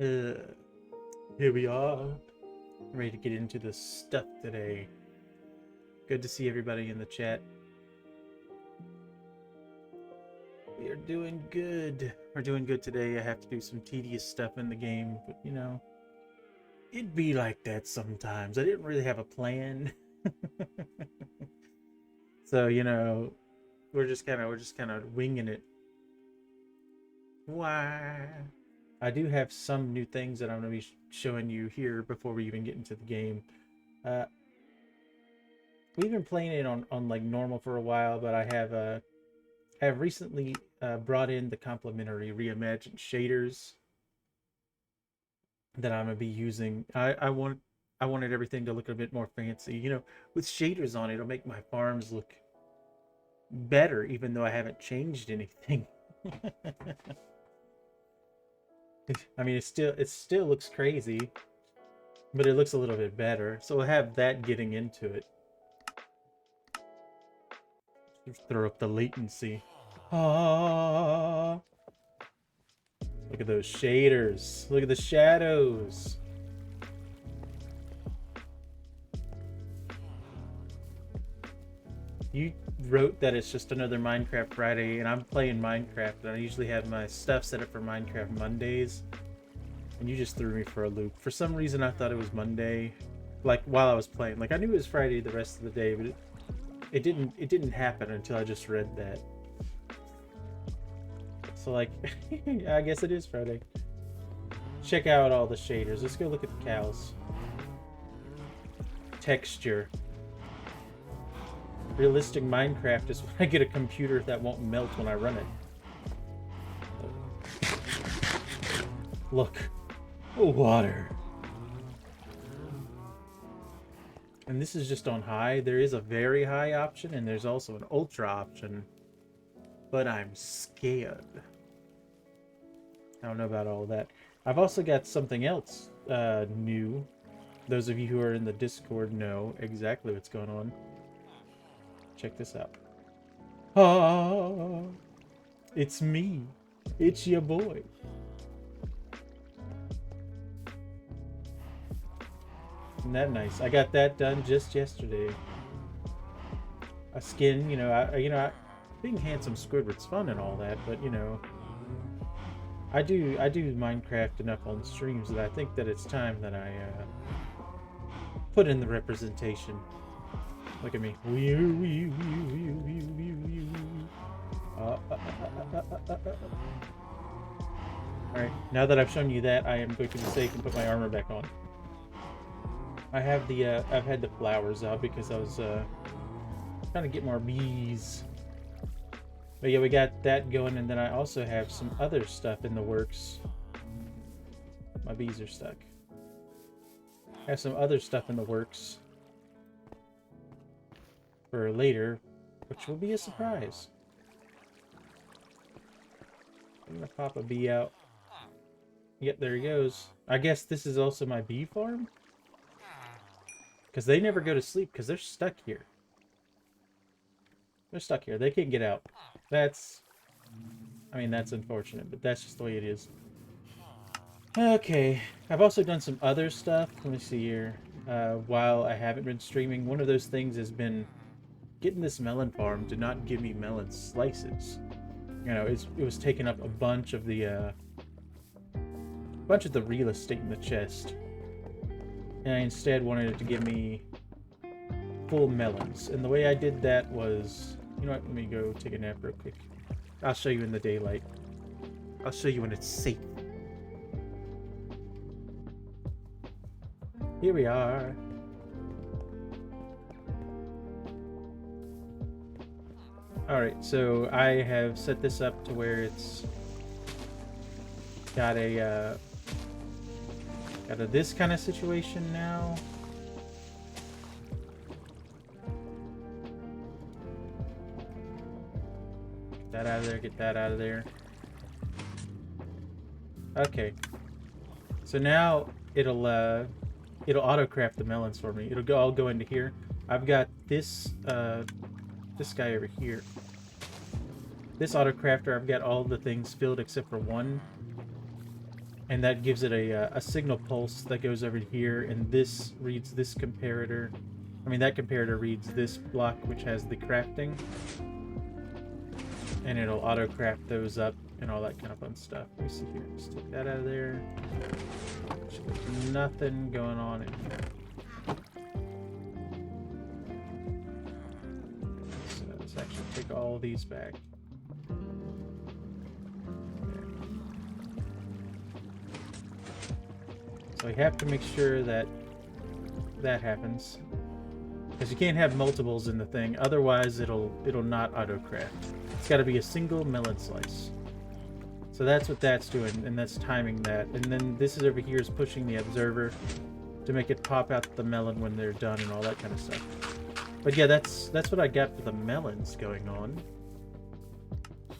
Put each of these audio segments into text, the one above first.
Uh, Here we are, ready to get into the stuff today. Good to see everybody in the chat. We are doing good. We're doing good today. I have to do some tedious stuff in the game, but you know, it'd be like that sometimes. I didn't really have a plan. So, you know, we're just kind of winging it. Why? I do have some new things that I'm going to be showing you here before we even get into the game. Uh, we've been playing it on like normal for a while, but I have recently brought in the complimentary reimagined shaders that I'm gonna be using. I wanted everything to look a bit more fancy. You know, with shaders on it, it'll make my farms look better, even though I haven't changed anything. I mean, it still looks crazy, but it looks a little bit better. So we'll have that getting into it. Just throw up the latency. Ah, look at those shaders. Look at the shadows. You wrote that it's just another Minecraft Friday, and I'm playing Minecraft, and I usually have my stuff set up for Minecraft Mondays, and you just threw me for a loop. For some reason, I thought it was Monday, like while I was playing. Like I knew it was Friday the rest of the day, but it didn't happen until I just read that. So like, I guess it is Friday. Check out all the shaders. Let's go look at the cows. Texture. Realistic Minecraft is when I get a computer that won't melt when I run it. Look. Water. And this is just on high. There is a very high option, and there's also an ultra option. But I'm scared. I don't know about all that. I've also got something else new. Those of you who are in the Discord know exactly what's going on. Check this out. Ah, it's me. It's your boy. Isn't that nice? I got that done just yesterday. A skin, being handsome Squidward's fun and all that, but you know, I do Minecraft enough on streams that I think that it's time that I put in the representation. Look at me. Alright, now that I've shown you that, I am going to be safe and put my armor back on. I've had the flowers out because I was trying to get more bees. But yeah, we got that going, and then I also have some other stuff in the works. My bees are stuck. I have some other stuff in the works for later, which will be a surprise. I'm gonna pop a bee out. Yep, there he goes. I guess this is also my bee farm? Because they never go to sleep because they're stuck here. They're stuck here. They can't get out. That's unfortunate, but that's just the way it is. Okay. I've also done some other stuff. Let me see here. While I haven't been streaming, one of those things has been getting this melon farm to not give me melon slices. You know, it was taking up a bunch of the real estate in the chest. And I instead wanted it to give me full melons. And the way I did that was, you know what, let me go take a nap real quick. I'll show you in the daylight. I'll show you when it's safe. Here we are. Alright, so I have set this up to where it's got a this kind of situation now. Get that out of there, get that out of there. Okay. So now it'll auto-craft the melons for me. I'll go into here. I've got this guy over here. This auto-crafter, I've got all the things filled except for one. and that gives it a signal pulse that goes over here, and this reads this comparator. I mean, that comparator reads this block, which has the crafting, and it'll auto craft those up and all that kind of fun stuff. Let me see here. Just take that out of there. There's nothing going on in here. So let's actually take all these back. So we have to make sure that that happens, because you can't have multiples in the thing, otherwise it'll not auto craft. It's got to be a single melon slice. So that's what that's doing, and that's timing that. And then this is over here is pushing the observer to make it pop out the melon when they're done and all that kind of stuff. But yeah, that's what I got for the melons going on.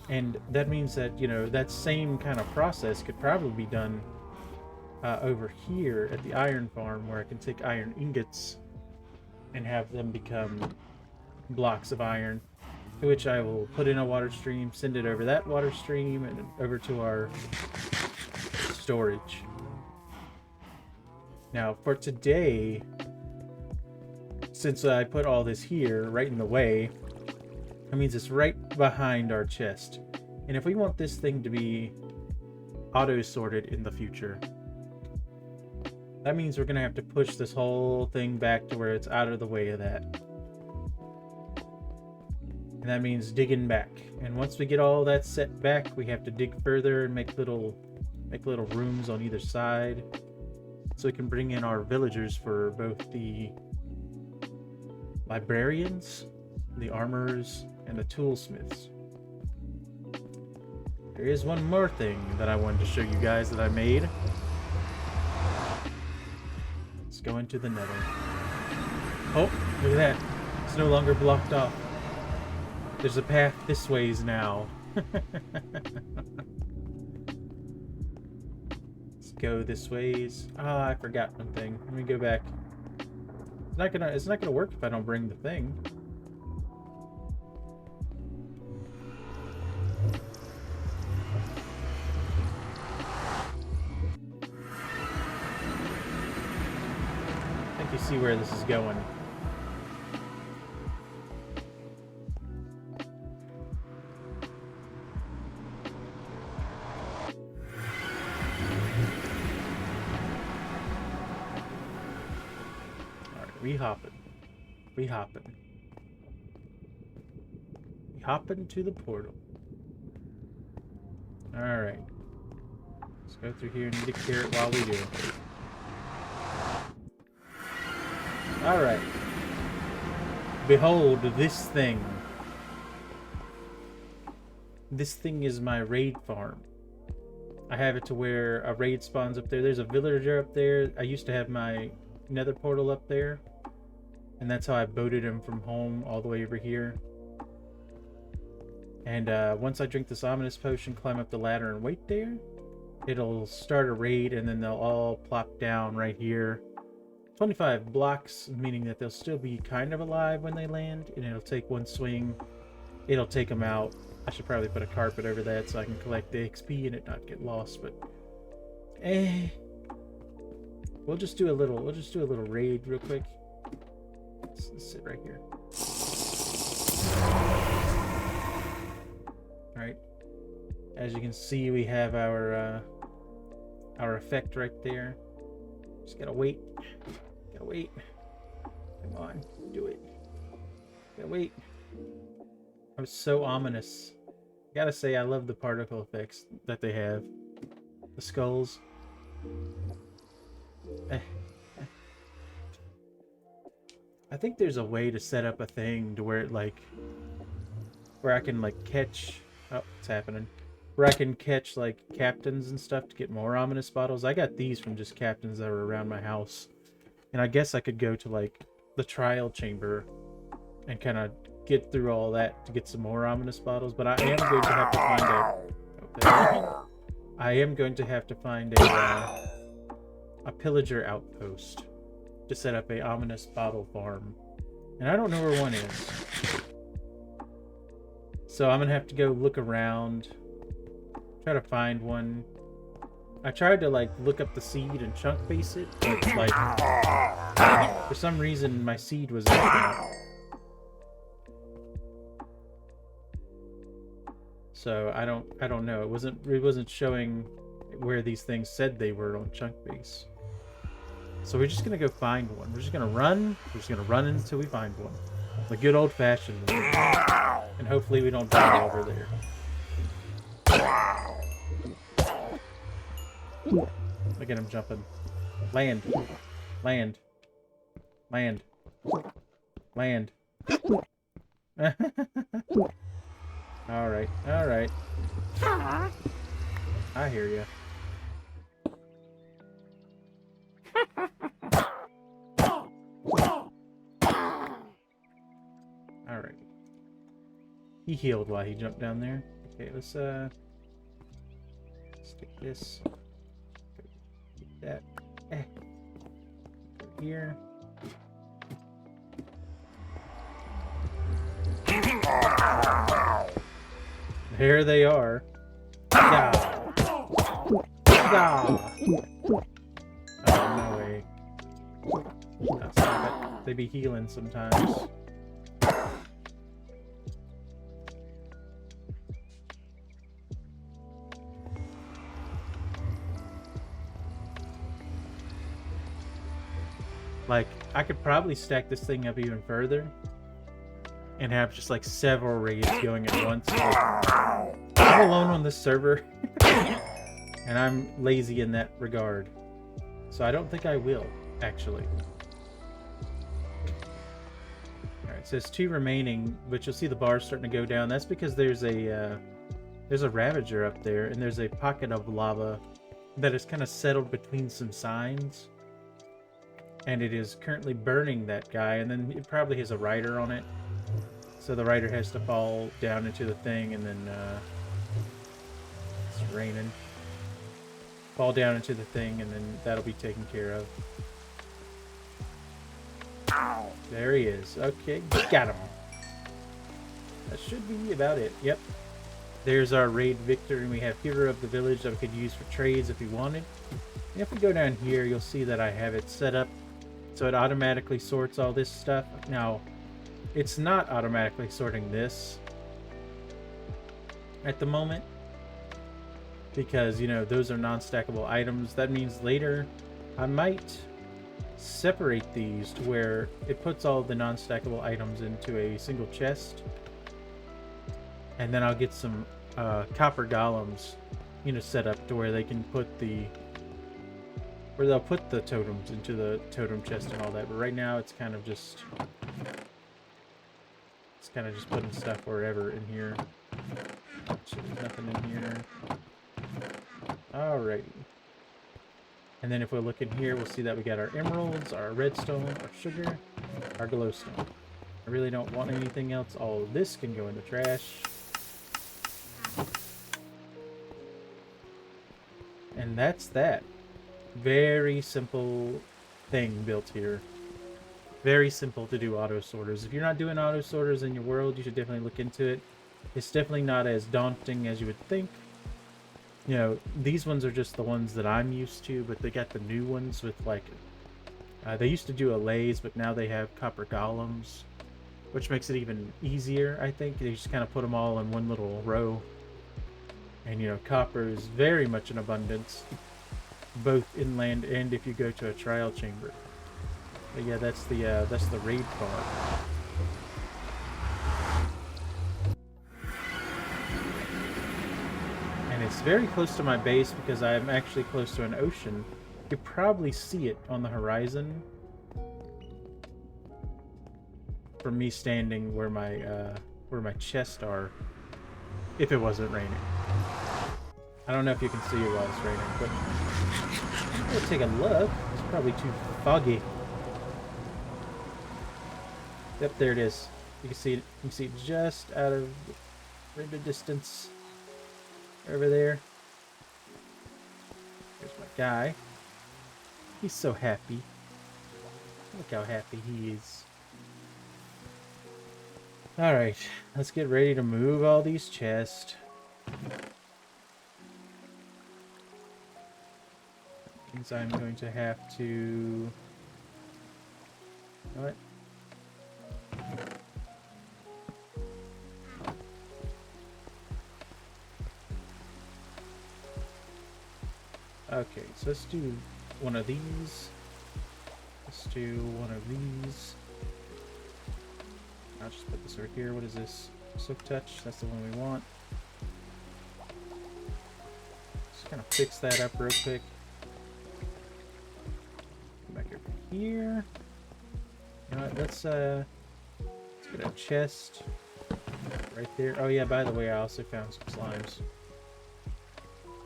And that means that, you know, that same kind of process could probably be done over here at the iron farm, where I can take iron ingots and have them become blocks of iron, which I will put in a water stream, send it over that water stream, and over to our storage. Now, for today, since I put all this here, right in the way, that means it's right behind our chest. And if we want this thing to be auto-sorted in the future, that means we're going to have to push this whole thing back to where it's out of the way of that. And that means digging back. And once we get all that set back, we have to dig further and make little rooms on either side, so we can bring in our villagers for both the librarians, the armorers, and the toolsmiths. There is one more thing that I wanted to show you guys that I made. Let's go into the nether. Oh, look at that. It's no longer blocked off. There's a path this ways now. Let's go this ways. Ah, I forgot one thing. Let me go back. It's not gonna work if I don't bring the thing. I think you see where this is going. We hopping to the portal. Alright. Let's go through here and eat a carrot while we do. Alright. Behold this thing. This thing is my raid farm. I have it to where a raid spawns up there. There's a villager up there. I used to have my nether portal up there, and that's how I boated him from home all the way over here. And once I drink this ominous potion, climb up the ladder and wait there, it'll start a raid, and then they'll all plop down right here. 25 blocks, meaning that they'll still be kind of alive when they land, and it'll take one swing. It'll take them out. I should probably put a carpet over that so I can collect the XP and it not get lost, but we'll just do a little raid real quick. Let's sit right here. Alright. As you can see, we have our effect right there. Just gotta wait. Gotta wait. Come on, do it. Gotta wait. I'm so ominous. Gotta say, I love the particle effects that they have. The skulls. I think there's a way to set up a thing to where it where I can catch. Oh, it's happening. Where I can catch captains and stuff to get more ominous bottles. I got these from just captains that were around my house, and I guess I could go to the trial chamber and kind of get through all that to get some more ominous bottles. But I am going to have to find a pillager outpost to set up a ominous bottle farm, and I don't know where one is. So I'm gonna have to go look around, try to find one. I tried to like look up the seed and chunk base it, but like for some reason my seed was out. So I don't know. It wasn't showing where these things said they were on chunk base. So we're just gonna go find one. We're just gonna run. We're just gonna run until we find one. The good old fashioned way. And hopefully we don't die over there. Look at him jumping. Land. Land. Land. Land. Alright. Alright. I hear you. Alright. He healed while he jumped down there. Okay, let's stick this. That. Here. There they are. Oh, no way. Oh, stop it. They be healing sometimes. Like, I could probably stack this thing up even further and have just like several raids going at once. I'm alone on this server and I'm lazy in that regard. So I don't think I will, actually. Alright, it says 2 remaining, but you'll see the bar starting to go down. That's because there's a Ravager up there and there's a pocket of lava that is kind of settled between some signs. And it is currently burning that guy, and then it probably has a rider on it. So the rider has to fall down into the thing, and then it's raining. Fall down into the thing, and then that'll be taken care of. There he is. Okay, got him. That should be about it. Yep. There's our raid victor, and we have Hero of the Village that we could use for trades if we wanted. And if we go down here, you'll see that I have it set up so it automatically sorts all this stuff. Now, it's not automatically sorting this at the moment because, you know, those are non-stackable items. That means later I might separate these to where it puts all the non-stackable items into a single chest, and then I'll get some copper golems, you know, set up to where they can put where they'll put the totems into the totem chest and all that. But right now it's kind of just putting stuff wherever in here. So there's nothing in here. Alrighty. And then if we look in here, we'll see that we got our emeralds, our redstone, our sugar, our glowstone. I really don't want anything else. All of this can go in the trash. And that's that. Very simple thing built here. Very simple to do auto sorters. If you're not doing auto sorters in your world, you should definitely look into it. It's definitely not as daunting as you would think. You know, these ones are just the ones that I'm used to, but they got the new ones with like they used to do allays, but now they have copper golems, which makes it even easier. I think they just kind of put them all in one little row, and you know, copper is very much in abundance, both inland and if you go to a trial chamber. But yeah, that's the raid bar. And it's very close to my base because I'm actually close to an ocean. You could probably see it on the horizon from me standing where my chests are, if it wasn't raining. I don't know if you can see it while it's raining, but I'm gonna take a look. It's probably too foggy. Yep, there it is. You can see it. You can see it just out of render distance over there. There's my guy. He's so happy. Look how happy he is. Alright, let's get ready to move all these chests. means I'm going to have to... You know what? Okay, so let's do one of these. Let's do one of these. I'll just put this over here. What is this? Silk Touch. That's the one we want. Just kind of fix that up real quick. Come back over here. You know what? Let's get a chest right there. Oh yeah, by the way, I also found some slimes.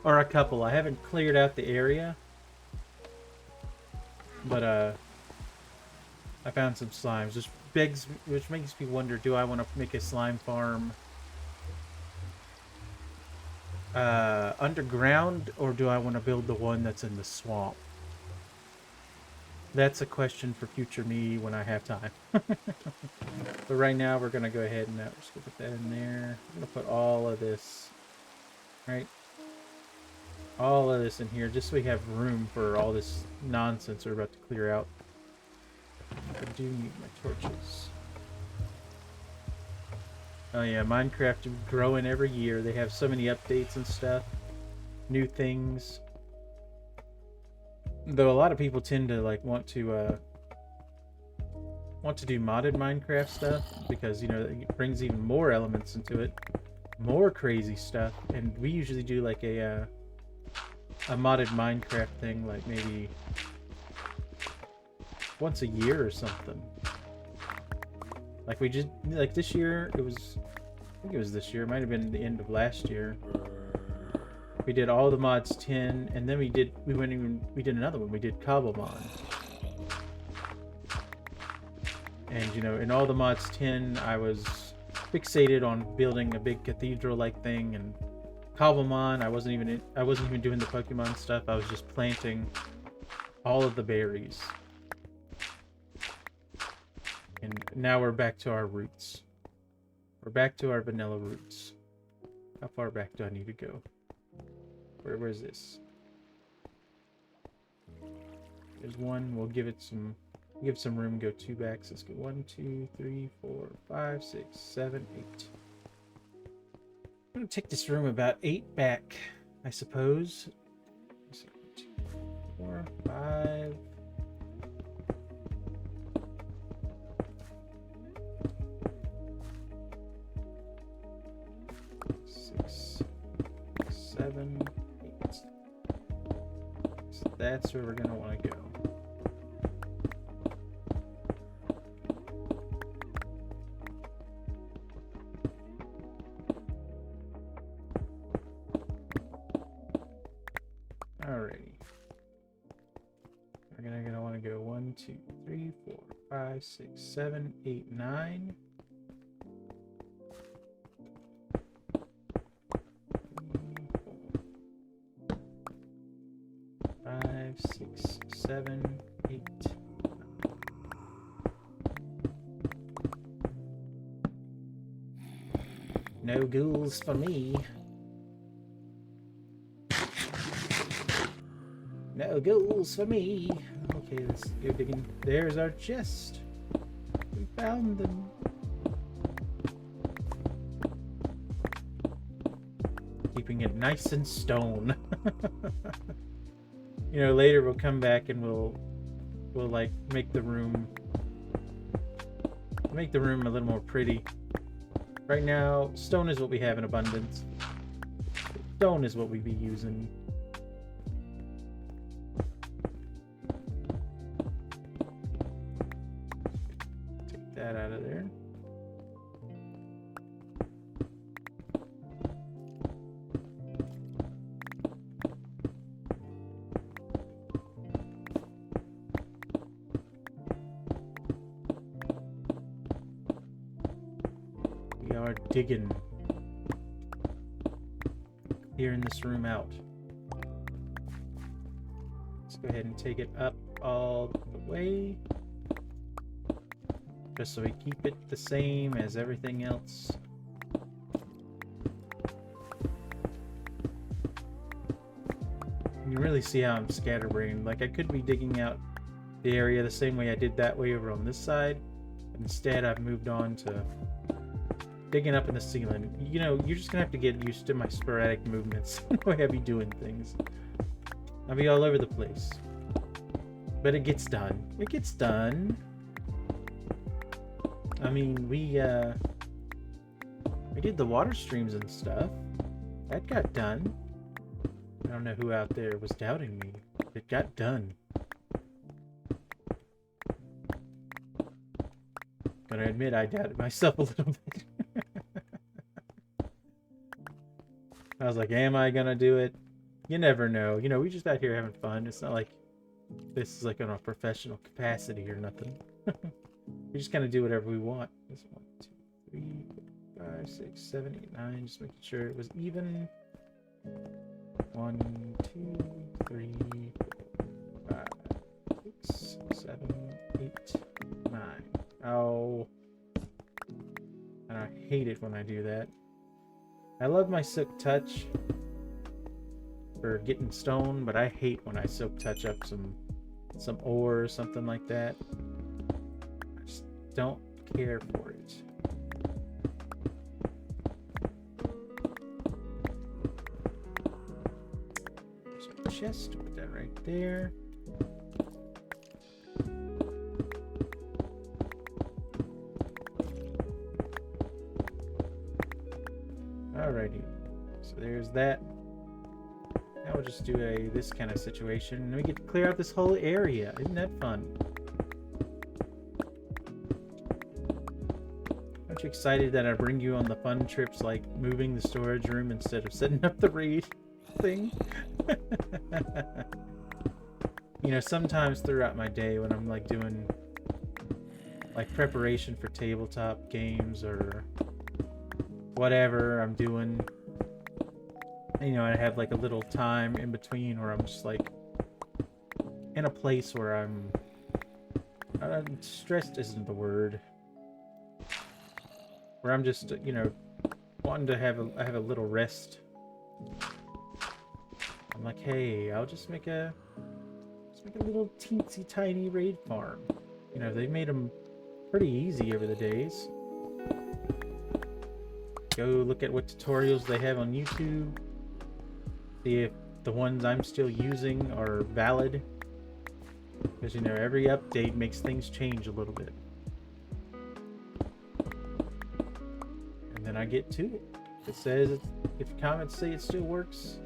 Or a couple. I haven't cleared out the area. But I found some slimes. Which makes me wonder, do I want to make a slime farm underground, or do I want to build the one that's in the swamp? That's a question for future me when I have time. But right now we're gonna go ahead and just go put that in there. I'm gonna put all of this, right? All of this in here, just so we have room for all this nonsense we're about to clear out. I do need my torches. Oh yeah, Minecraft is growing every year. They have so many updates and stuff. New things. Though a lot of people tend to like want to do modded Minecraft stuff because, you know, it brings even more elements into it. More crazy stuff. And we usually do like a modded Minecraft thing, like maybe once a year or something. Like we just, like this year, I think it was this year, it might have been the end of last year. We did all the mods 10, and then we did another one. We did Cobblemon. And, you know, in all the mods 10, I was fixated on building a big cathedral-like thing, and Cobblemon, I wasn't even doing the Pokemon stuff. I was just planting all of the berries. And now we're back to our roots. We're back to our vanilla roots. How far back do I need to go? Where's this? There's one. We'll give some room. Go 2 back. So let's go 1, 2, 3, 4, 5, 6, 7, 8. I'm gonna take this room about 8 back, I suppose. 2, 4, 5. 6, 7, 8. So that's where we're gonna want to go. Alrighty. We're gonna want to go 1, 2, 3, 4, 5, 6, 7, 8, 9. 5, 6, 7, 8. No ghouls for me. No ghouls for me. Okay, let's go digging. There's our chest. We found them. Keeping it nice and stone. You know, later we'll come back and we'll like make the room a little more pretty. Right now, stone is what we have in abundance. Stone is what we be using. Take that out of there. Digging, clearing this room out. Let's go ahead and take it up all the way, just so we keep it the same as everything else. You really see how I'm scatterbrained. Like, I could be digging out the area the same way I did that way over on this side. Instead, I've moved on to digging up in the ceiling. You know, you're just gonna have to get used to my sporadic movements, the way I be doing things. I'll be all over the place. But it gets done. It gets done. I mean, we did the water streams and stuff. That got done. I don't know who out there was doubting me. It got done. But I admit I doubted myself a little bit. I was like, am I gonna do it? You never know. You know, we just out here having fun. It's not like this is like on a professional capacity or nothing. We just kind of do whatever we want. This 1, 2, 3, 5, 6, 7, 8, 9. Just making sure it was even. 1, 2, 3, 4, 5, 6, 7, 8, 9. Oh. And I hate it when I do that. I love my silk touch for getting stone, but I hate when I silk touch up some ore or something like that. I just don't care for it. There's a chest, put that right there. Alrighty, so there's that. Now we'll just do this kind of situation, and we get to clear out this whole area. Isn't that fun? Aren't you excited that I bring you on the fun trips, like moving the storage room instead of setting up the raid thing? You know, sometimes throughout my day when I'm like doing like preparation for tabletop games or whatever I'm doing, you know, I have like a little time in between where I'm just like in a place where I'm stressed isn't the word, where I'm just, you know, wanting to have a little rest. I'm like, hey, I'll just make a little teensy tiny raid farm. You know, they made them pretty easy over the days. Go look at what tutorials they have on YouTube. See if the ones I'm still using are valid. Because, you know, every update makes things change a little bit. And then I get to it. If it says, if comments say it still works,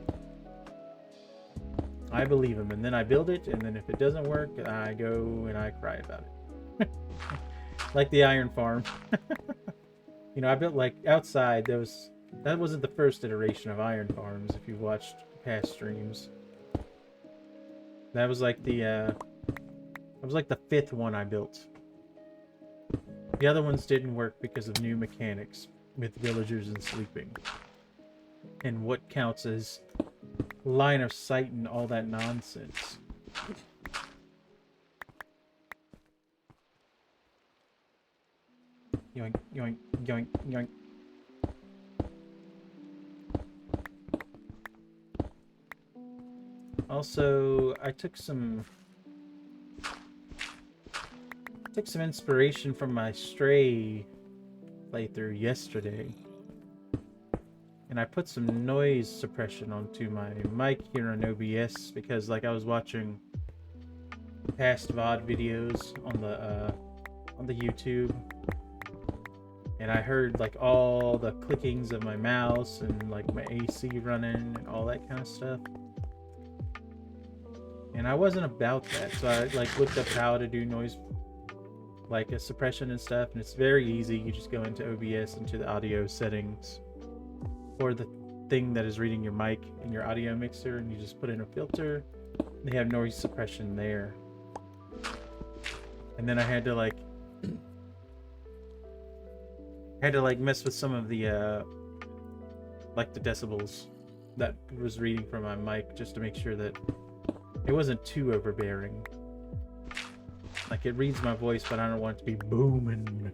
I believe them. And then I build it, and then if it doesn't work, I go and I cry about it. Like the iron farm. You know, I built like outside, that wasn't the first iteration of iron farms if you've watched past streams. That was like the fifth one I built. The other ones didn't work because of new mechanics with villagers and sleeping. And what counts as line of sight and all that nonsense. Yoink, yoink, yoink, yoink. Also, I took some inspiration from my Stray playthrough yesterday. And I put some noise suppression onto my mic here on OBS because, like, I was watching past VOD videos on the YouTube, and I heard like all the clickings of my mouse and like my AC running and all that kind of stuff. And I wasn't about that, so I like looked up how to do noise, like a suppression and stuff, and it's very easy. You just go into OBS, into the audio settings, or the thing that is reading your mic and your audio mixer, and you just put in a filter. They have noise suppression there. And then I had to like mess with some of the like the decibels that was reading from my mic, just to make sure that it wasn't too overbearing. Like, it reads my voice, but I don't want it to be booming.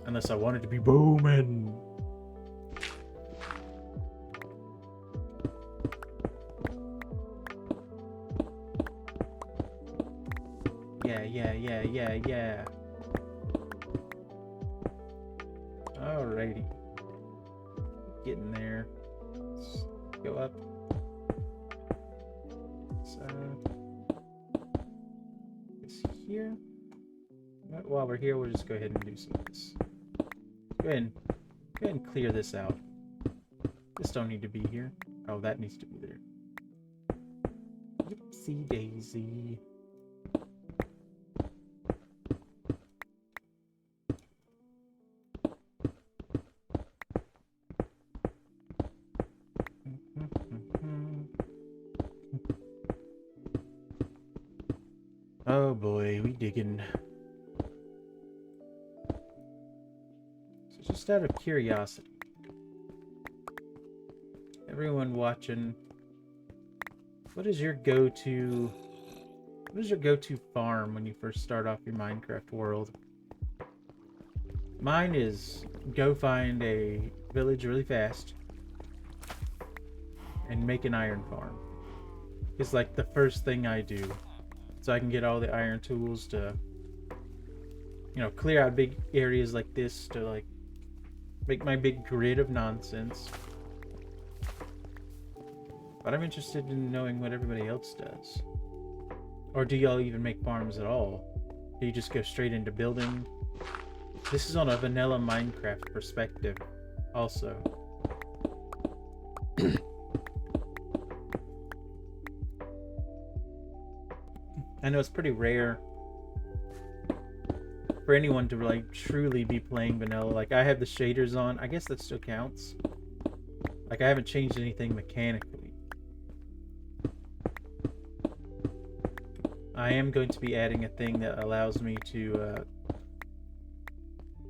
Unless I want it to be booming. yeah. Alrighty. Getting there. Let's go up. So, it's here. While we're here, we'll just go ahead and do some of this. Go ahead and clear this out. This don't need to be here. Oh, that needs to be there. Yipsy daisy. Oh boy, we digging. So just out of curiosity, everyone watching, what is your go-to farm when you first start off your Minecraft world? Mine is go find a village really fast and make an iron farm. It's like the first thing I do. So I can get all the iron tools to, you know, clear out big areas like this to like make my big grid of nonsense. But I'm interested in knowing what everybody else does. Or do y'all even make farms at all? Do you just go straight into building? This is on a vanilla Minecraft perspective also. I know it's pretty rare for anyone to like truly be playing vanilla. Like I have the shaders on. I guess that still counts. Like I haven't changed anything mechanically. I am going to be adding a thing that allows me to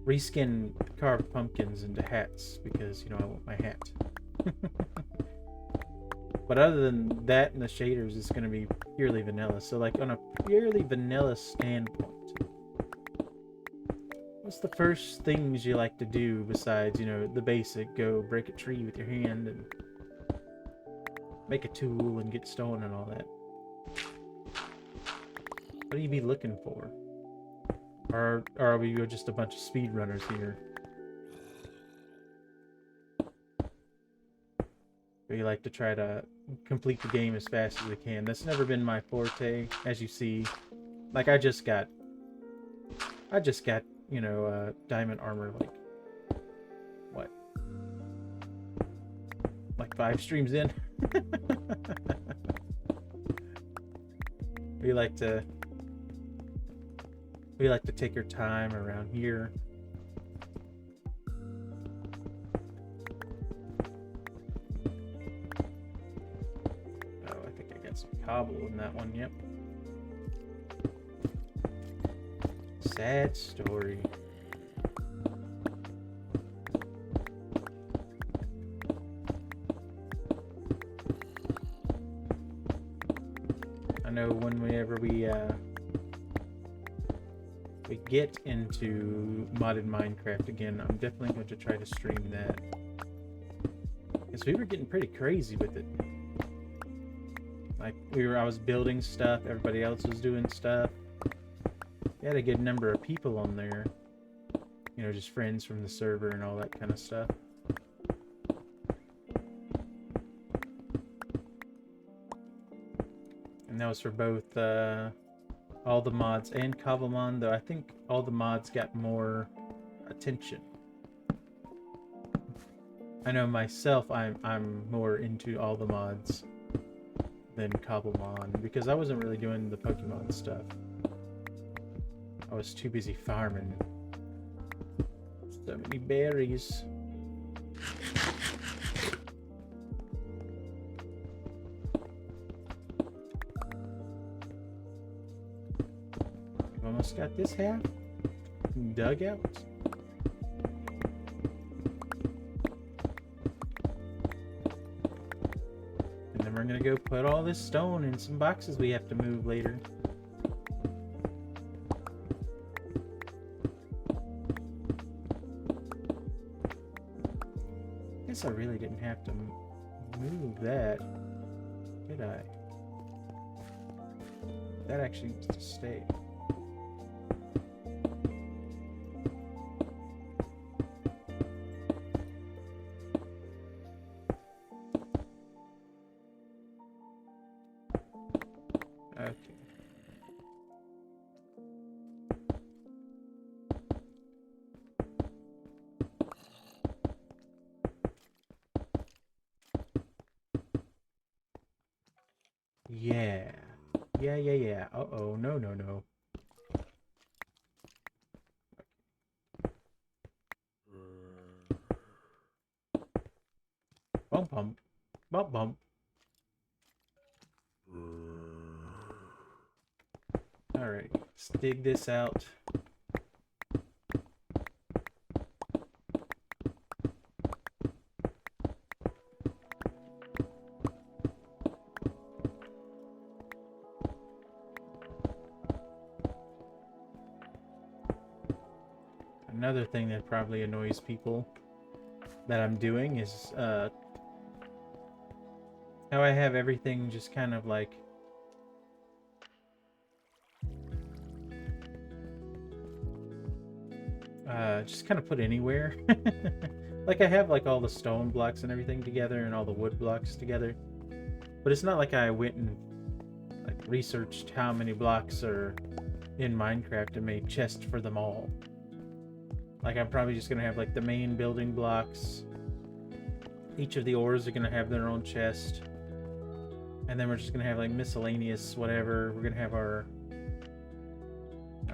reskin carved pumpkins into hats because, you know, I want my hat. But other than that and the shaders, it's going to be purely vanilla. So like on a purely vanilla standpoint, what's the first things you like to do besides, you know, the basic, go break a tree with your hand and make a tool and get stone and all that? What do you be looking for? Or are we just a bunch of speedrunners here? We like to try to complete the game as fast as we can. That's never been my forte, as you see. Like I just got, you know, diamond armor like what? Like 5 streams in. We like to take your time around here. Some cobble in that one, yep. Sad story. I know whenever we get into modded Minecraft again, I'm definitely going to try to stream that. Because we were getting pretty crazy with it. Like I was building stuff, everybody else was doing stuff. We had a good number of people on there. You know, just friends from the server and all that kind of stuff. And that was for both all the mods and Cobblemon, though I think all the mods got more attention. I know myself, I'm more into all the mods than Cobblemon because I wasn't really doing the Pokemon stuff. I was too busy farming. So many berries. We've almost got this half dug out. We're gonna go put all this stone in some boxes we have to move later. Guess I really didn't have to move that, did I? That actually needs to stay. Yeah. Yeah. Uh-oh. No, no, no. Bump, bump. Bump, bump. Alright. Let's dig this out. Another thing that probably annoys people that I'm doing is how I have everything just kind of like just kind of put anywhere. Like I have like all the stone blocks and everything together and all the wood blocks together, but it's not like I went and like researched how many blocks are in Minecraft and made chests for them all. Like I'm probably just gonna have like the main building blocks. Each of the ores are gonna have their own chest. And then we're just gonna have like miscellaneous whatever. We're gonna have our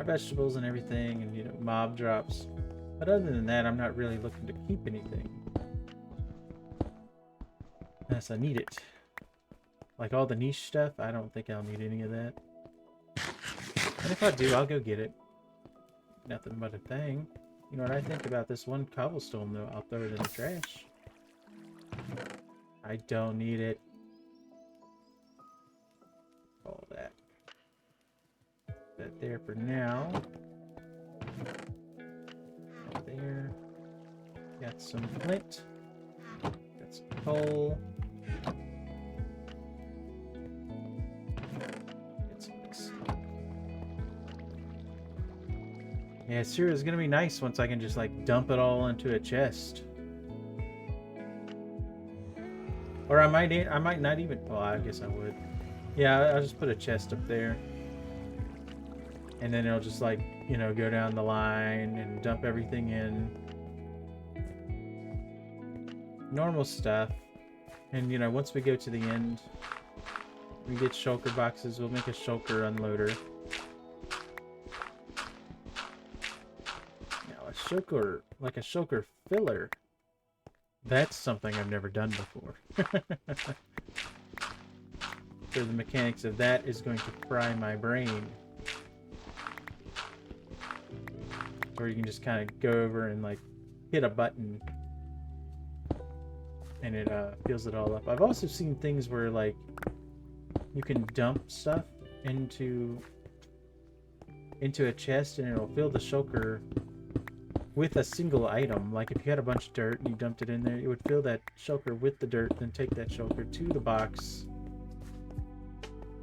vegetables and everything, and you know, mob drops. But other than that, I'm not really looking to keep anything unless I need it. Like all the niche stuff, I don't think I'll need any of that. And if I do, I'll go get it. Nothing but a thing. You know what I think about this one cobblestone though? I'll throw it in the trash. I don't need it. All that. That there for now. Right there. Got some flint. Got some coal. Get some this. Yeah, sure, it's gonna be nice once I can just like dump it all into a chest. Or I might not even. Oh, I guess I would. Yeah, I'll just put a chest up there. And then it'll just like, you know, go down the line and dump everything in. Normal stuff. And, you know, once we go to the end, we get shulker boxes. We'll make a shulker unloader. Now, a shulker, like a shulker filler. That's something I've never done before. So the mechanics of that is going to fry my brain. Or you can just kind of go over and like hit a button and it fills it all up. I've also seen things where like you can dump stuff into a chest and it'll fill the shulker with a single item. Like if you had a bunch of dirt and you dumped it in there, it would fill that shulker with the dirt, then take that shulker to the box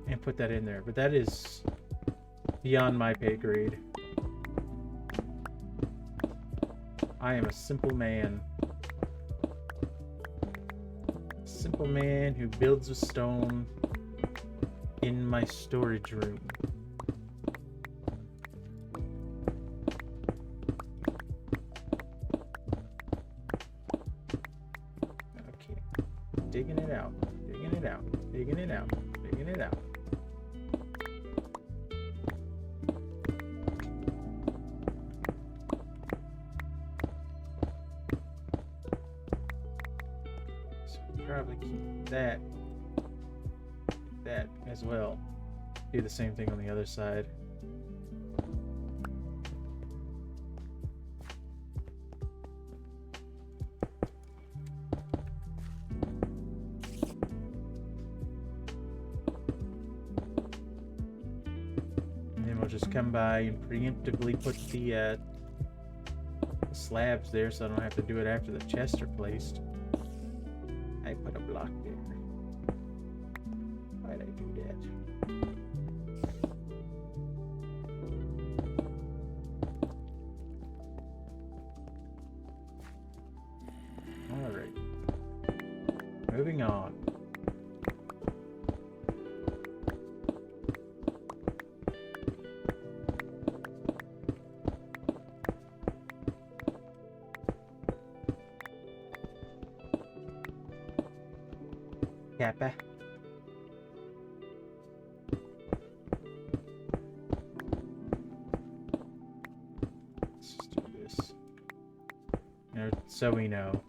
and put that in there. But that is beyond my pay grade. I am a simple man. Simple man who builds with stone in my storage room. Okay. Digging it out. Digging it out. Digging it out. Digging it out. Probably keep that as well. Do the same thing on the other side. And then we'll just come by and preemptively put the slabs there so I don't have to do it after the chests are placed. I put a block there. Why'd I do that? Alright. Moving on. Kappa. So we know.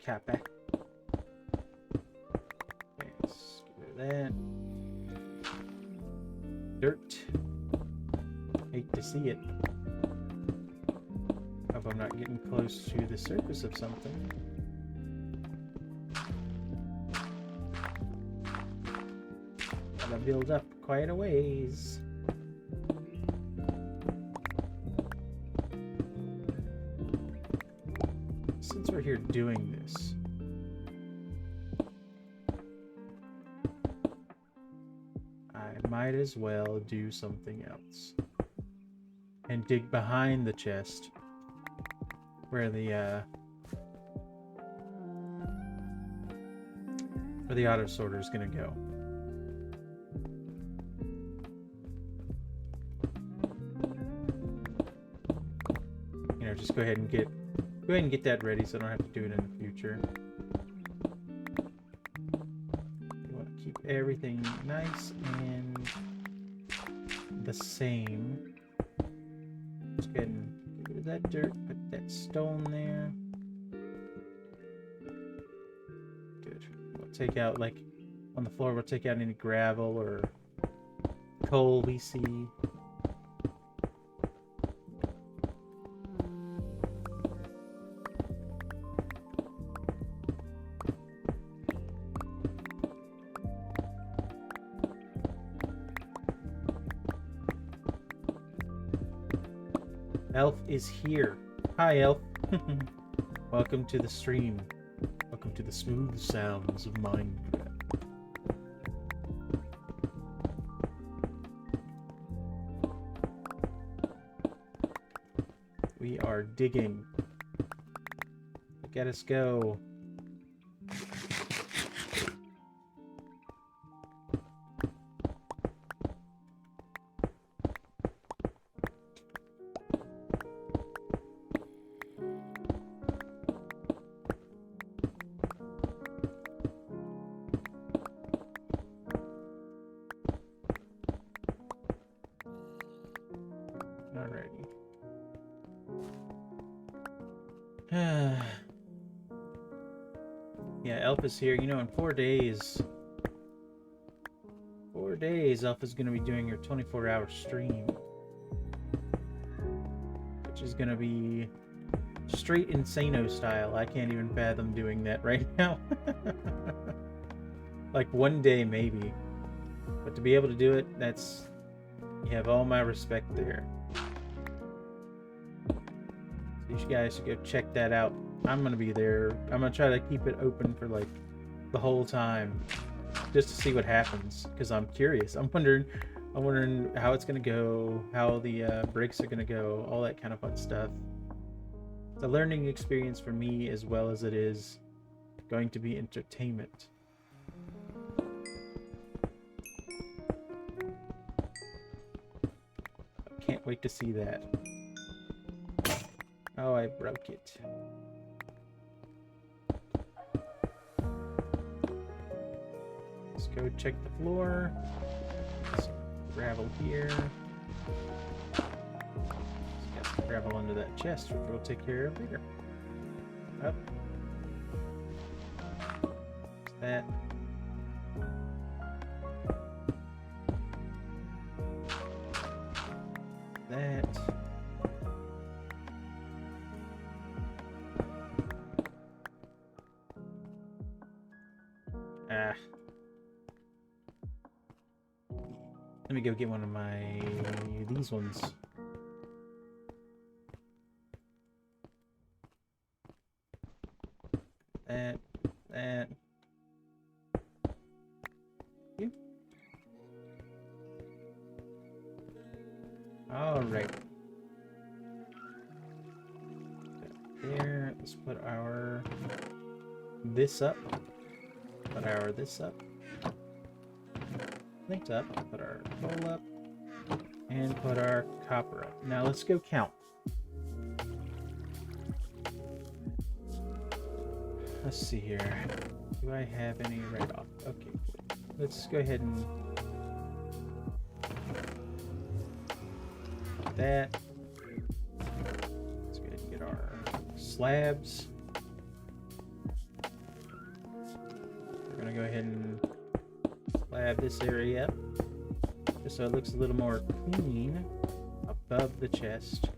Kappa. Okay, let's get rid of that. Dirt. Hate to see it. Hope I'm not getting close to the surface of something. Gotta build up quite a ways. Since we're here doing this, I might as well do something else and dig behind the chest where the auto sorter is gonna go. You know, just go ahead and get that ready so I don't have to do it in the future. You want to keep everything nice and the same. Just go ahead and get rid of that dirt, put that stone there. Good. We'll take out, like, on the floor, we'll take out any gravel or coal we see. Elf is here. Hi, Elf. Welcome to the stream. Welcome to the smooth sounds of Minecraft. We are digging. Let us go. Yeah, Elf is here. You know, in 4 days, Elf is going to be doing your 24-hour stream, which is going to be straight Insano style. I can't even fathom doing that right now. Like 1 day maybe, but to be able to do it, you have all my respect there. So you guys should go check that out. I'm gonna be there. I'm gonna try to keep it open for like the whole time, just to see what happens, because I'm curious. I'm wondering how it's gonna go, how the breaks are gonna go, all that kind of fun stuff. It's a learning experience for me as well as it is going to be entertainment. I can't wait to see that. Oh, I broke it. Let's go check the floor. Some gravel here. Got some gravel under that chest, which we'll take care of later. Up. What's that? That. Let me go get one of these ones. That. You. All right. There. Let's put our this up. Put our this up. Linked up, put our coal up, and put our copper up. Now let's go count. let's see here. Do I have any right off? Okay, let's go ahead and that. Let's go ahead and get our slabs. We're gonna go ahead and slab this area up just so it looks a little more clean above the chest.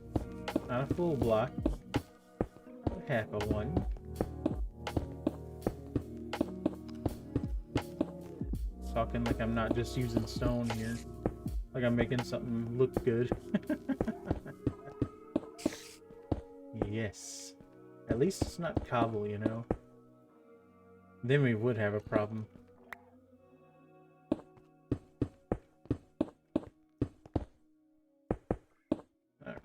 Not a full block, but half of one. Talking like I'm not just using stone here. Like I'm making something look good. Yes. At least it's not cobble, you know? Then we would have a problem. Alright.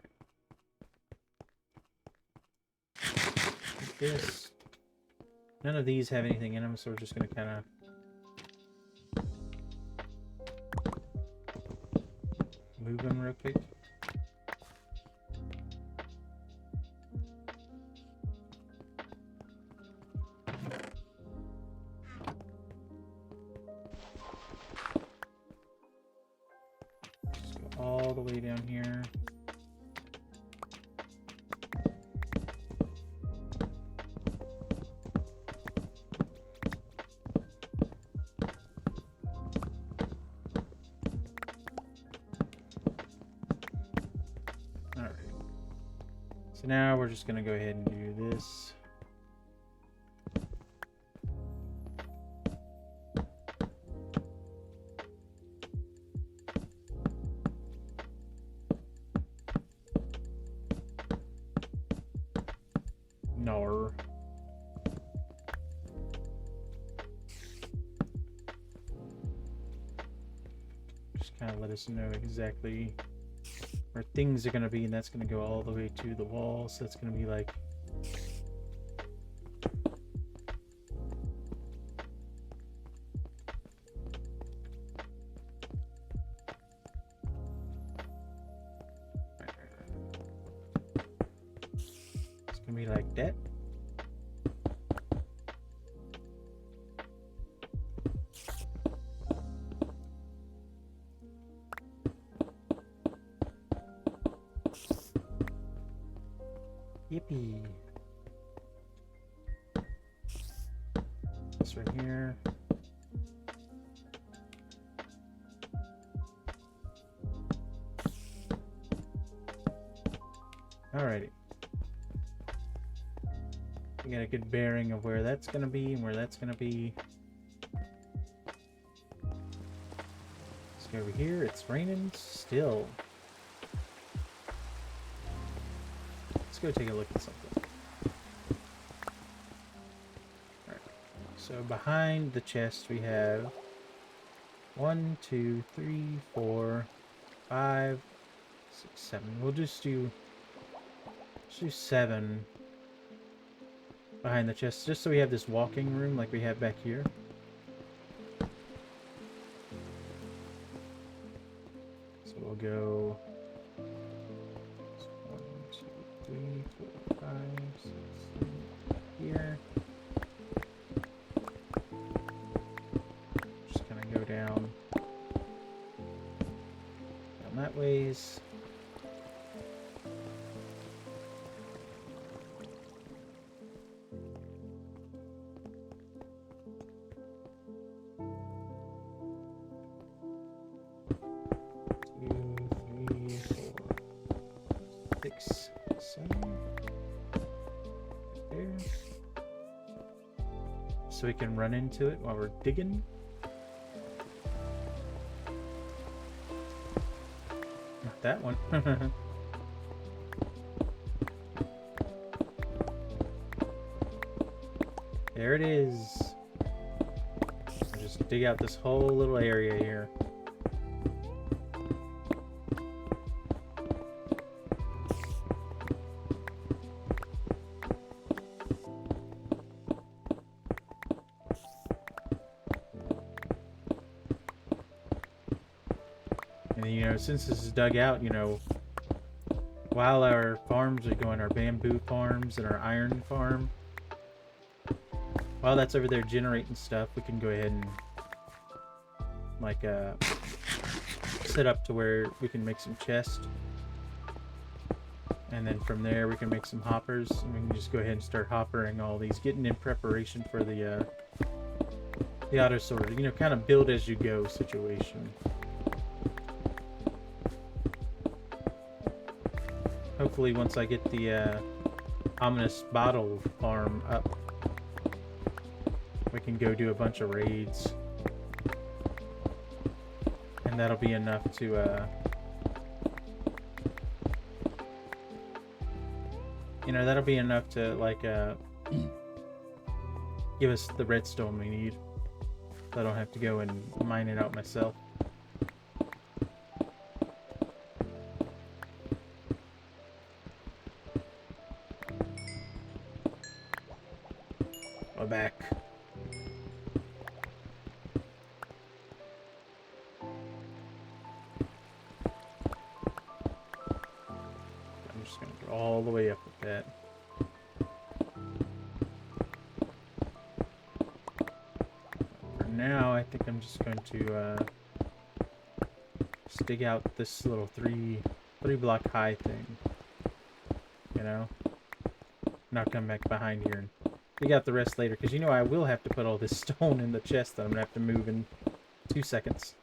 This. None of these have anything in them, so we're just gonna kind of move them real quick. Just go all the way down here. So now we're just going to go ahead and do this. No. Just kind of let us know exactly where things are going to be, and that's going to go all the way to the wall, so that's going to be like it's going to be like that. Yippee. This right here. Alrighty. We got a good bearing of where that's gonna be and where that's gonna be. Let's go over here. It's raining still. Let's go take a look at something. Alright, so behind the chest we have 1, 2, 3, 4, 5, 6, 7. We'll just do 7 behind the chest, just so we have this walking room like we have back here. So we'll go 1, 2, 3, 4, 5, 6, 7 here. Just kind of go down that ways. So we can run into it while we're digging. Not that one. There it is. I'll just dig out this whole little area here. And you know, since this is dug out, you know, while our farms are going, our bamboo farms and our iron farm, while that's over there generating stuff, we can go ahead and like set up to where we can make some chests. And then from there we can make some hoppers, and we can just go ahead and start hoppering all these, getting in preparation for the auto sorter. You know, kind of build as you go situation. Hopefully once I get the ominous bottle farm up, we can go do a bunch of raids. And that'll be enough to you know, that'll be enough to like give us the redstone we need. So I don't have to go and mine it out myself. We're back. I'm just gonna go all the way up with that. For now, I think I'm just going to dig out this little three block high thing. You know? Not come back behind here and dig out the rest later, because you know I will have to put all this stone in the chest that I'm gonna have to move in 2 seconds.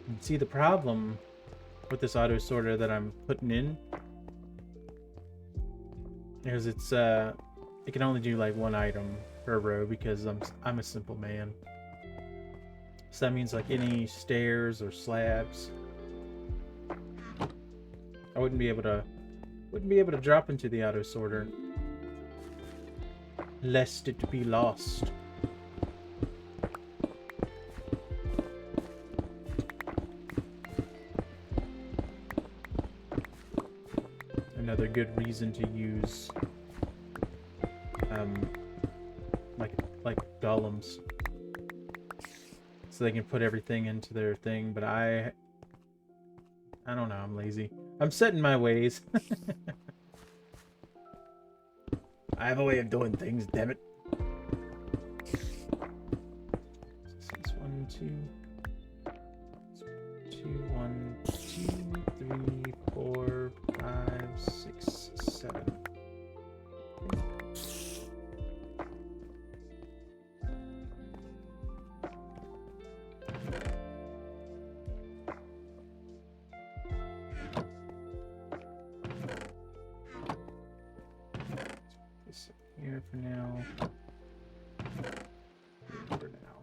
And see, the problem with this auto sorter that I'm putting in is it can only do like one item per row because I'm a simple man. So that means like any stairs or slabs, I wouldn't be able to drop into the auto sorter lest it be lost. Another good reason to use like golems, so they can put everything into their thing. But I don't know, I'm lazy. I'm set in my ways. I have a way of doing things, damn it. This is 1, 2, 1, 2, 3, 4, 5, 6, 7. Here for now. Here for now.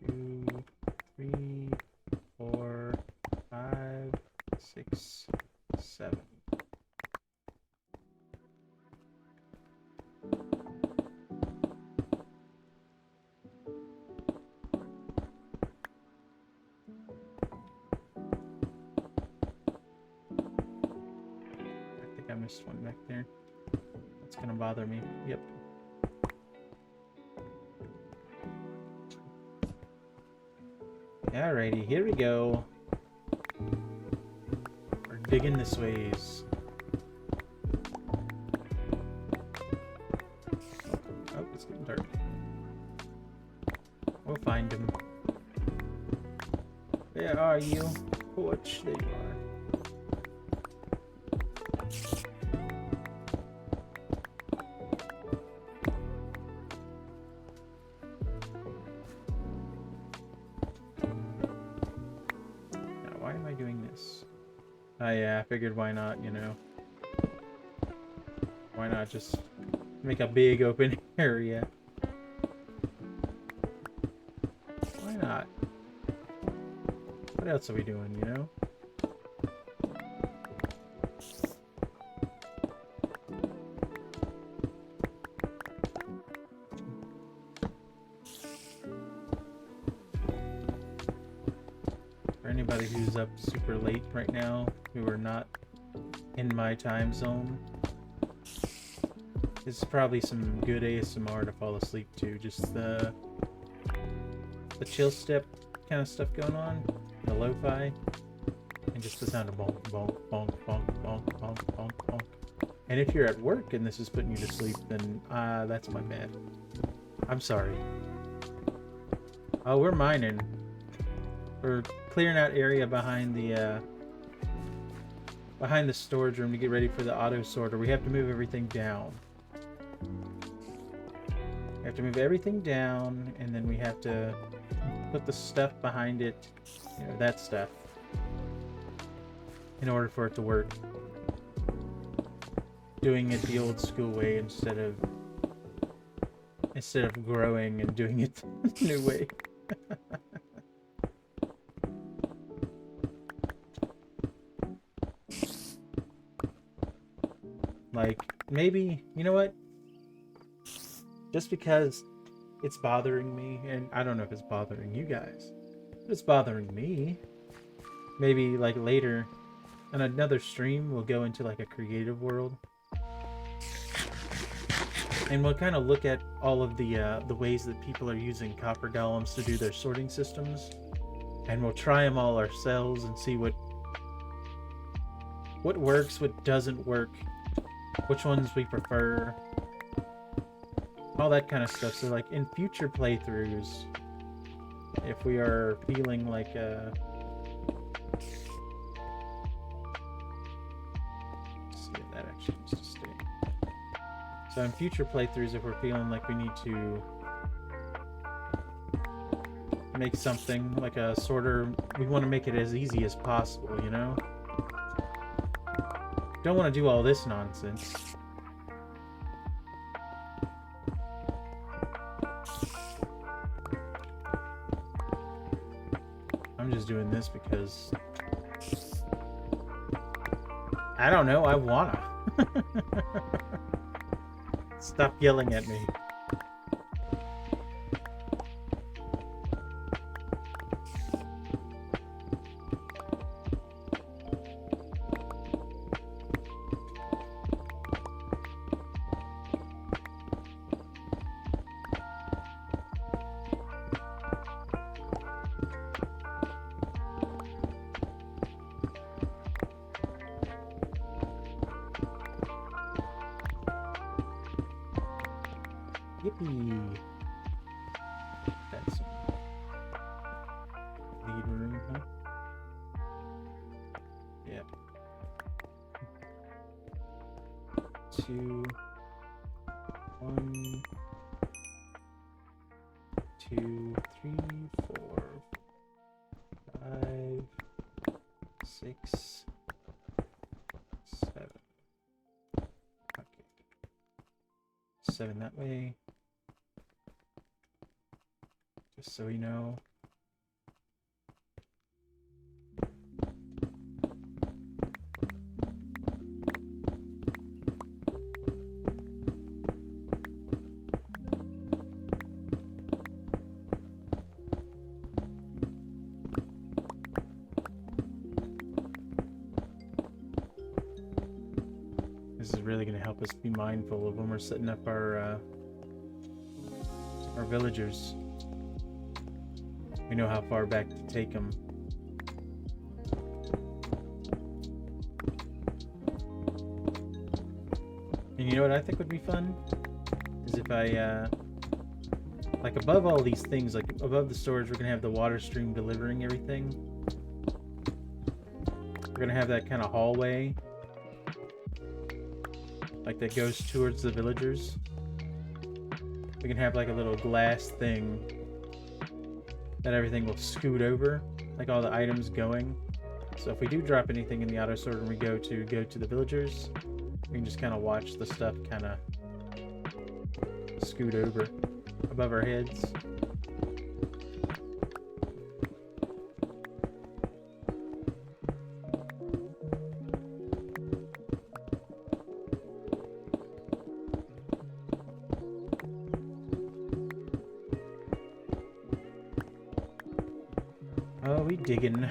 Two, 3, 4, 5, 6, 7. I missed one back there. That's gonna bother me. Yep. Alrighty, here we go. We're digging this ways. Oh, it's getting dark. We'll find him. Where are you? Porch, there you are. Oh yeah, I figured why not, you know. Why not just make a big open area? Why not? What else are we doing, you know? For anybody anybody who's up super late right now, who are not in my time zone. This is probably some good ASMR to fall asleep to. Just the chill step kind of stuff going on, the lo-fi, and just the sound of bonk, bonk, bonk, bonk, bonk, bonk, bonk, bonk. And if you're at work and this is putting you to sleep, then that's my bad. I'm sorry. Oh, we're mining. We're clearing out area behind the storage room to get ready for the auto sorter. We have to move everything down. We have to move everything down, and then we have to put the stuff behind it, you know, that stuff, in order for it to work. Doing it the old school way instead of growing and doing it the new way. Like, maybe, you know what? Just because it's bothering me, and I don't know if it's bothering you guys, but it's bothering me. Maybe, like, later, on another stream, we'll go into, like, a creative world. And we'll kind of look at all of the ways that people are using copper golems to do their sorting systems. And we'll try them all ourselves and see what works, what doesn't work, which ones we prefer, all that kind of stuff. So like in future playthroughs, if we are feeling like let's see if that actually needs to stay. So in future playthroughs, if we're feeling like we need to make something like a sorter, we want to make it as easy as possible, you know? Don't want to do all this nonsense. I'm just doing this because I don't know, I wanna. Stop yelling at me. Yippee! That's lead room, huh? Yep. 2, 1, 2, 3, 4, 5, 6, 7. Okay. 7 that way. Just so you know. This is really going to help us be mindful of when we're setting up our villagers. We know how far back to take them. And you know what I think would be fun? Is if I, like above all these things, like above the storage, we're going to have the water stream delivering everything. We're going to have that kind of hallway, like that goes towards the villagers. We can have like a little glass thing that everything will scoot over, like all the items going. So if we do drop anything in the auto sorter and we go to the villagers, we can just kind of watch the stuff kind of scoot over above our heads. Oh, we digging.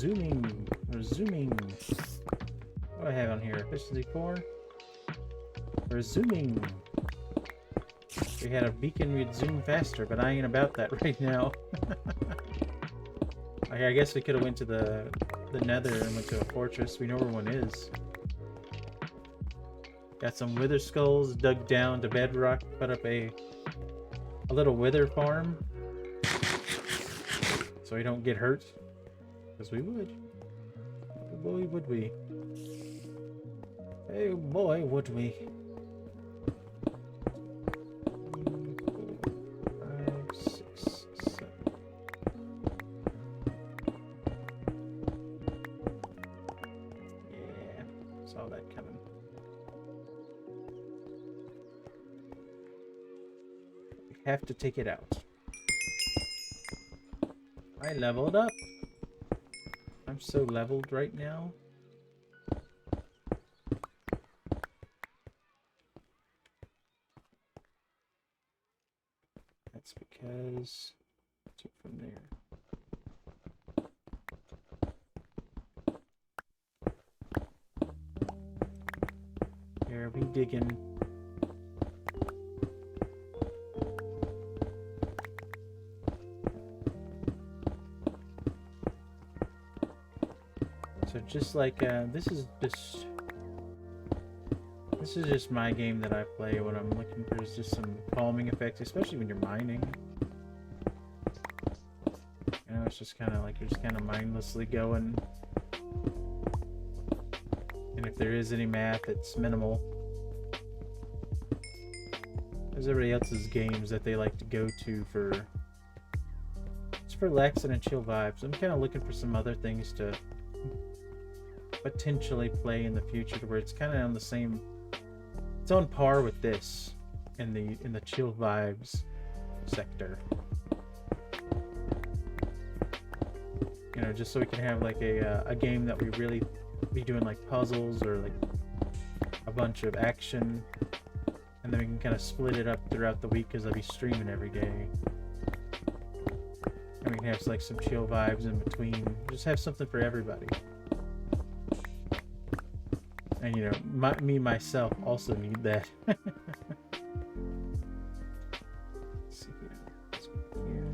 zooming. We're zooming. What do I have on here? Efficiency 4. We're zooming. If we had a beacon, we'd zoom faster, but I ain't about that right now. I guess we could have went to the nether and went to a fortress. We know where one is. Got some wither skulls dug down to bedrock. Put up a little wither farm. So we don't get hurt. Because we would. Oh boy, would we. Hey boy, would we. 5, 6, 7. Yeah, saw that coming. We have to take it out. I leveled up. I'm so leveled right now. That's because I took from there. Here we digging. So just like this is just my game that I play. What I'm looking for is just some calming effects, especially when you're mining. You know, it's just kind of like you're just kind of mindlessly going. And if there is any math, it's minimal. There's everybody else's games that they like to go to for just for relaxing and chill vibes. I'm kind of looking for some other things to potentially play in the future to where it's kind of on the same, it's on par with this in the chill vibes sector. You know, just so we can have like a game that we really be doing like puzzles or like a bunch of action, and then we can kind of split it up throughout the week because I'll be streaming every day. And we can have like some chill vibes in between. Just have something for everybody. And you know, me myself also need that. Let's see here. Let's go here.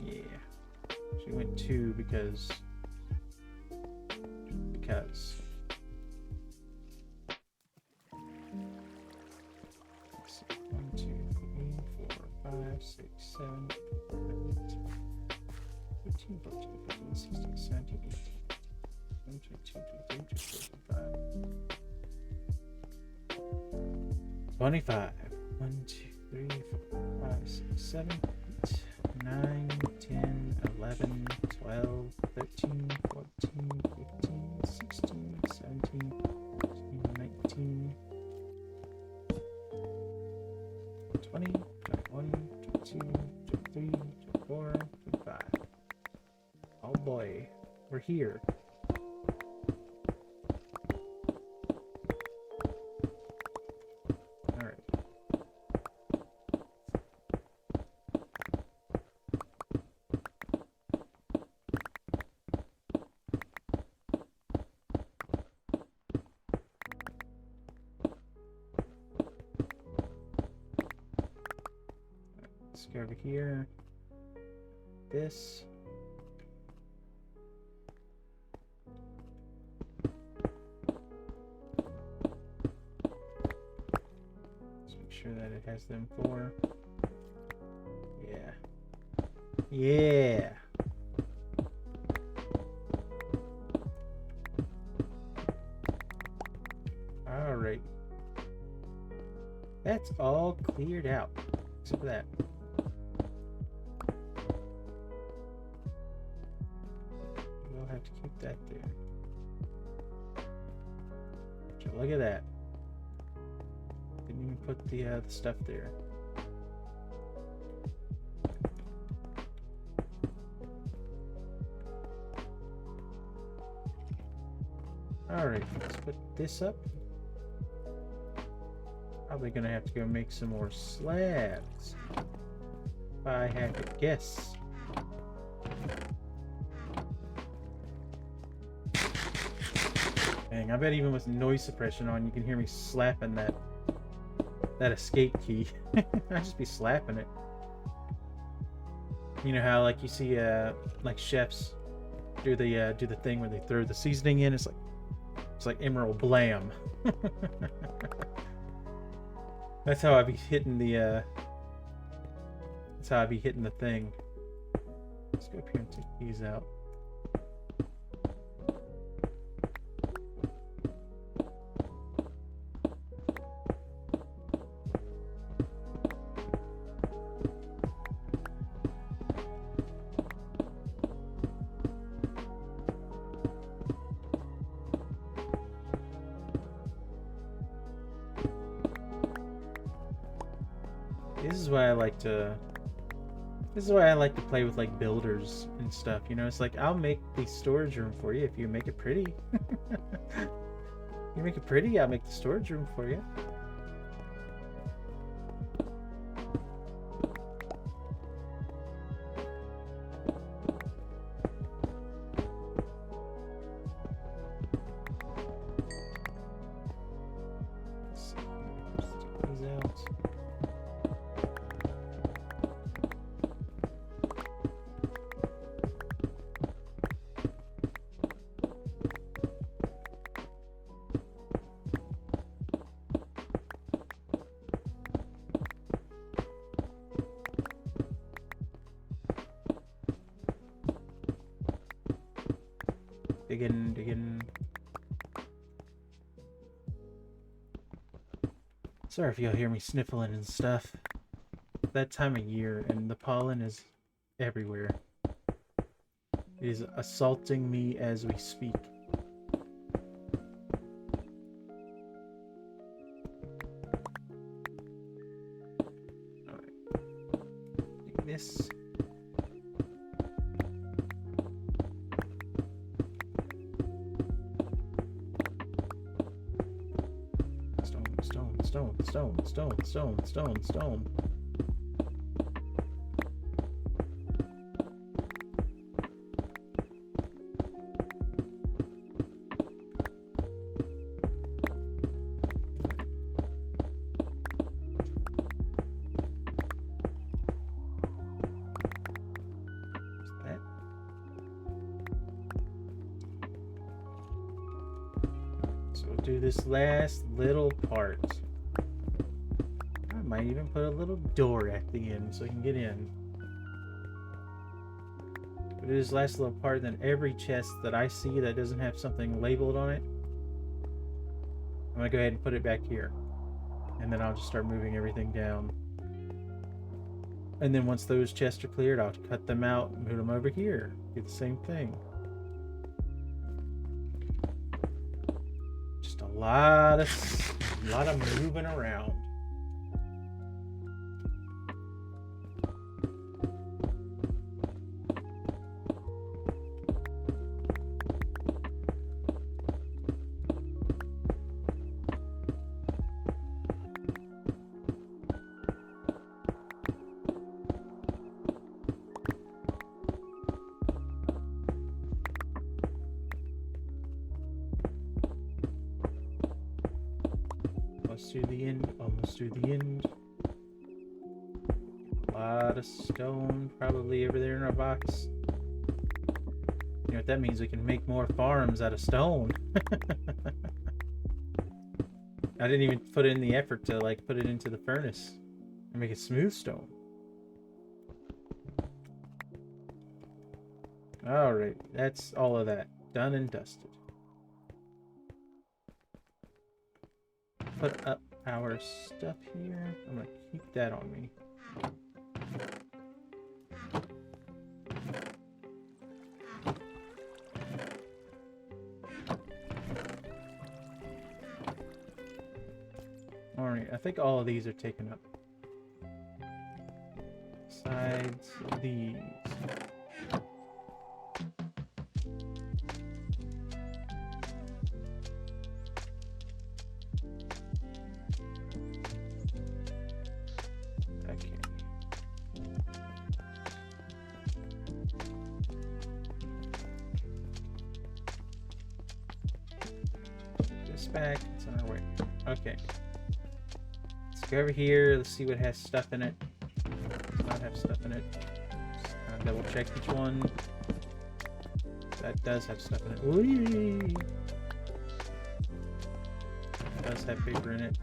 Yeah. She went 2 because. 1, 2, 3, 4, 5, 6, 7, 8, 13, 14, 15, 16, 17, 18, 1, 2, 3, 4, 5. 25. 1, 2, 3, 4, 5, 6, 7, 8, 9, 10, 11, 12, 13, 14, 15, 16, 17, 18, 19, 20, 21, 22, 23, 24, 25. Oh boy, we're here. Alright. Let's go over here. This. Let's make sure that it has them 4. Yeah. Yeah. All right. That's all cleared out. Except for that. We'll have to keep that there. So look at that. Didn't even put the stuff there. Alright, let's put this up. Probably gonna have to go make some more slabs. If I had to guess. Dang, I bet even with noise suppression on, you can hear me slapping that escape key. I just be slapping it. You know how like you see like chefs do the thing where they throw the seasoning in. It's like Emerald Blam. That's how I be hitting the. That's how I be hitting the thing. Let's go up here and take these out. This is why I like to play with like builders and stuff, you know. It's like, I'll make the storage room for you if you make it pretty. You make it pretty, I'll make the storage room for you. Let's take these out. Digging. Sorry if y'all hear me sniffling and stuff. That time of year, and the pollen is everywhere. It is assaulting me as we speak. Alright. Take this. Stone. So we'll do this last little part. Might even put a little door at the end so I can get in. But this last little part, then every chest that I see that doesn't have something labeled on it, I'm gonna go ahead and put it back here. And then I'll just start moving everything down. And then once those chests are cleared, I'll cut them out and move them over here. Do the same thing. Just a lot of moving around. Almost to the end. A lot of stone probably over there in our box. You know what that means? We can make more farms out of stone. I didn't even put in the effort to like put it into the furnace and make it smooth stone. Alright, that's all of that. Done and dusted. Put up our stuff here. I'm gonna keep that on me. Alright, I think all of these are taken up. Besides these. back. It's on our way. Okay. Let's go over here. Let's see what has stuff in it. Does not have stuff in it. Just kind of double check each one. That does have stuff in it. Whee! It does have paper in it.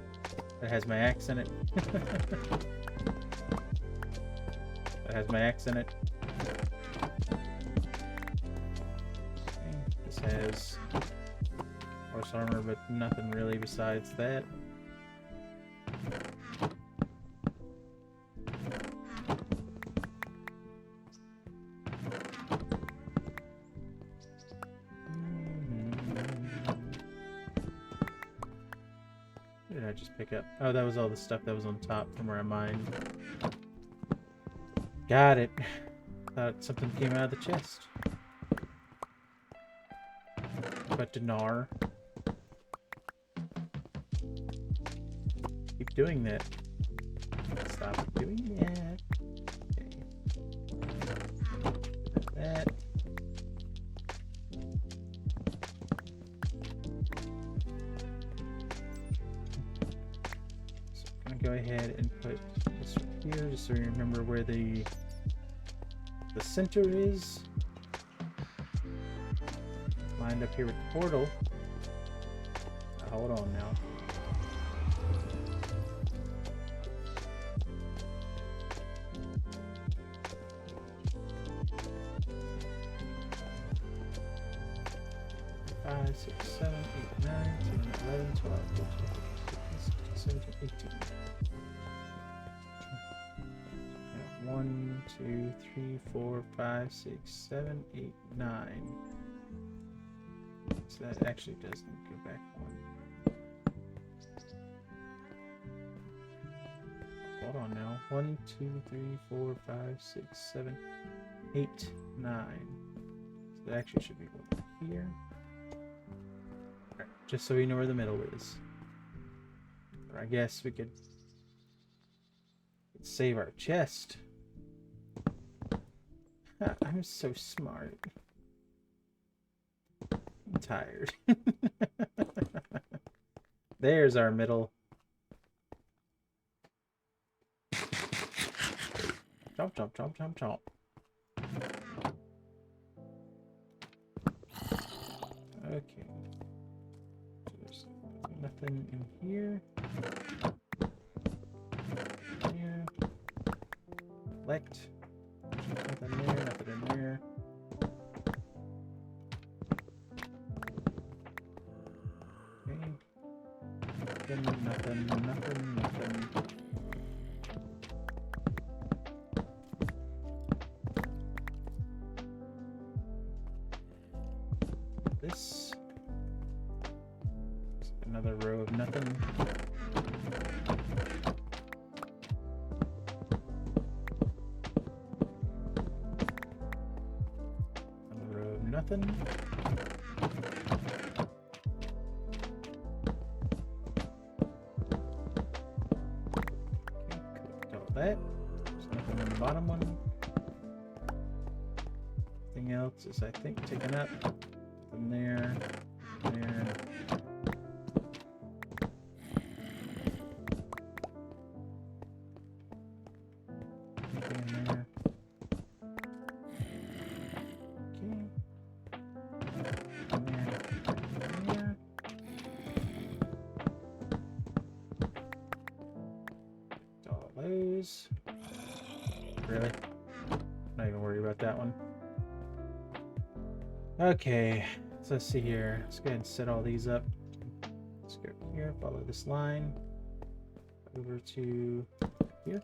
That has my axe in it. That has my axe in it. Okay. This has horse armor, but nothing really besides that. What did I just pick up? Oh, that was all the stuff that was on top from where I mined. Got it. Thought something came out of the chest. But dinar. Keep doing that. Stop doing that. Okay. That. So I'm gonna go ahead and put this right here just so we remember where the center is. Lined up here with the portal. Now, hold on now. Five, 6, 7, 8, 9, 10, 11, 12, 13, 14, 15, 16, 17, 18. 1, 2, 3, 4, 5, 6, 7, 8, 9. So that actually doesn't go back one. Hold on now. 1, 2, 3, 4, 5, 6, 7, 8, 9. So that actually should be over here. Alright, just so we know where the middle is. Or I guess we could save our chest. I'm so smart. I'm tired. There's our middle. Chomp, chomp, chomp, chomp, chomp. Okay. There's nothing in here. Here. Select. Nothing there, nothing in there. Okay. Nothing. This. Another row of nothing. Nothing. Okay, collect all that. There's nothing on the bottom one. Everything else is, I think, taken up. From there. There. Nothing in there. Really? Not even worried about that one. Okay, so let's see here. Let's go ahead and set all these up. Let's go here, follow this line. Over to here.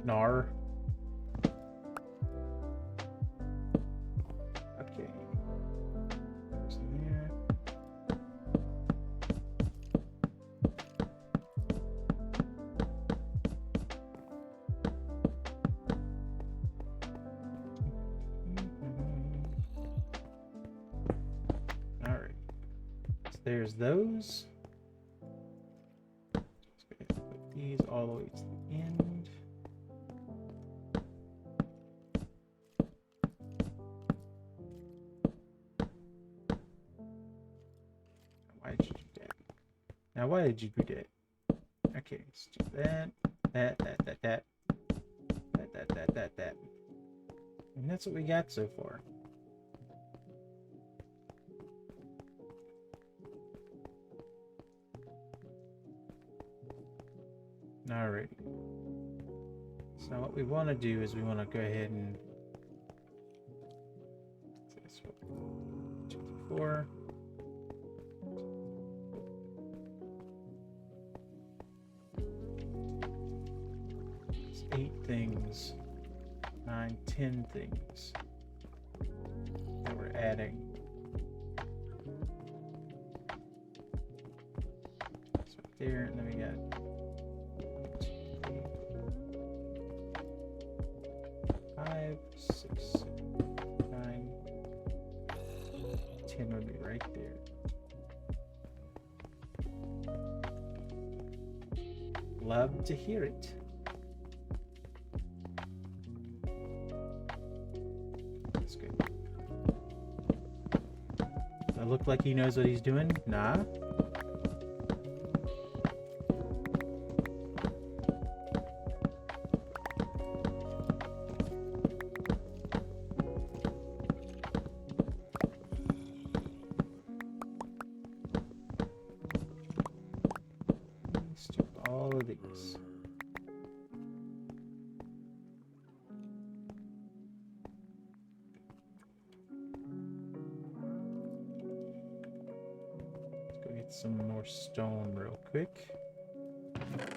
Nar. Okay. Goes in there. there's those. Let's go ahead and put these all the way to the end. Why did you do that? Now, why did you do that? Okay, let's do that. That. And that's what we got so far. Alrighty. So what we want to do is we want to go ahead and... That's what, 2, 4. It's 8 things. 9, 10 things that we're adding. That's right there, and then we got 5, 6, 7, 9, 10 would be right there. Love to hear it. That's good. Does that look like he knows what he's doing? Nah. Let's do all of these. Some more stone real quick,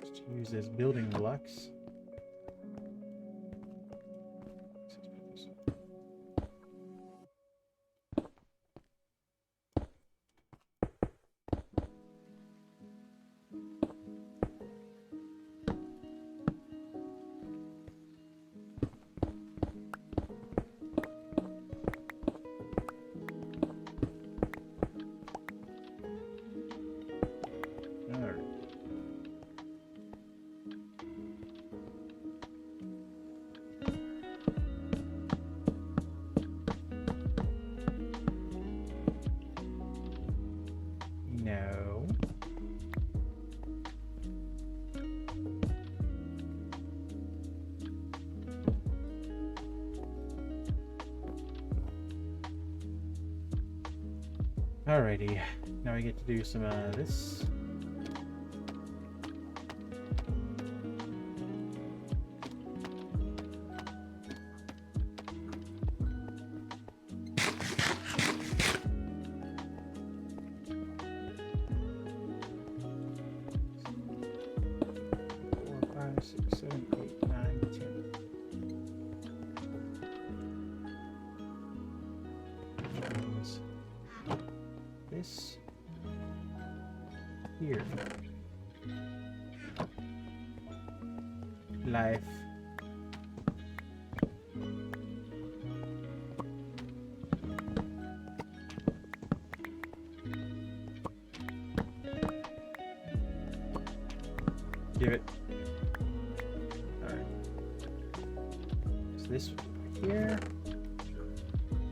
just to use as building blocks. No. Alrighty, now we get to do some this. This here. Life. Give it. Alright. So this here.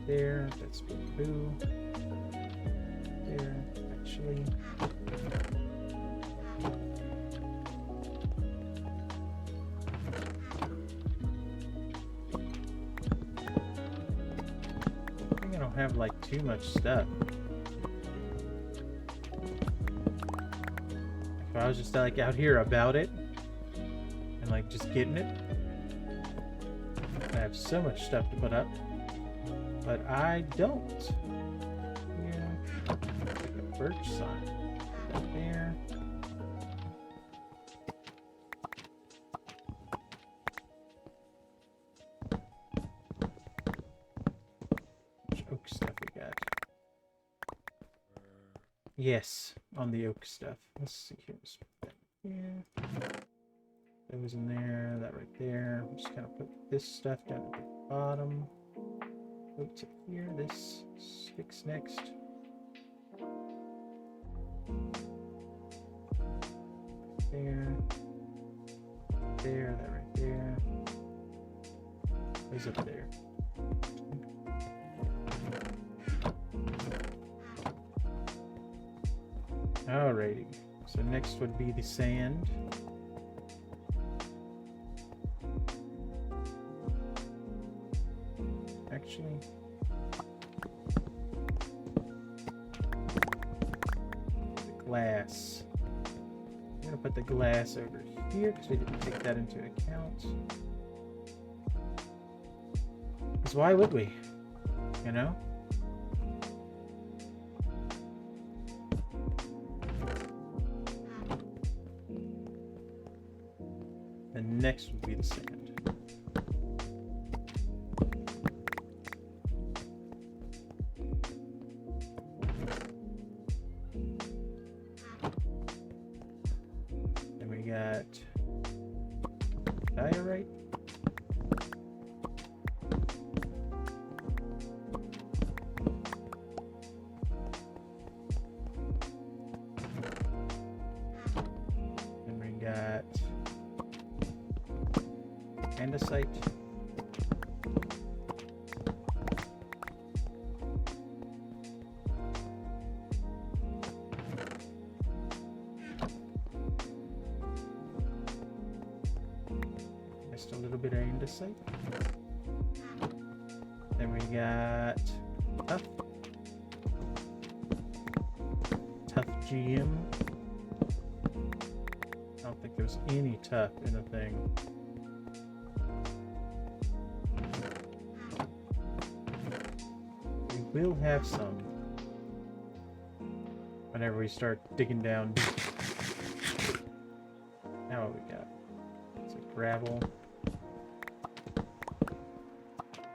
There. That's bamboo. There. Actually. I think I don't have like too much stuff. If I was just like out here about it and like just getting it, I have so much stuff to put up, but I don't. Yeah, like a birch sign right there. Which oak stuff we got? Yes, on the oak stuff. Let's see here. Yeah. That was in there, that right there. I'm just gonna put this stuff down at the bottom. Go to here, this sticks next. there. There, that right there. Who's up there? Alrighty. So next would be the sand. Actually, the glass. I'm gonna put the glass over here because we didn't take that into account. Because why would we? You know? And next would be the sand. Then we got diorite. Then we got andesite. Just a little bit of andesite. Then we got tough. Tough GM. I don't think there's any tough in the thing. We'll have some whenever we start digging down. Now what we got? It's a gravel.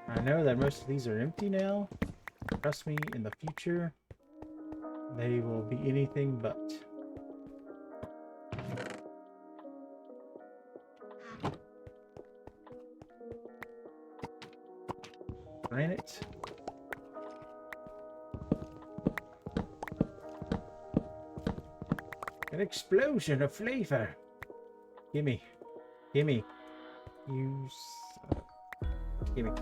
I know that most of these are empty now. Trust me, in the future, they will be anything but. Granite. An explosion of flavor. Gimme. Gimme. Use. Gimme.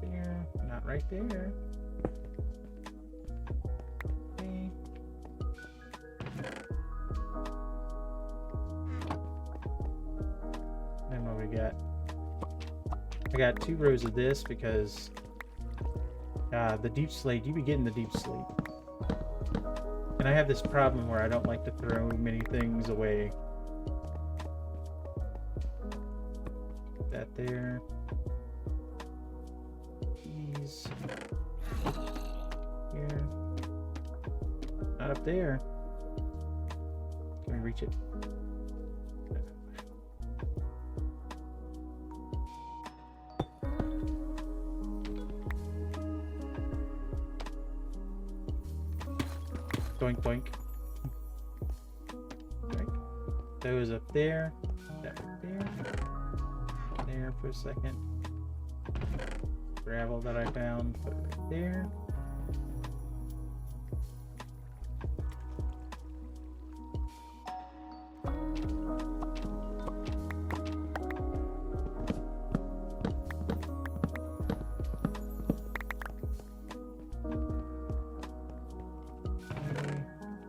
There. Not right there. Okay. Then what we got? I got 2 rows of this because the deep slate, you be getting the deep slate. And I have this problem where I don't like to throw many things away. Put that there. These. Here. Not up there. Can we reach it? Doink doink. Right. Those up there. That right there. There for a second. Gravel that I found. Put it right there.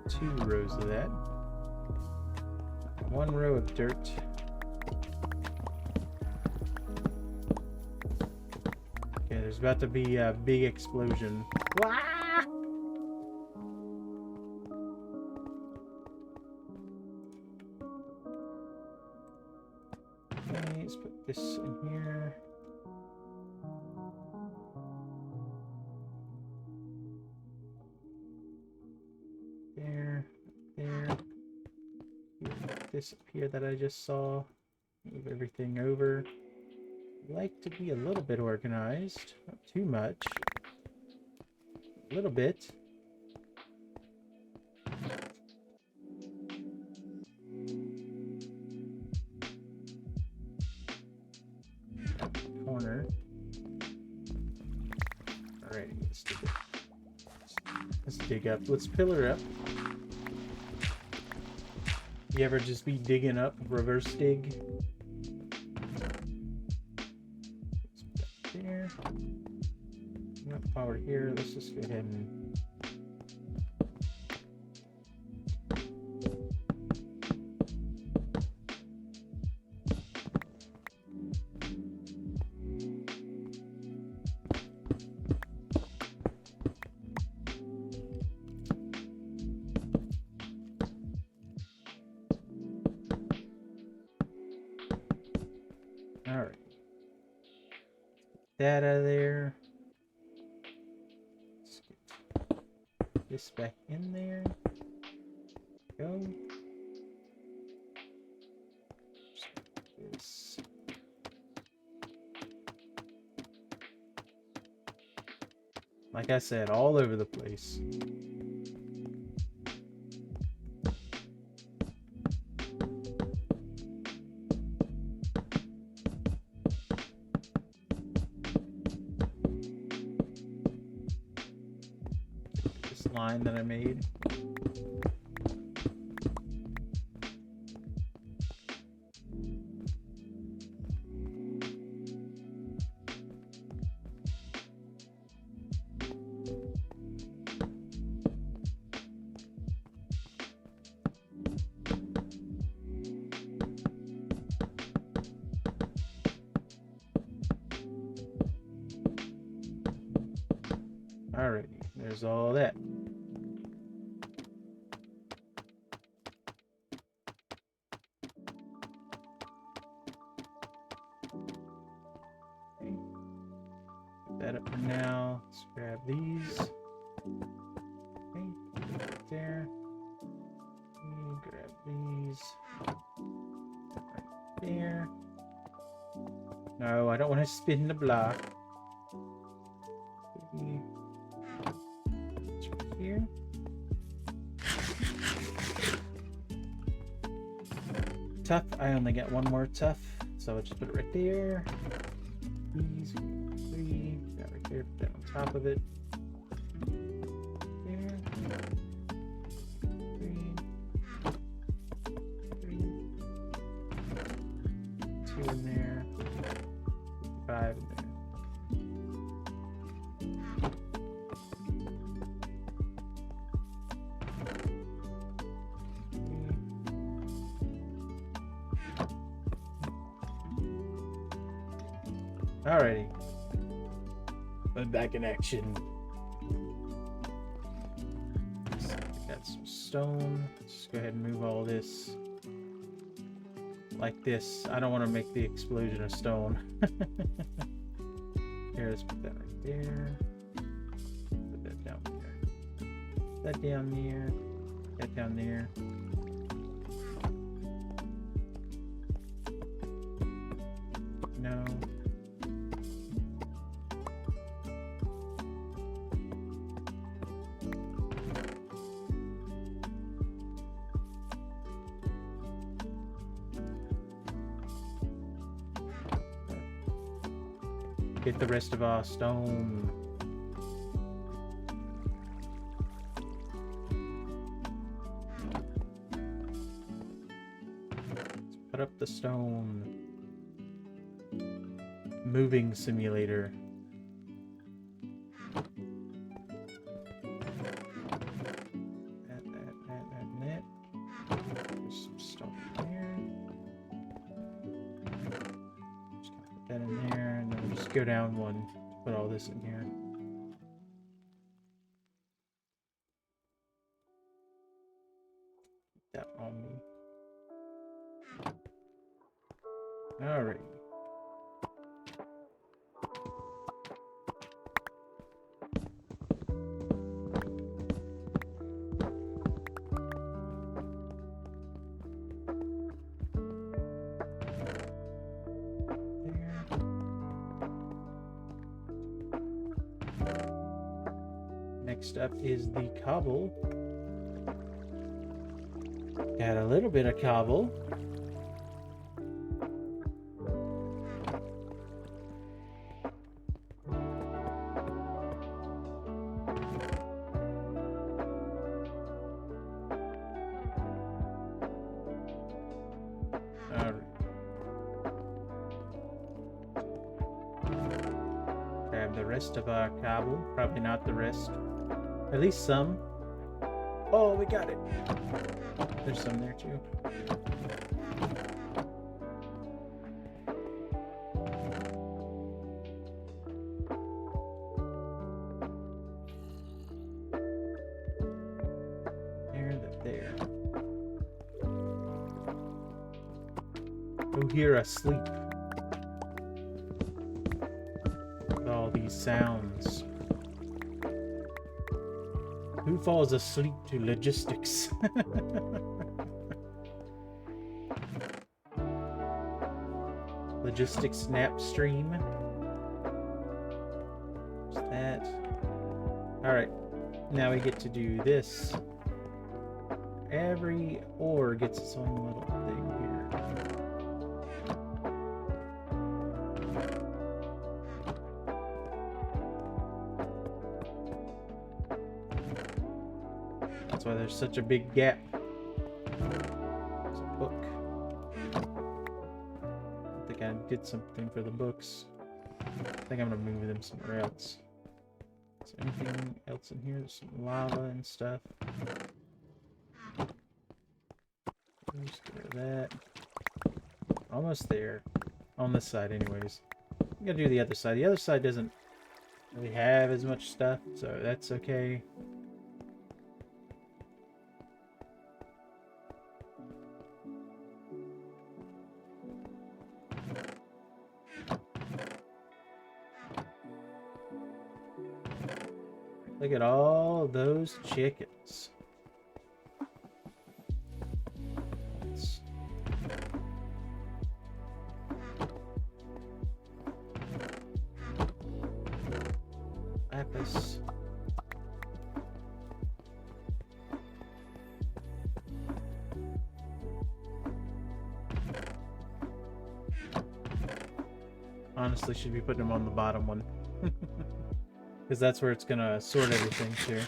Two rows of that. 1 row of dirt. Okay, there's about to be a big explosion. Wah! Okay, let's put this in here. This up here that I just saw. Move everything over. Like to be a little bit organized, not too much. A little bit. Corner. Alright, let's do dig up. Let's pillar up. You ever just be digging up, reverse dig? There. Yep, while we're here, let's just go ahead and alright. That out of there. Let's get this back in there. Go. This. Like I said, all over the place. This line that I made. Alrighty, there's all that. Okay. Put that up for now. Let's grab these. Okay, put that right there. Okay, grab these. Right there. No, I don't want to spin the block. Here. Tough. I only got one more tough, so I'll just put it right there. These 3. That right there. Put that on top of it. There. 3. 2 in there. 5 in there. Alrighty. I'm back in action. So got some stone. Let's go ahead and move all this like this. I don't want to make the explosion of stone. Here, let's put that right there. Put that down there. That down there. That down there. No. Get the rest of our stone. Let's put up the stone. Moving simulator. That, and that. There's some stone there. Just gonna put that in there, and then we'll just go down one to put all this in here. Keep that on me. Alright. Next up is the cobble. Got a little bit of cobble. grab the rest of our cobble. Probably not the rest. At least some. Oh, we got it. There's some there too. There. Who hear us sleep? With all these sounds. Who falls asleep to logistics? Logistics nap stream. What's that? Alright. Now we get to do this. Every ore gets its own little thing here. That's why there's such a big gap. There's a book. I think I did something for the books. I think I'm gonna move them somewhere else. Is there anything else in here? There's some lava and stuff. Just get rid of that. Almost there. On this side anyways. I'm gonna do the other side. The other side doesn't really have as much stuff, so that's okay. Look at all those chickens. Lapis. Honestly, should be putting them on the bottom one. Because that's where it's gonna sort everything too.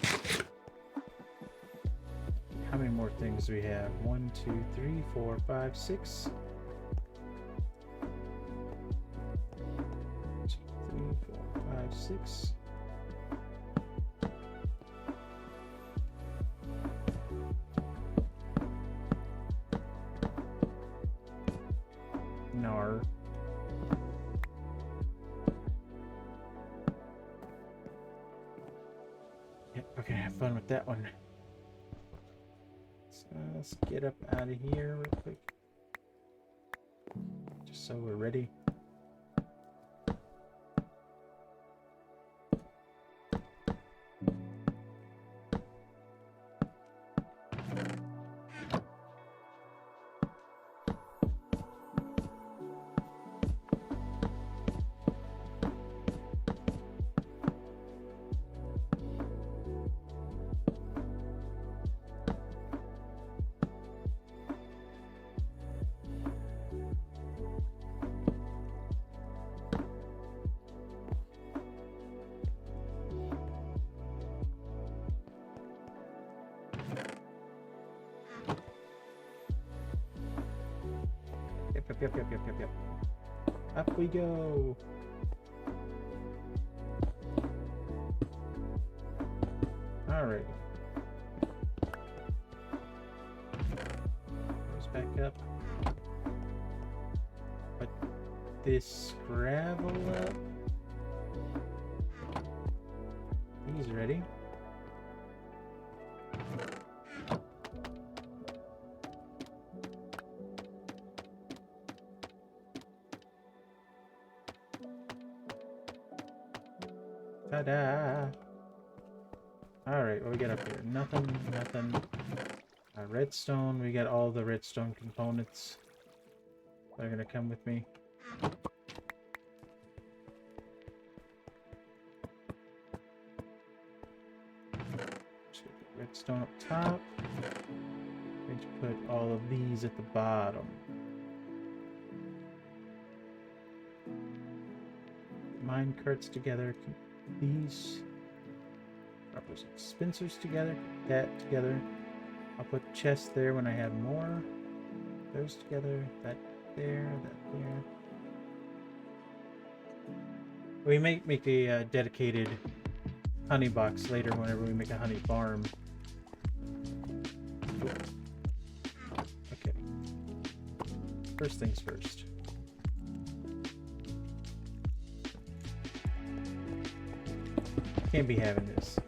How many more things do we have? 1, 2, 3, 4, 5, 6. 2, 3, 4, 5, 6. Nar. Yep, we're gonna have fun with that one. So let's get up out of here real quick. Just so we're ready. Yep. Up we go. Alright. Goes back up. Put this gravel up. He's ready. Ta-da! Alright, what we got up here? Nothing. Redstone, we got all the redstone components. They're gonna come with me. Just put redstone up top. Going to put all of these at the bottom. Mine carts together. Keep these droppers and dispensers together. Keep that together. I'll put chests there when I have more. Those together. That there. That there. We may make a dedicated honey box later whenever we make a honey farm. Okay. First things first. Can't be having this.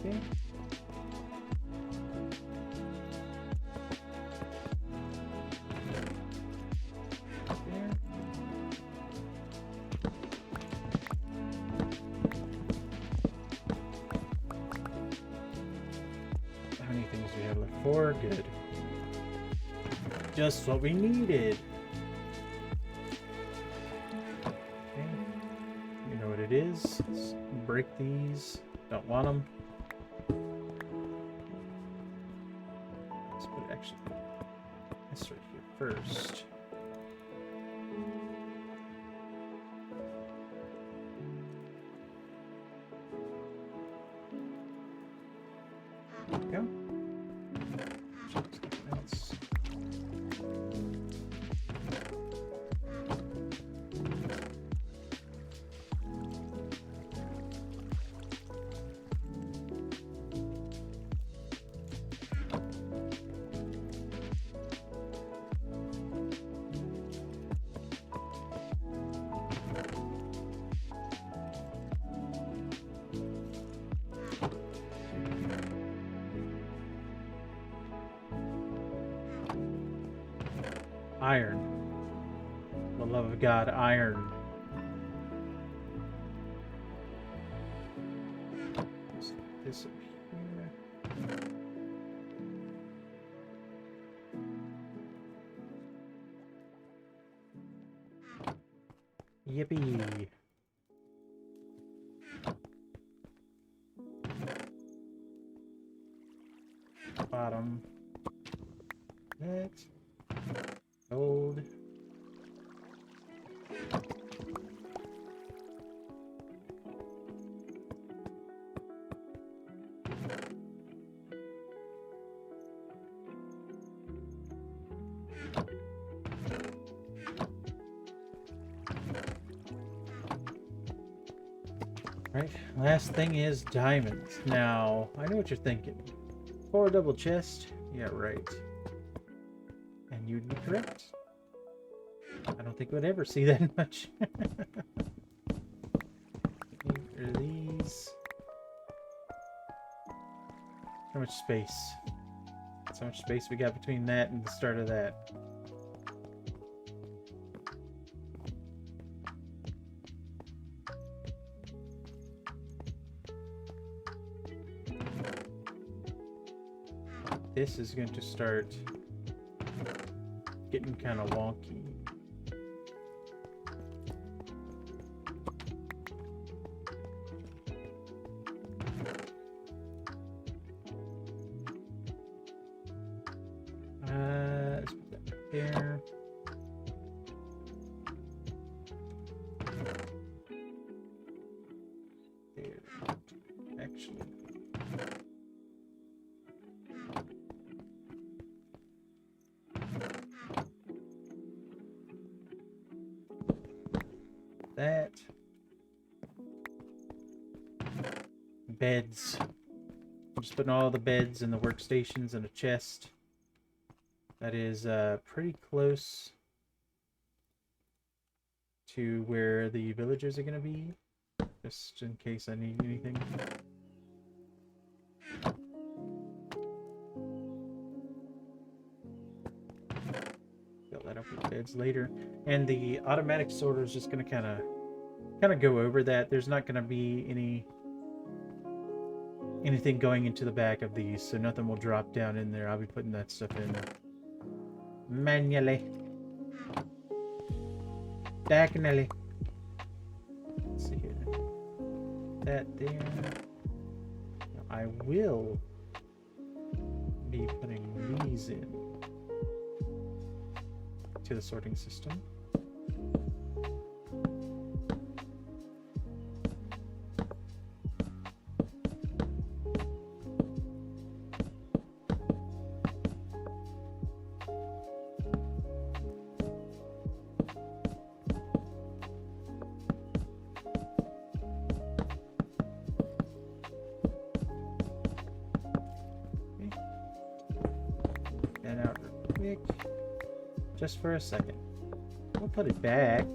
Okay. There. How many things do we have left? 4? Good. Just what we needed. Okay. You know what it is. Let's break these. Don't want them. Let's put it actually this right here first. There we go. Check something else. Iron. For the love of God, iron. Let's put this up here. Yippee. Bottom. That. Gold. Right, last thing is diamonds. Now, I know what you're thinking. 4 double chest? Yeah, right. And you'd be correct. I don't think we'd ever see that much. Are these? How much space? That's how much space we got between that and the start of that. This is going to start getting kind of wonky. Let's put that right there. There. Actually. That. Beds. I'm just putting all the beds and the workstations in a chest. That is pretty close to where the villagers are going to be, just in case I need anything. Fill that up with beds later. And the automatic sorter is just going to kind of go over that. There's not going to be anything going into the back of these, so nothing will drop down in there. I'll be putting that stuff in manually. Diagonally. Let's see here. That there. Now, I will be putting these in to the sorting system. quick. Just for a second. We'll put it back.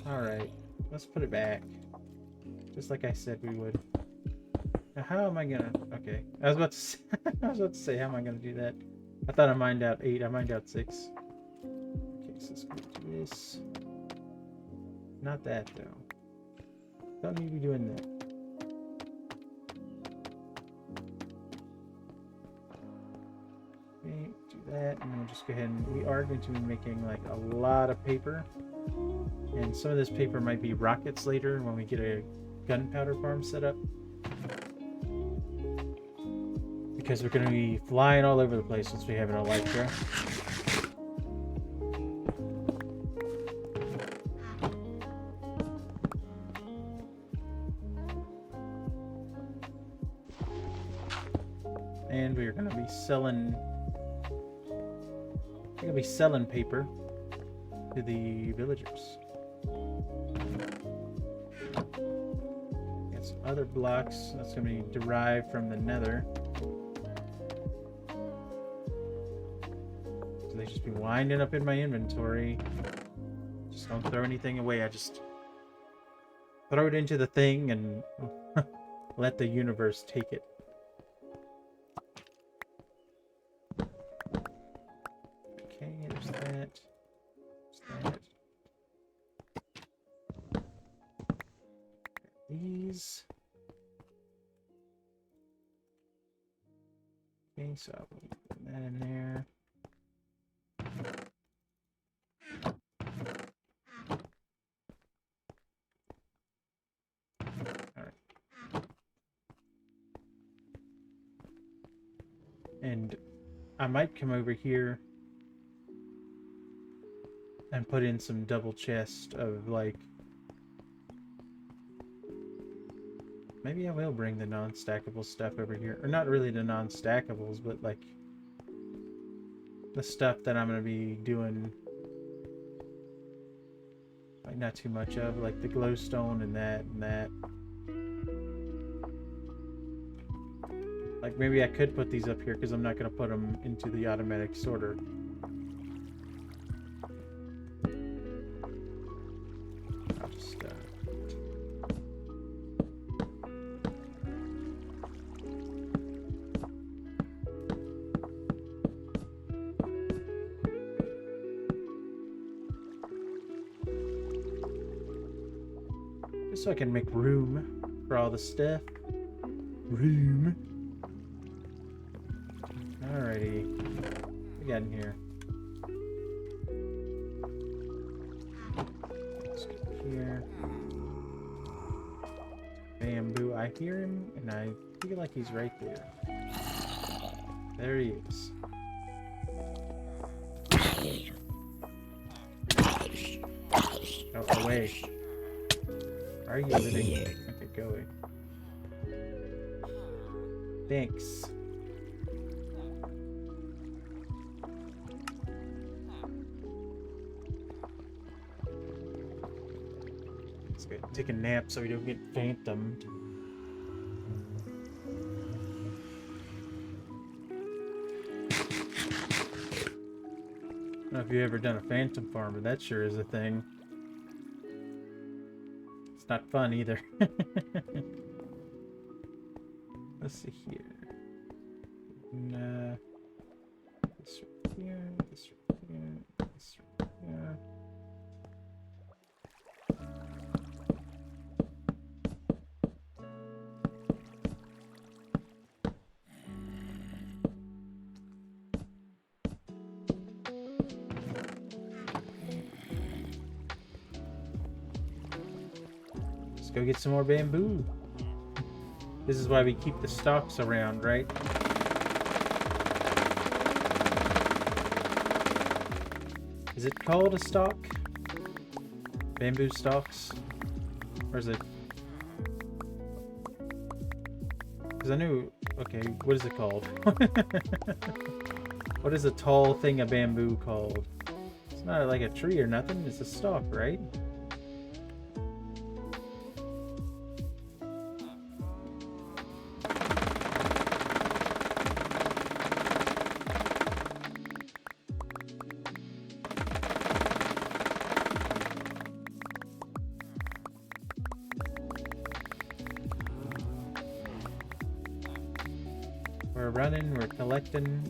Alright. Let's put it back. Just like I said we would. Now how am I gonna... Okay. I was about to say, I was about to say, how am I gonna do that? I thought I mined out 8. I mined out 6. Okay, so let's go do this. Not that, though. Don't need to be doing that. Okay, do that, and we'll just go ahead and... We are going to be making, like, a lot of paper. And some of this paper might be rockets later when we get a gunpowder farm set up. Because we're going to be flying all over the place since we have an Elytra. And we're going to be selling... We're going to be selling paper to the villagers. Got some other blocks that's going to be derived from the nether. So they just be winding up in my inventory. Just don't throw anything away. I just throw it into the thing and let the universe take it. Okay, there's that. These. Okay, so I'll put that in there. Alright. And I might come over here and put in some double chest of like... Maybe I will bring the non-stackable stuff over here. Or not really the non-stackables, but like the stuff that I'm going to be doing like not too much of, like the glowstone and that. Like maybe I could put these up here because I'm not going to put them into the automatic sorter. I'll just so I can make room for all the stuff. Room. Alrighty. What we got in here? Let's go here. Bamboo. I hear him, and I feel like he's right there. There he is. Oh, away. Are you living? Okay, go away. Thanks. Let's go take a nap so we don't get phantomed. I don't know if you've ever done a phantom farm, but that sure is a thing. It's not fun either. Let's see here. And, this right here, this right here, this right here. Let's go get some more bamboo. This is why we keep the stalks around, right? Is it called a stalk? Bamboo stalks? Or is it... Because I knew... Okay, what is it called? What is a tall thing of bamboo called? It's not like a tree or nothing, it's a stalk, right? We're running, we're collecting.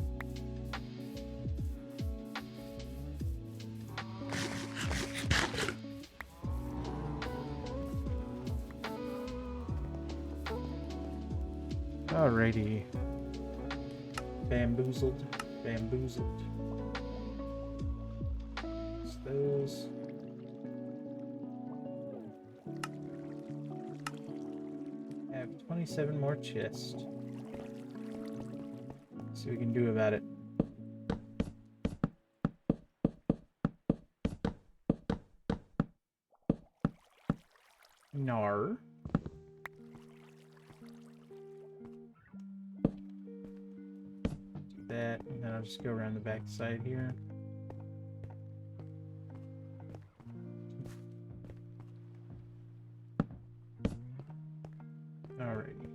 Alrighty. Bamboozled. Bamboozled. It's those. Have 27 more chests. See what we can do about it. Nar. Do that, and then I'll just go around the back side here. Alrighty.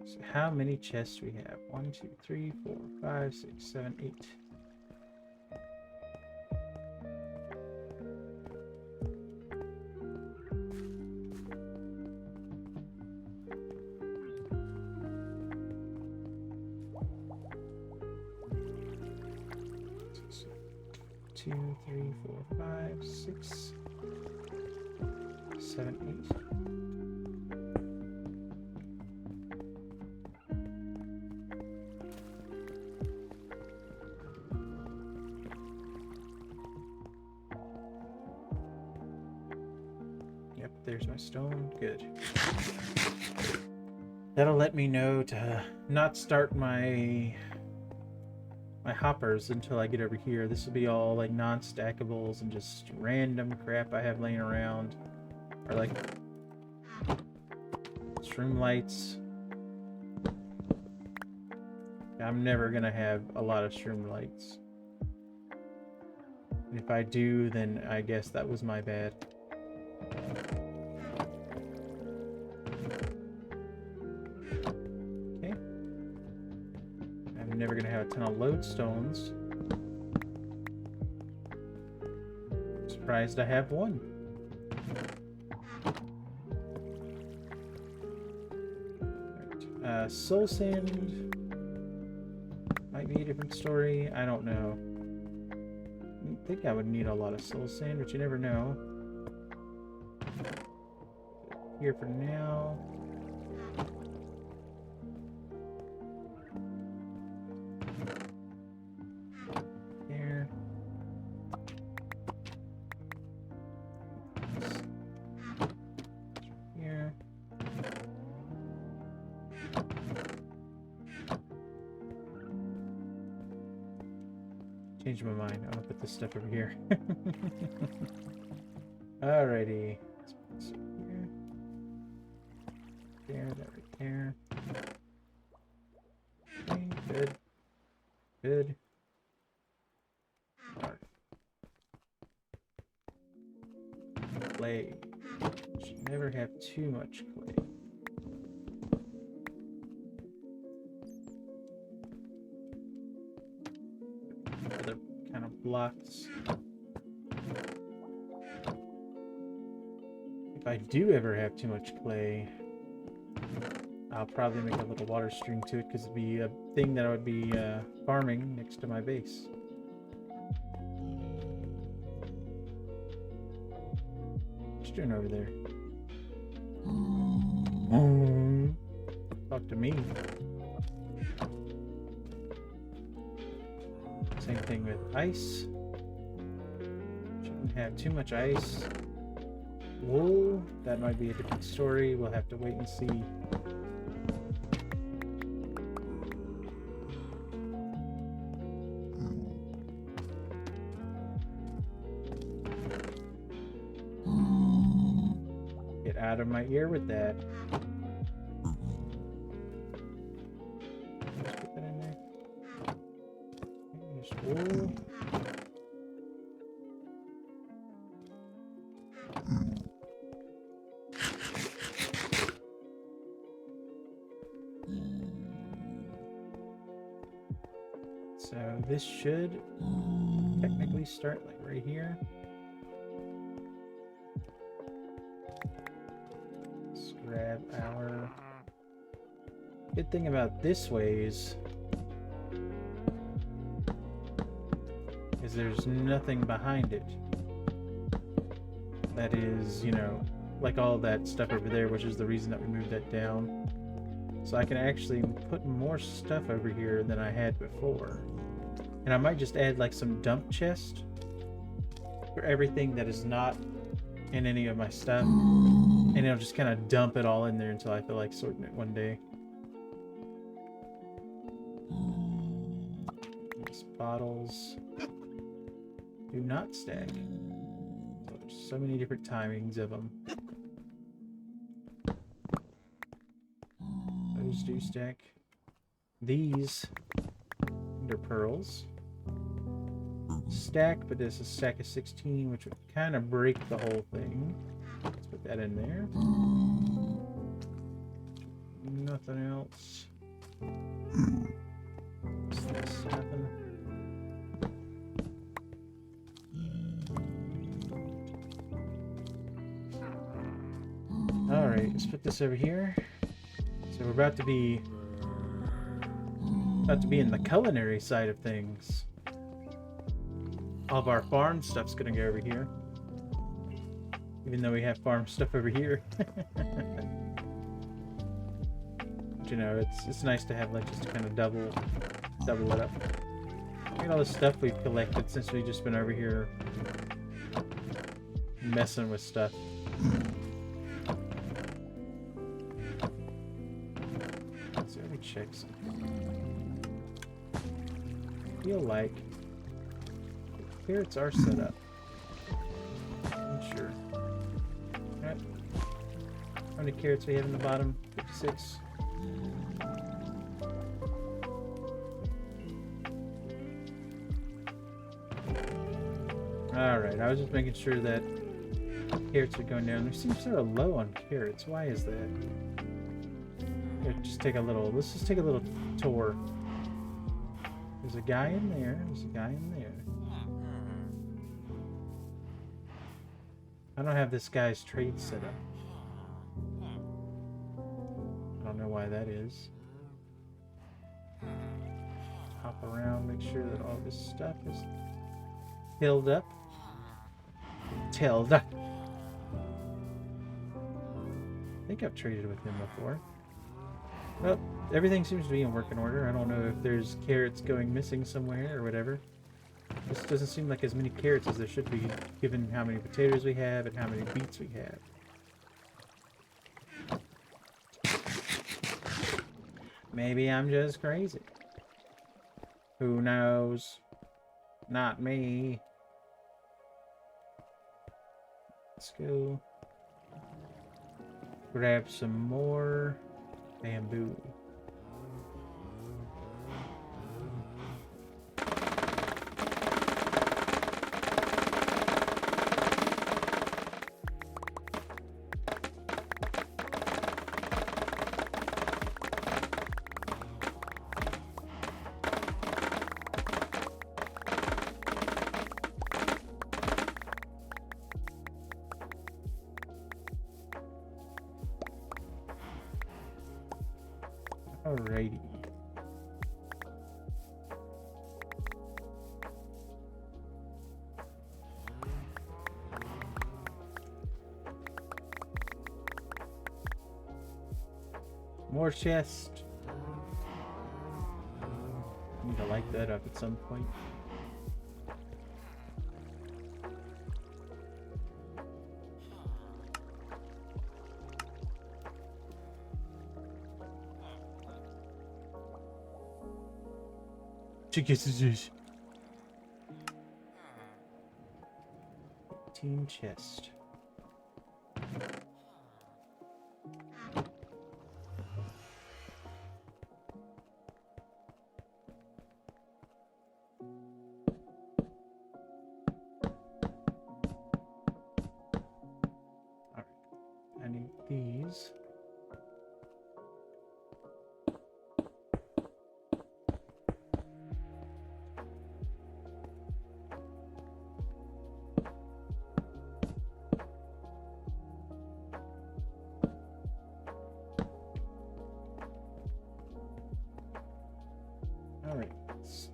So how many chests we have? 1, 2, 3, 4, 5, 6, 7, 8. Two, three, four, 5, 6, 7, 8. Yep, there's my stone. Good. That'll let me know to not start my hoppers until I get over here. This will be all like non-stackables and just random crap I have laying around. Or like shroom lights. I'm never gonna have a lot of shroom lights. And if I do, then I guess that was my bad. I'm never gonna have a ton of lodestones. Surprised I have one. Right. Soul sand might be a different story. I don't know. I think I would need a lot of soul sand, but you never know. Here for now. Change my mind. I'm gonna put this stuff over here. Alrighty. Let's put this over here. There, that right there. Okay, good. Good. Alright. Clay. Should never have too much clay. Other kind of blocks. If I do ever have too much clay, I'll probably make a little water stream to it because it'd be a thing that I would be farming next to my base. What you doing over there? Talk to me. Same thing with ice. Shouldn't have too much ice. Wool, that might be a different story. We'll have to wait and see. Get out of my ear with that. Just put that in there. There's wool. So this should technically start like right here. grab our... Good thing about this ways is there's nothing behind it. That is, you know, like all that stuff over there, which is the reason that we moved that down. So I can actually put more stuff over here than I had before. And I might just add like some dump chest for everything that is not in any of my stuff. And it'll just kind of dump it all in there until I feel like sorting it one day. These bottles do not stack. There's so many different timings of them. Those do stack. These are pearls. Stack, but this is a stack of 16, which would kind of break the whole thing. Let's put that in there. Nothing else. What's this? Nothing. Alright, let's put this over here. So we're about to be in the culinary side of things. All of our farm stuff's gonna go over here. Even though we have farm stuff over here. But, you know, it's nice to have like just to kind of double it up. Look at all the stuff we've collected since we've just been over here messing with stuff. So let me check something. I feel like carrots are set up. I'm sure. Alright. How many carrots we have in the bottom? 56. Alright, I was just making sure that carrots are going down. There seems sort of low on carrots. Why is that? Here, just take a little, let's just take a little tour. There's a guy in there. There's a guy in there. I don't have this guy's trade set up. I don't know why that is. Hop around, make sure that all this stuff is filled up. Tilled up. I think I've traded with him before. Well, everything seems to be in working order. I don't know if there's carrots going missing somewhere or whatever. This doesn't seem like as many carrots as there should be, given how many potatoes we have and how many beets we have. Maybe I'm just crazy. Who knows? Not me. Let's go grab some more bamboo. Alrighty. More chest. Need to light that up at some point. Team chest. Alright, I need these.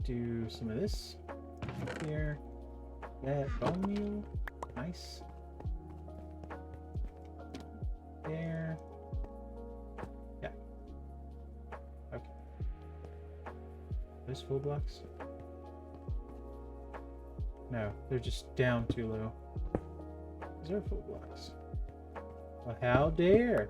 do some of this here. That bone meal, nice. There. Yeah. Okay. Those full blocks? No, they're just down too low. These are full blocks. Well, how dare!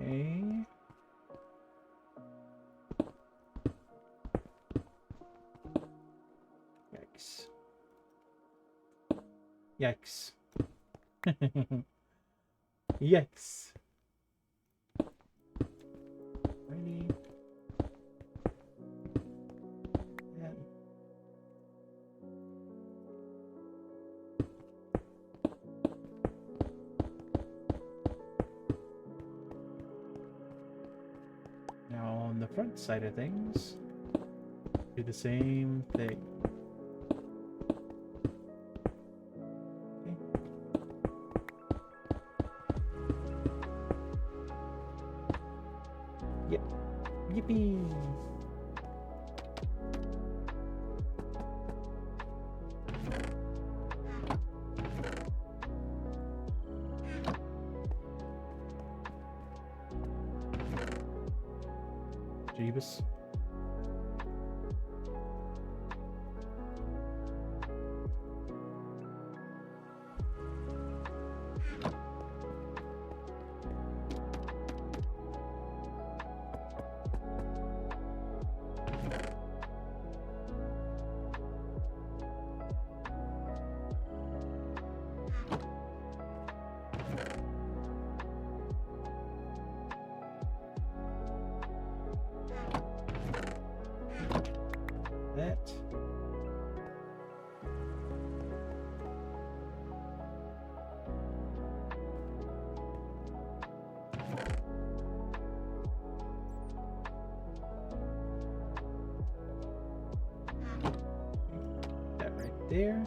Okay. Yikes. Yikes. Yikes. Ready. Yeah. Now on the front side of things, do the same thing. Yep. Yippee! Jeebus. That. That right there.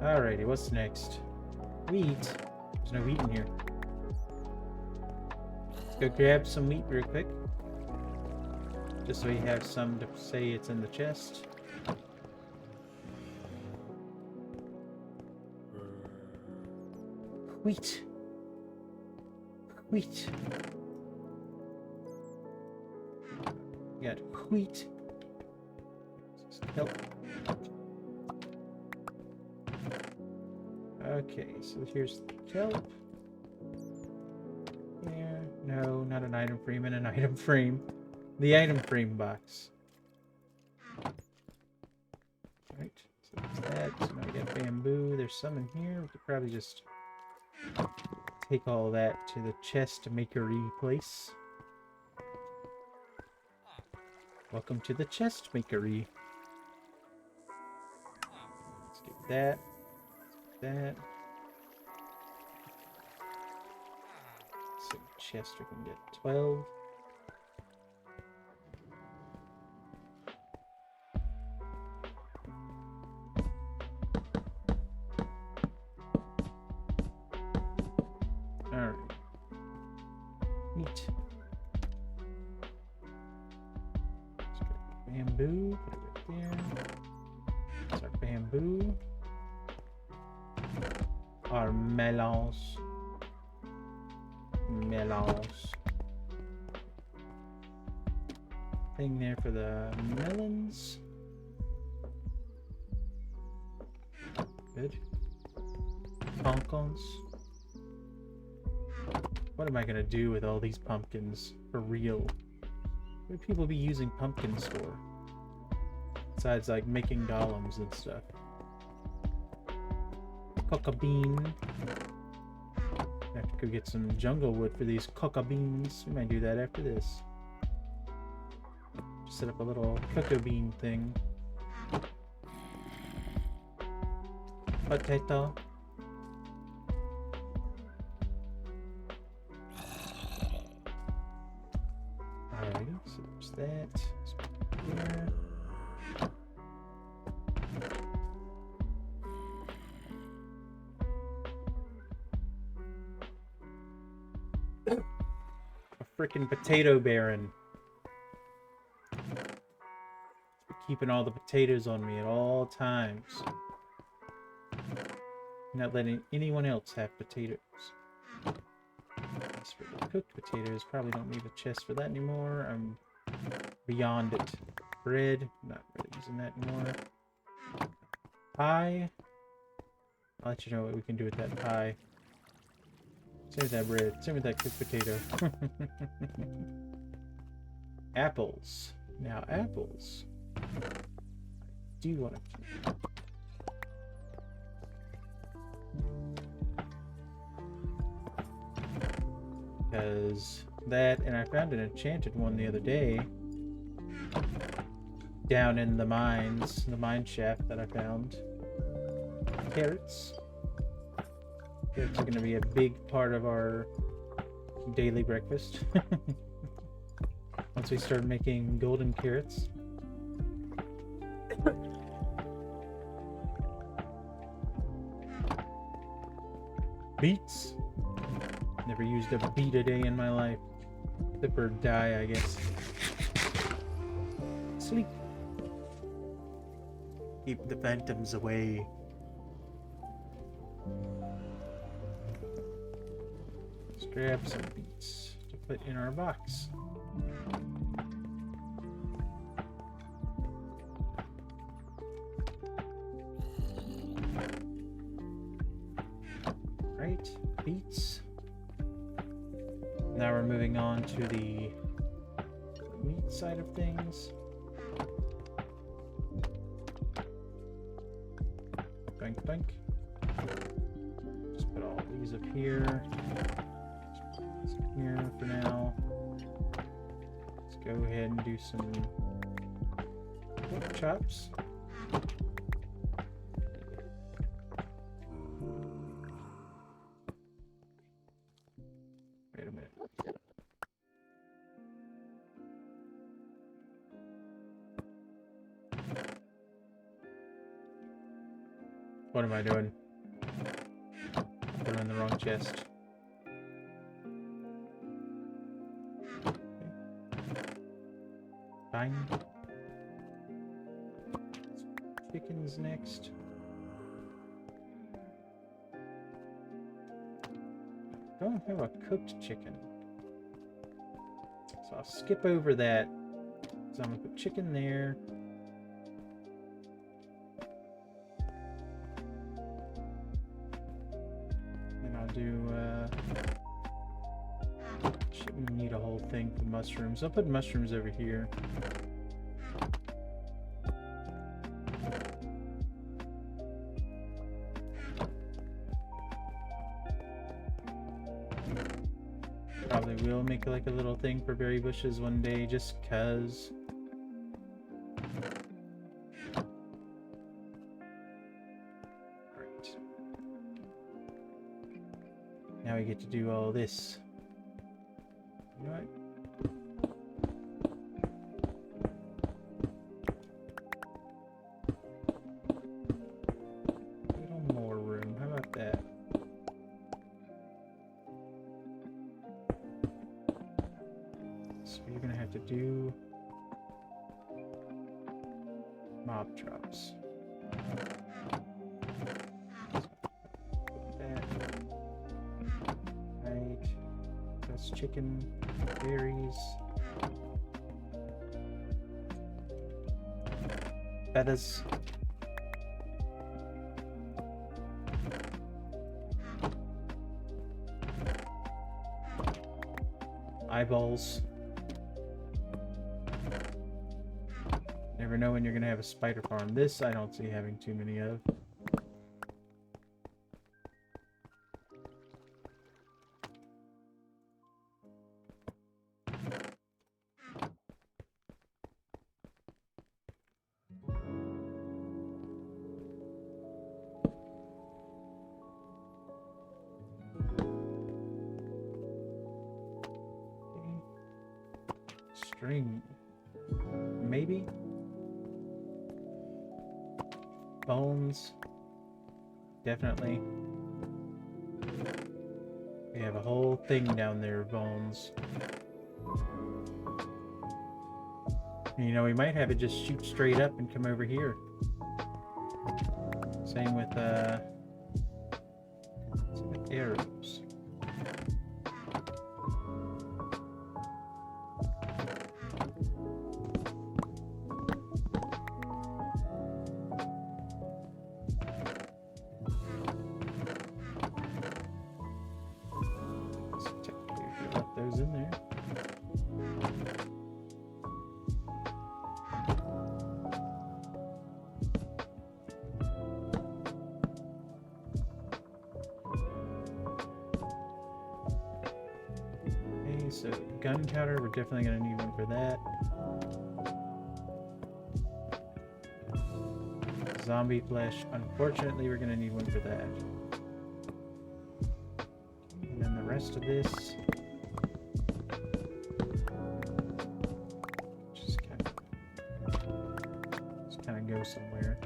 Alrighty, what's next? Wheat. There's no wheat in here. Let's go grab some wheat real quick. Just so you have some to say it's in the chest. Wheat. Wheat. We got wheat. Help. Okay, so here's the kelp. There. No, not an item frame and an item frame. The item frame box. Right, so that's that. So now we got bamboo. There's some in here. We could probably just take all that to the chest makery place. Welcome to the chest makery. Let's get that. That. So chest we can get 12. Alright. Neat. Let's get bamboo, put it right there. That's our bamboo. Our melons. Melons. Thing there for the melons. Good. Pumpkins. What am I gonna do with all these pumpkins? For real? What would people be using pumpkins for? Besides, like, making golems and stuff. Coca bean. I have to go get some jungle wood for these coca beans. We might do that after this. Just set up a little cocoa bean thing. Potato. Alright. that. Here. A freaking potato baron. Keeping all the potatoes on me at all times. Not letting anyone else have potatoes. As for the cooked potatoes, probably don't need a chest for that anymore. I'm beyond it. Bread, not really using that anymore. Pie. I'll let you know what we can do with that pie. Same with that bread. Same with that cooked potato. Apples. Now apples. Do you want to? Because that, and I found an enchanted one the other day down in the mines, the mine shaft that I found. Carrots. Carrots are going to be a big part of our daily breakfast. Once we start making golden carrots. Beets. Never used a beet a day in my life. Except for dye, I guess. Sleep. Keep the phantoms away. Let's grab some beets to put in our box. Right, beets. Now we're moving on to the meat side of things. Bank, bank. Just put all these up here. Here for now. Let's go ahead and do some pork chops. Wait a minute. What am I doing? Put it in the wrong chest. Fine. Chickens next. Don't have a cooked chicken. So I'll skip over that. So I'm gonna put chicken there. And I'll do shouldn't need a whole thing for mushrooms. I'll put mushrooms over here. Probably will make like a little thing for berry bushes one day, just cause. Right. Now we get to do all this. You know what? A little more room. How about that? So you're gonna have to do mob drops. That. Right. That's chicken, berries, feathers. Eyeballs. Never know when you're gonna have a spider farm. This I don't see having too many of. String. maybe? Bones. Definitely. We have a whole thing down there of bones. And, you know, we might have it just shoot straight up and come over here. Same with arrows. Left those in there. Okay, so gunpowder, we're definitely going to need one for that. Zombie flesh, unfortunately, we're going to need one for that. And then the rest of this. Just kind of go somewhere.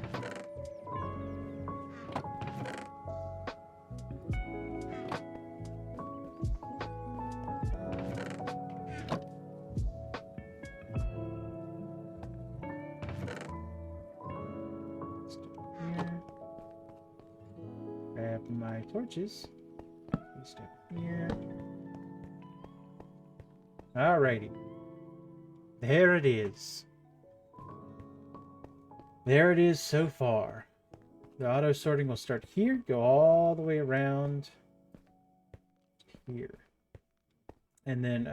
Grab my torches. Step here. Alrighty. There it is. There it is so far. The auto sorting will start here, go all the way around here. And then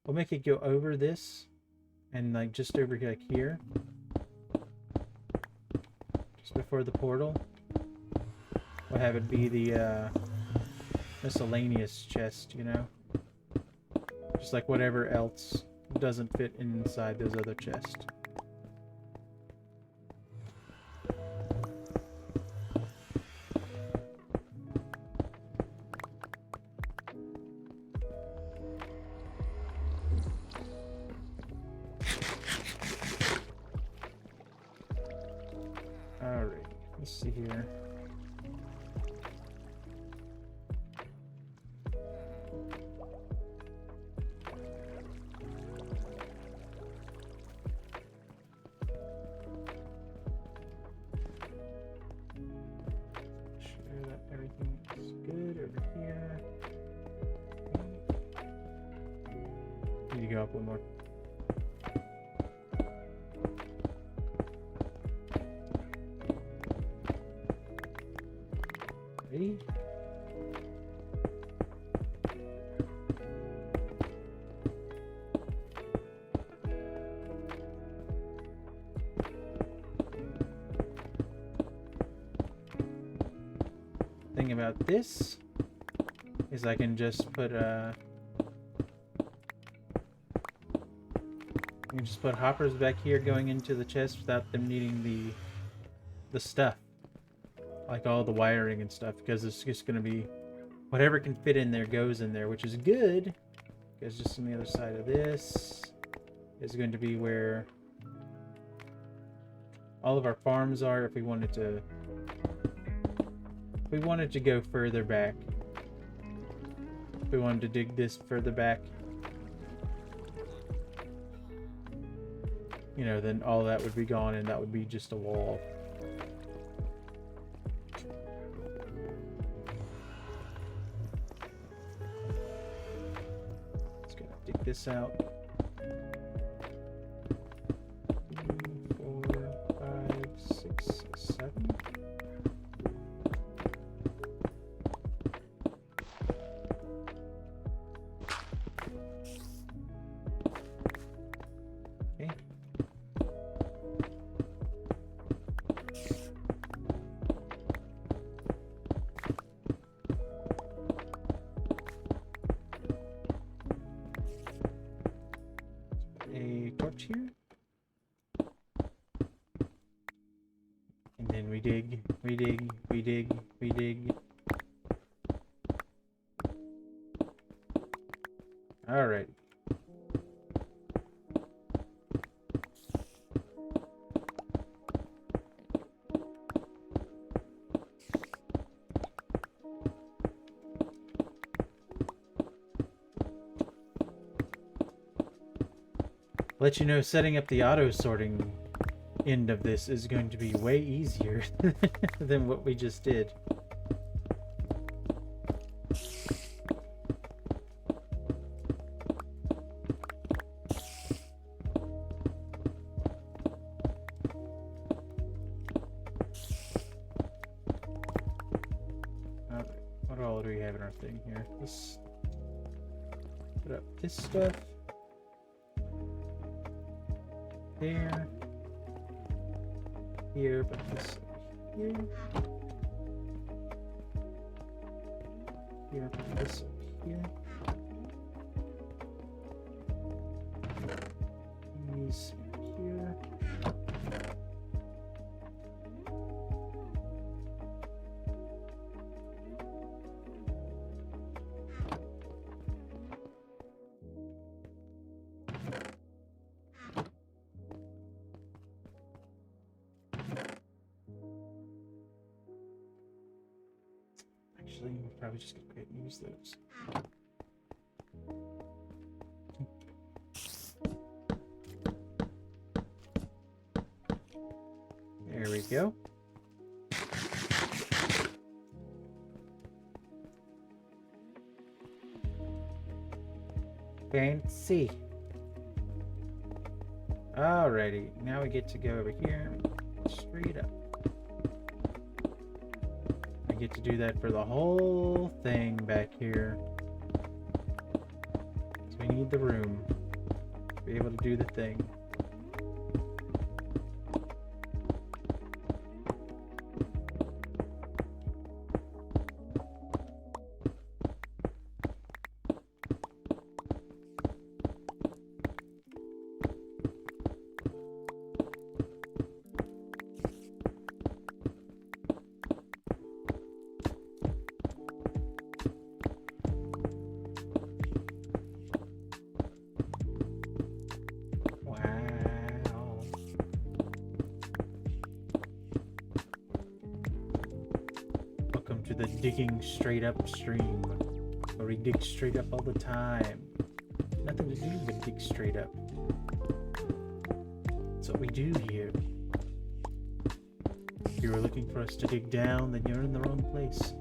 we'll make it go over this and like just over like here. Just before the portal. We'll have it be the miscellaneous chest, you know? Just like whatever else doesn't fit inside those other chests. Alright, let's see here. Everything's good over here. Need to go up one more. Ready? Thing about this is I can just put hoppers back here going into the chest without them needing the stuff, like all the wiring and stuff, because it's just going to be whatever can fit in there goes in there, which is good, because just on the other side of this is going to be where all of our farms are if we wanted to go further back. If we wanted to dig this further back, you know, then all that would be gone and that would be just a wall. Just gonna dig this out. 4, 5, 6, 7. Okay. A torch here. And then we dig, we dig, we dig, we dig. Alright. Let you know, setting up the auto sorting end of this is going to be way easier than what we just did. What all do we have in our thing here? Let's put up this stuff. There. Here, but this here. Here, but this here. These here. Actually, we're probably just gonna go ahead and use those. There we go. Fancy. Alrighty, now we get to go over here, straight up. I get to do that for the whole thing back here. So we need the room to be able to do the thing. The digging straight upstream, where we dig straight up all the time. Nothing to do but dig straight up. That's what we do here. If you were looking for us to dig down, then you're in the wrong place.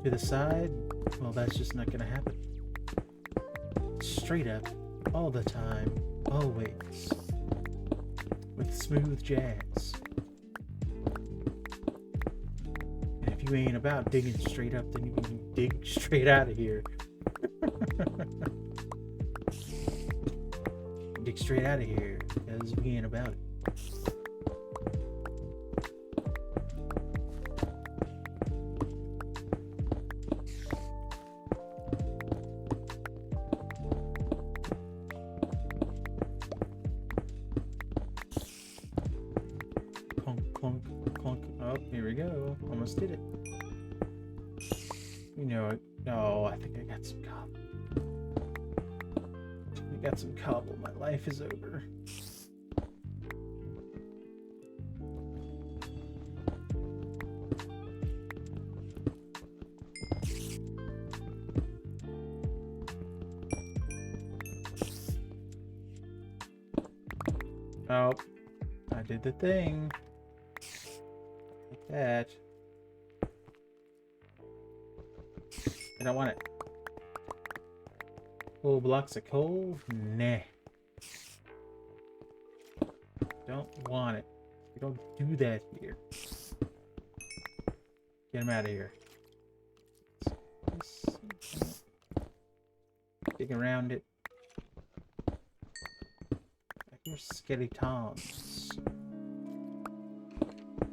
To the side, well, that's just not gonna happen. Straight up, all the time, always. With smooth jazz. If you ain't about digging straight up, then you can dig straight out of here. Dig straight out of here, because we ain't about it. Clunk, clunk, clunk. Oh, here we go. Almost did it. You know it. Oh, I think I got some cobble. I got some cobble. My life is over. Oh, I did the thing. Like that. I don't want it. Full blocks of coal? Nah. Don't want it. We don't do that here. Get him out of here. Dig around it. Here's skeletons.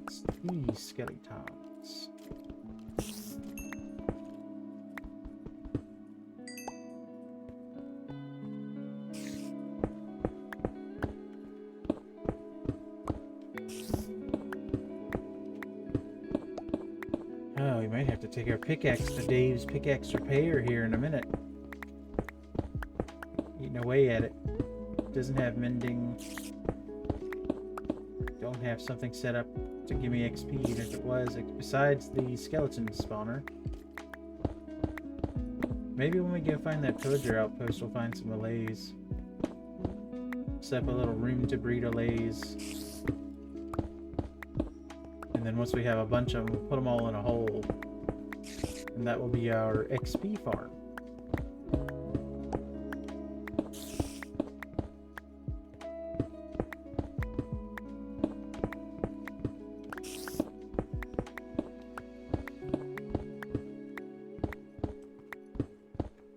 It's these skeletons. Oh, we might have to take our pickaxe to Dave's pickaxe repair here in a minute. Eating away at it. Doesn't have mending. Don't have something set up to give me XP, and if it was, besides the skeleton spawner. Maybe when we go find that pillager outpost, we'll find some malays. set up a little room to burrito lays. And then once we have a bunch of them, we'll put them all in a hole. And that will be our XP farm.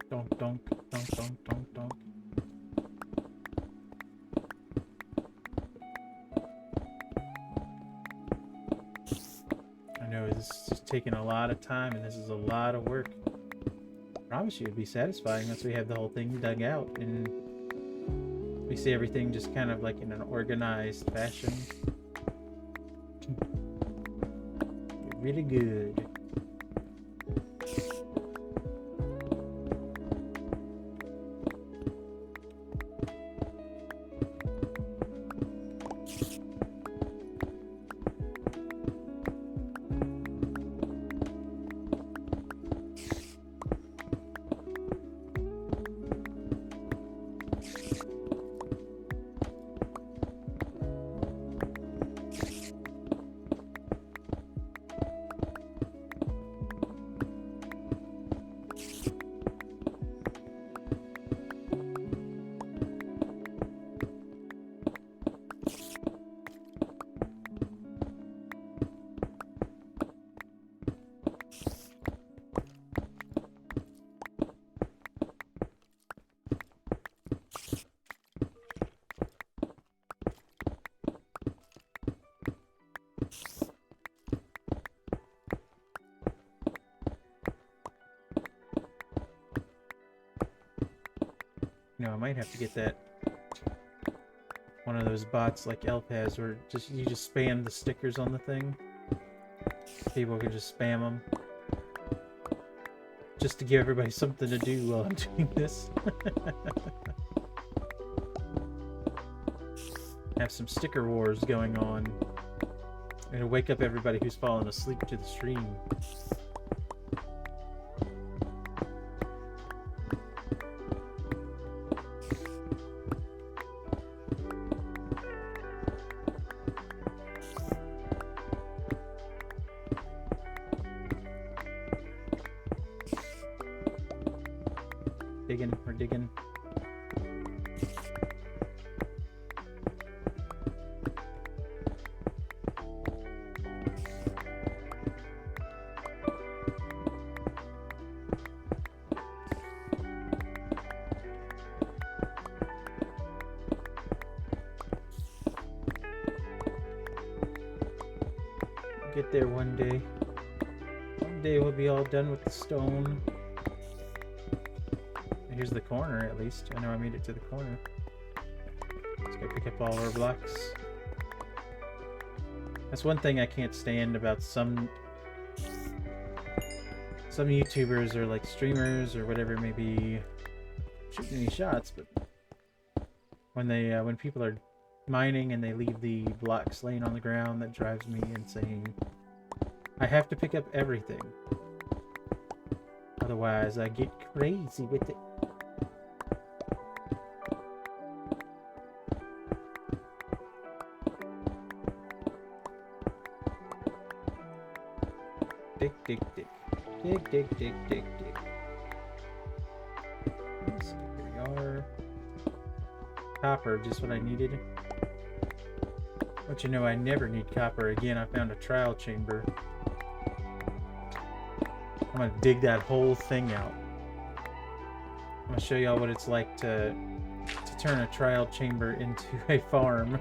Donk, donk, donk, donk, donk, donk. I know this is just taking a lot of time and this is a lot of work. I promise you it'll be satisfying once we have the whole thing dug out and we see everything just kind of like in an organized fashion. Really good. You know, I might have to get that one of those bots like Elf has where you just spam the stickers on the thing. People can just spam them. Just to give everybody something to do while I'm doing this. Have some sticker wars going on. It'll wake up everybody who's fallen asleep to the stream. We're digging. Get there one day. One day we'll be all done with the stone. Here's the corner, at least. I know I made it to the corner. Let's go pick up all our blocks. That's one thing I can't stand about some YouTubers or like streamers or whatever it may be shooting these shots, but when people are mining and they leave the blocks laying on the ground, that drives me insane. I have to pick up everything. Otherwise, I get crazy with it. Dig, dig, dig. Dig, dig, dig, dig, dig. Yes, here we are. Copper, just what I needed. But you know, I never need copper again. I found a trial chamber. I'm gonna dig that whole thing out. I'm gonna show y'all what it's like to turn a trial chamber into a farm.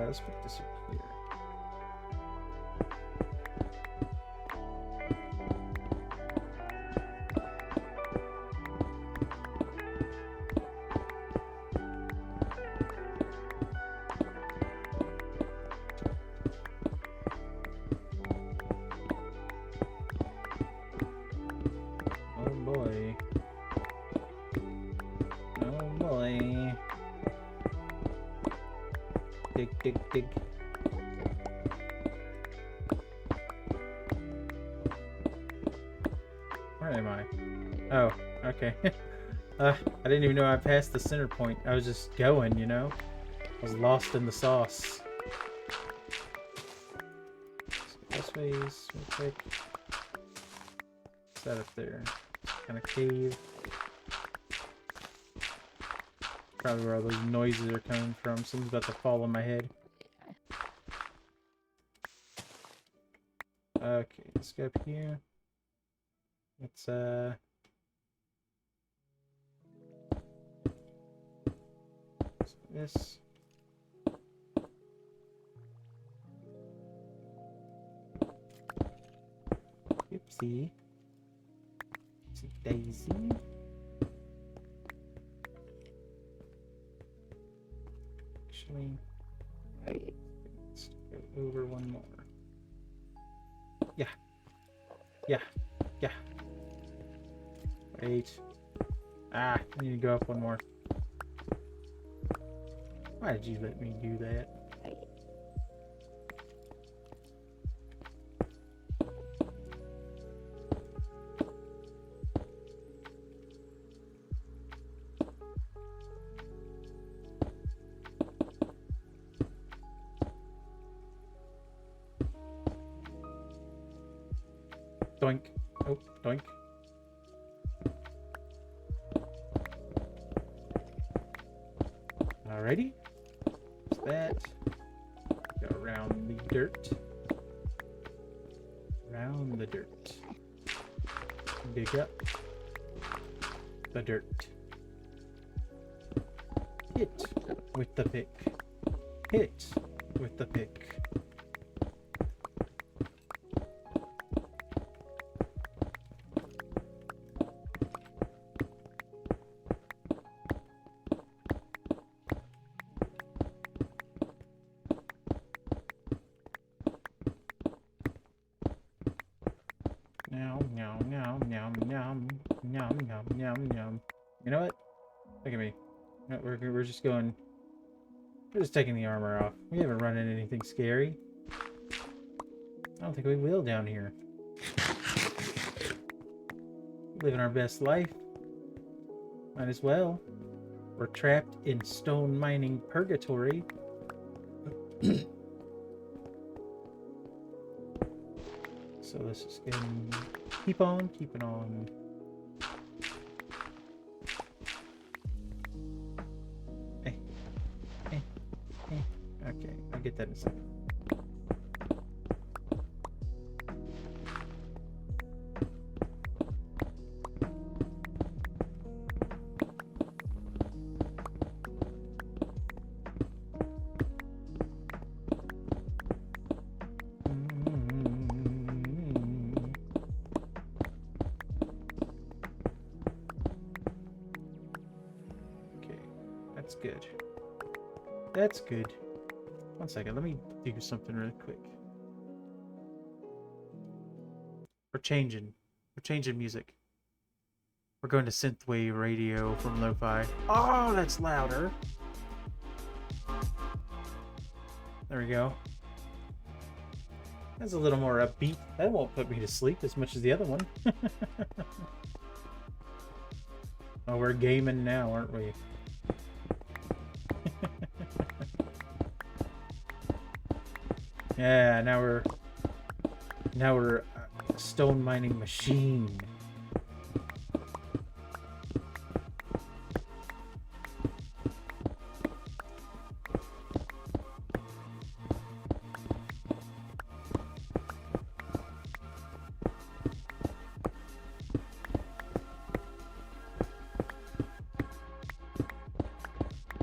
Let's put this up here. Oh boy. Oh boy. Dig, dig, dig. Where am I? Oh, okay. I didn't even know I passed the center point. I was just going, you know? I was lost in the sauce. This way is real quick. What's that up there? Kind of cave. Probably where all those noises are coming from. Something's about to fall on my head. Okay, let's go up here. Let's this. Oopsie. Oopsie daisy. Actually, let's go over one more. Yeah. Yeah. Yeah. Wait. Ah, I need to go up one more. Why did you let me do that? Doink. Oh, doink. Alrighty. What's that? Go around the dirt. Around the dirt. Dig up the dirt. Hit with the pick. Hit with the pick. Yum. You know what? Look at me. No, we're just going. We're just taking the armor off. We haven't run into anything scary. I don't think we will down here. Living our best life. Might as well. We're trapped in stone mining purgatory. So let's just keep on keeping on. Okay, I'll get that in a second. Okay, that's good. That's good. One second, let me do something really quick. We're changing music. We're going to synthwave radio from lo-fi. Oh, that's louder. There we go. That's a little more upbeat. That won't put me to sleep as much as the other one. Oh, we're gaming now, aren't we? Yeah, now we're a stone mining machine.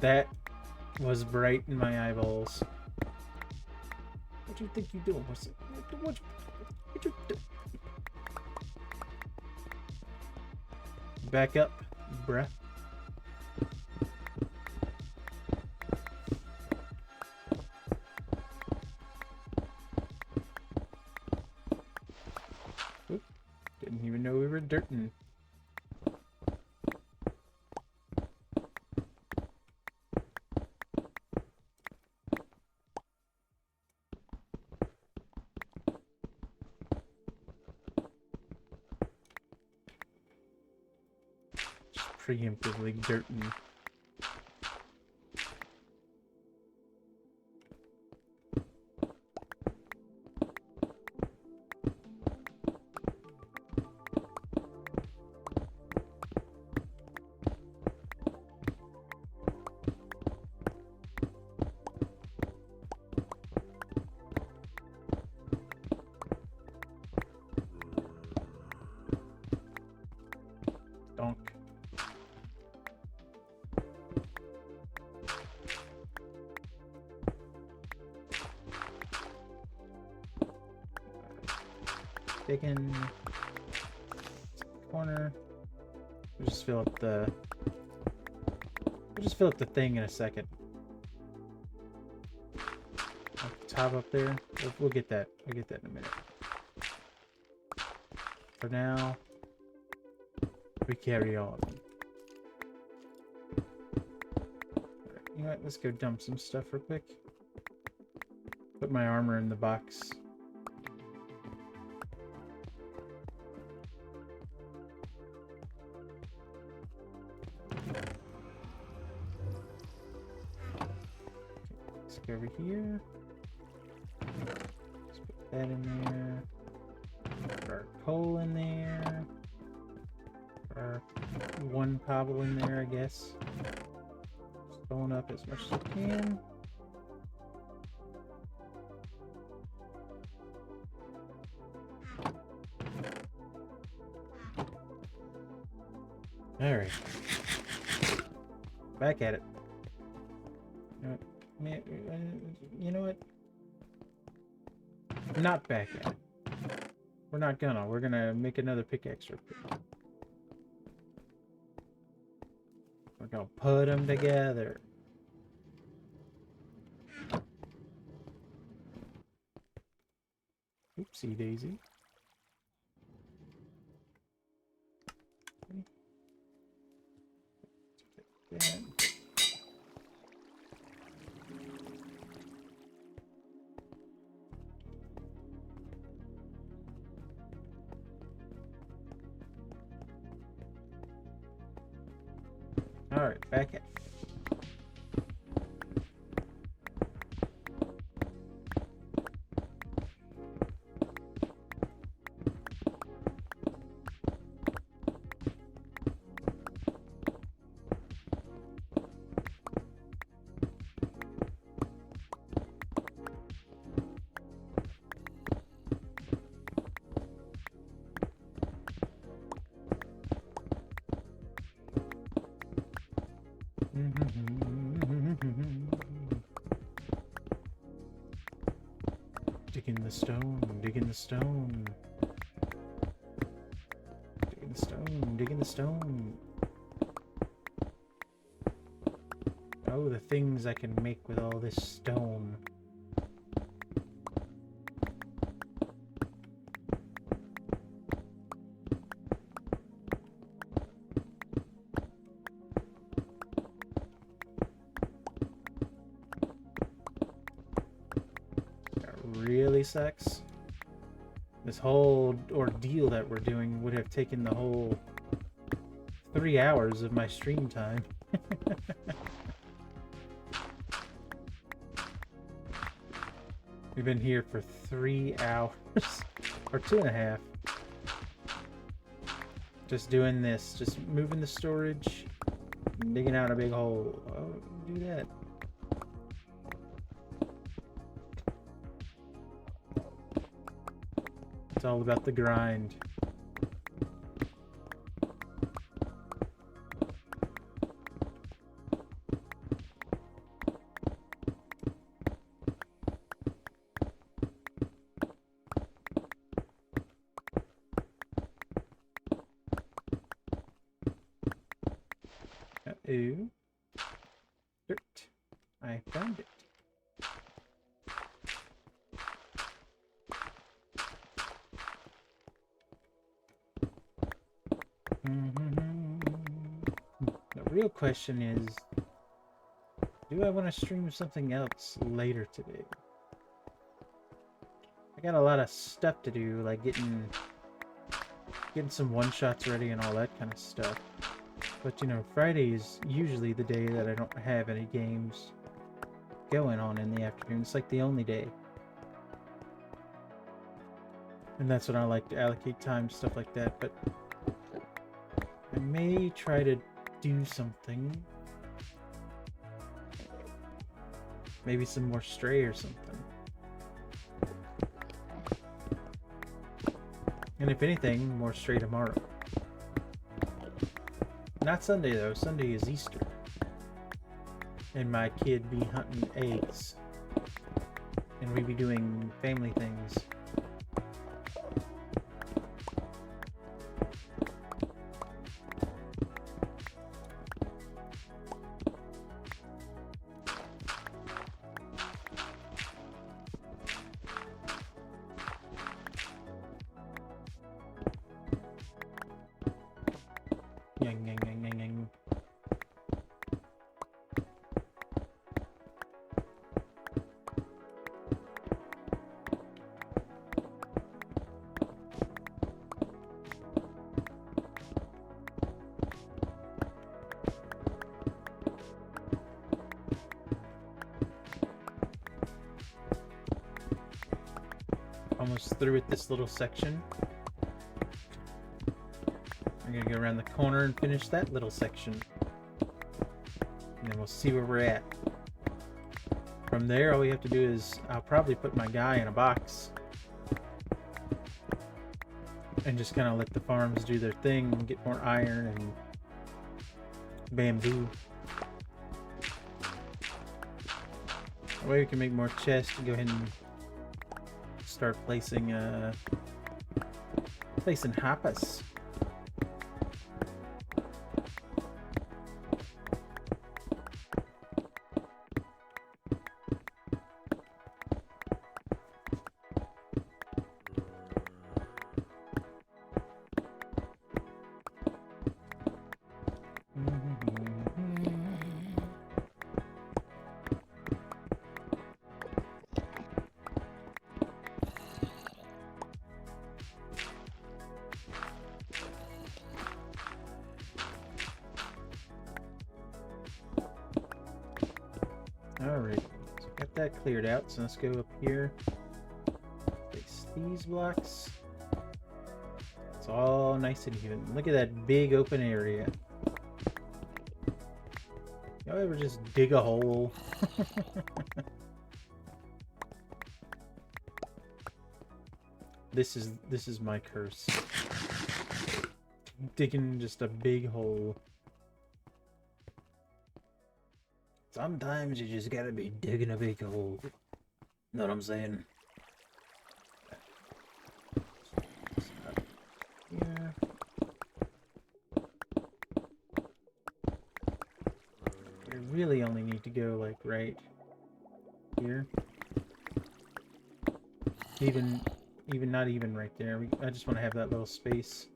That was bright in my eyeballs. What do you think you're doing? What you do? Back up, bruh. Oop, didn't even know we were dirting. preemptively dirty. Donk. Digging corner. We'll just fill up the. We'll just fill up the thing in a second. Top up there. We'll get that. We'll get that in a minute. For now, we carry on. Alright, you know what? Let's go dump some stuff real quick. Put my armor in the box. Let's go over here. Let's put that in there. Put our coal in there. Put our one cobble in there, I guess. Just filling up as much as I can. Alright. Back at it. You know what? Not back at it. We're not gonna. We're gonna make another pickaxe real quick. We're gonna put them together. Oopsie daisy. That. All right, back at. Digging the stone, digging the stone. Digging the stone, digging the stone. Oh, the things I can make with all this stone. Really sucks. This whole ordeal that we're doing would have taken the whole 3 hours of my stream time. We've been here for 3 hours or 2.5. Just doing this, just moving the storage, digging out a big hole. Oh, do that. It's all about the grind. Uh-oh. Dirt. I found it. The real question is, do I want to stream something else later today? I got a lot of stuff to do, like getting some one-shots ready and all that kind of stuff. But you know, Friday is usually the day that I don't have any games going on in the afternoon. It's like the only day. And that's when I like to allocate time to stuff like that. But I may try to do something. Maybe some more Stray or something. And if anything, more Stray tomorrow. Not Sunday though. Sunday is Easter. And my kid be hunting eggs. And we be doing family things. Yang, yang, yang, yang, yang. Almost through with this little section. I'm gonna go around the corner and finish that little section. And then we'll see where we're at. From there, all we have to do is, I'll probably put my guy in a box. And just kind of let the farms do their thing and get more iron and bamboo. That way we can make more chests and go ahead and start placing hoppers. Alright, so got that cleared out, so let's go up here. Place these blocks. It's all nice and even. Look at that big open area. Y'all ever just dig a hole? This is my curse. Digging just a big hole. Sometimes you just gotta be digging a big hole. Know what I'm saying? Yeah. We really only need to go like right here. Even not even right there. I just want to have that little space.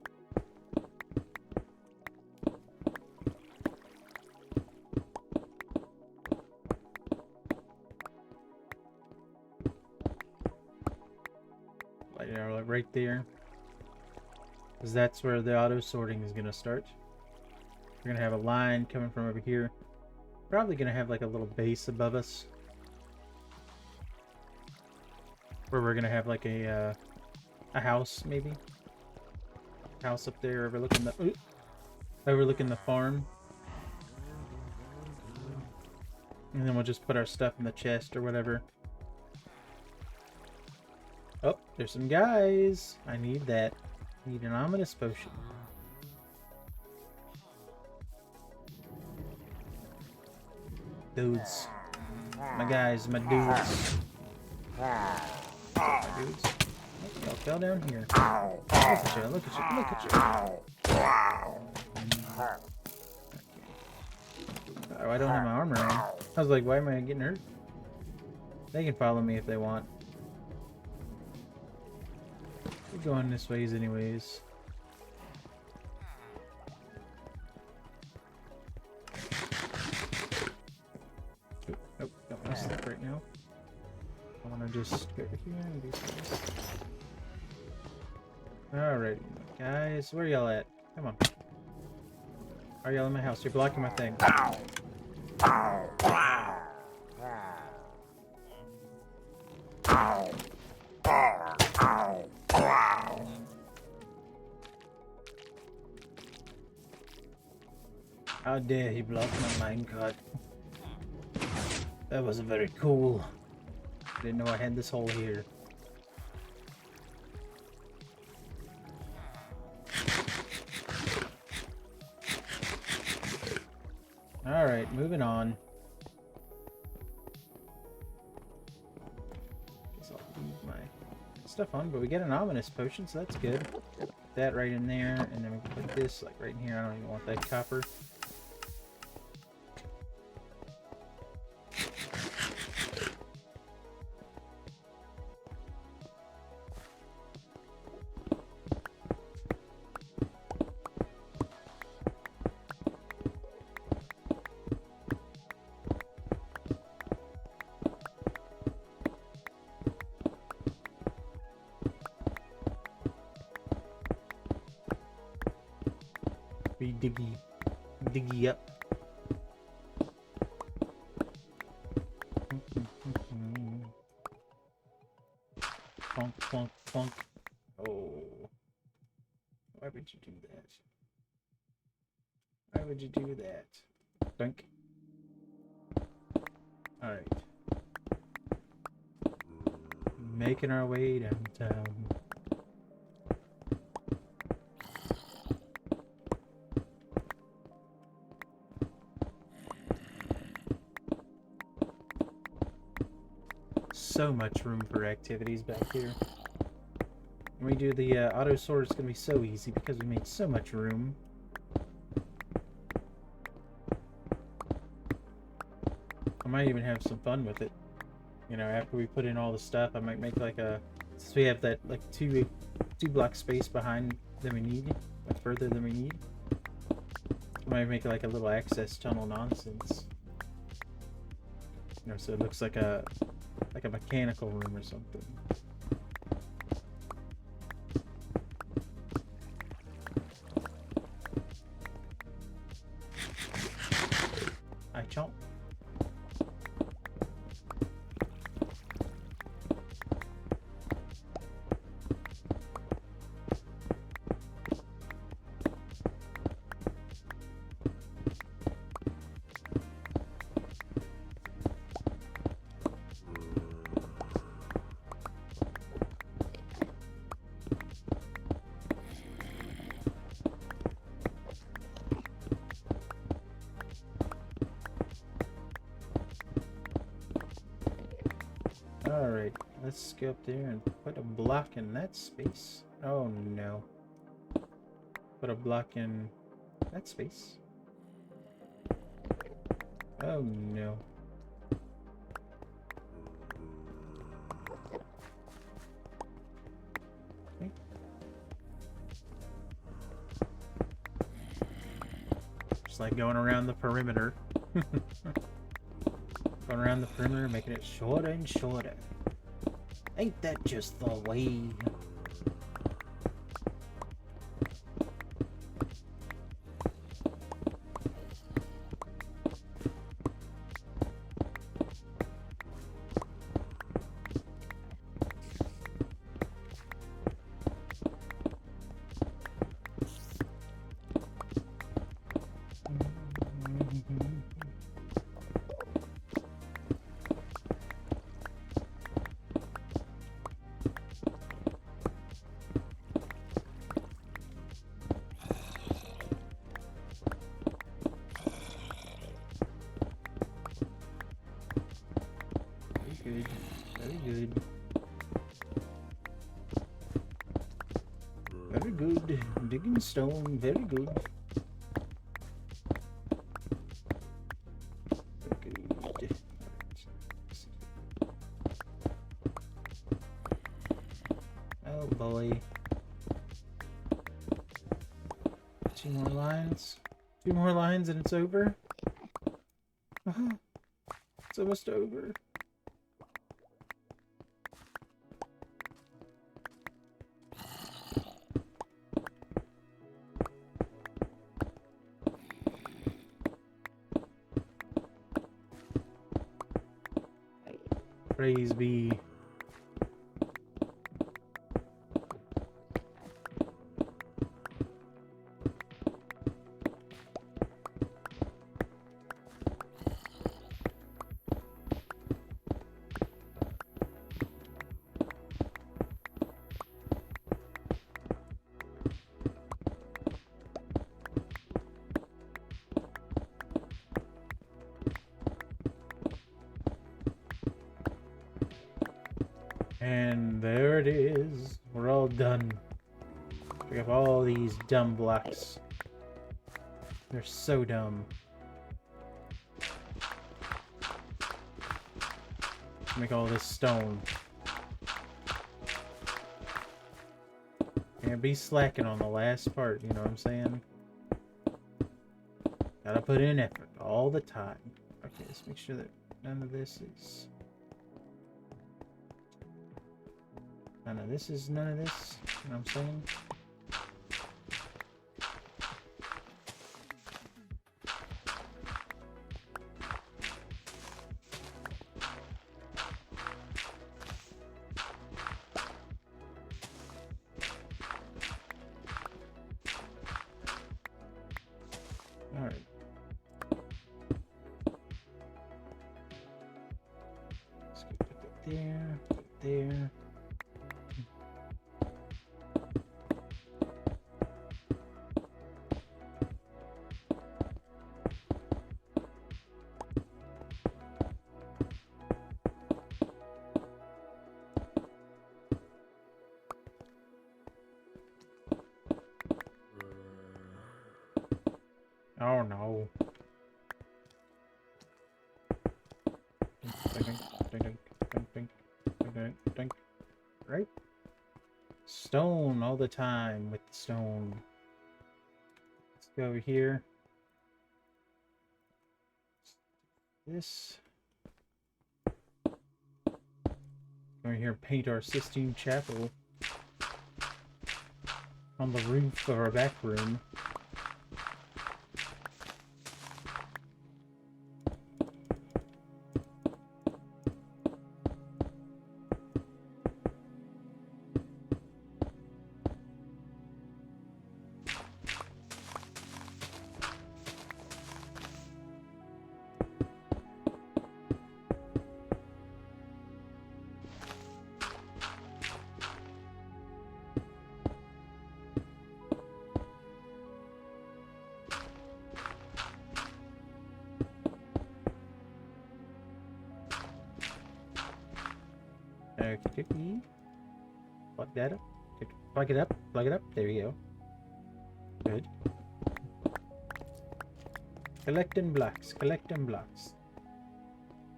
Like right there, because that's where the auto sorting is going to start. We're going to have a line coming from over here. Probably going to have like a little base above us, where we're going to have like a house, maybe house up there overlooking the farm, and then we'll just put our stuff in the chest or whatever. Oh, there's some guys. I need that. I need an ominous potion. Dudes. My guys, my dudes. My dudes. Oh, y'all fell down here. Look at you, look at you, look at you. Oh, I don't have my armor on. I was like, why am I getting hurt? They can follow me if they want. We're going this ways anyways. Oh, don't want to step right now. I want to just go over here and do this. Alrighty, guys, where y'all at? Come on. Are y'all in my house? You're blocking my thing. How dare he block my minecart? That wasn't very cool. Didn't know I had this hole here. Alright, moving on. Guess I'll leave my stuff on, but we get an ominous potion, so that's good. Put that right in there, and then we can put this like right in here. I don't even want that copper. Be diggy up. Plonk, plonk, plonk. Oh. Why would you do that? Why would you do that? Dunk. Alright. Making our way downtown. So much room for activities back here. When we do the auto sort, it's gonna be so easy because we made so much room. I might even have some fun with it. You know, after we put in all the stuff, I might make like a, since we have that like two block space behind than we need, like further than we need. I might make like a little access tunnel nonsense. You know, so it looks like a mechanical room or something. I chomp. Alright, let's go up there and put a block in that space. Oh no. Put a block in that space. Oh no. Okay. Just like going around the perimeter. Going around the perimeter, making it shorter and shorter. Ain't that just the way? Good. Very good. Very good. Digging stone. Very good. Very good. Oh boy. 2 more lines. 2 more lines and it's over. It's almost over. Praise be. And there it is. We're all done. We have all these dumb blocks. They're so dumb. Make all this stone. Can't be slacking on the last part, you know what I'm saying? Gotta put in effort all the time. Okay, let's make sure that none of this is... None of this is none of this, you know what I'm saying? Alright. Let's go put that there, put it there. Oh no. Right? Stone all the time with the stone. Let's go over here. This. Over here, paint our Sistine Chapel on the roof of our back room. Okay. Plug that up. Plug it up. Plug it up. There you go. Good. Collecting blocks. Collecting blocks.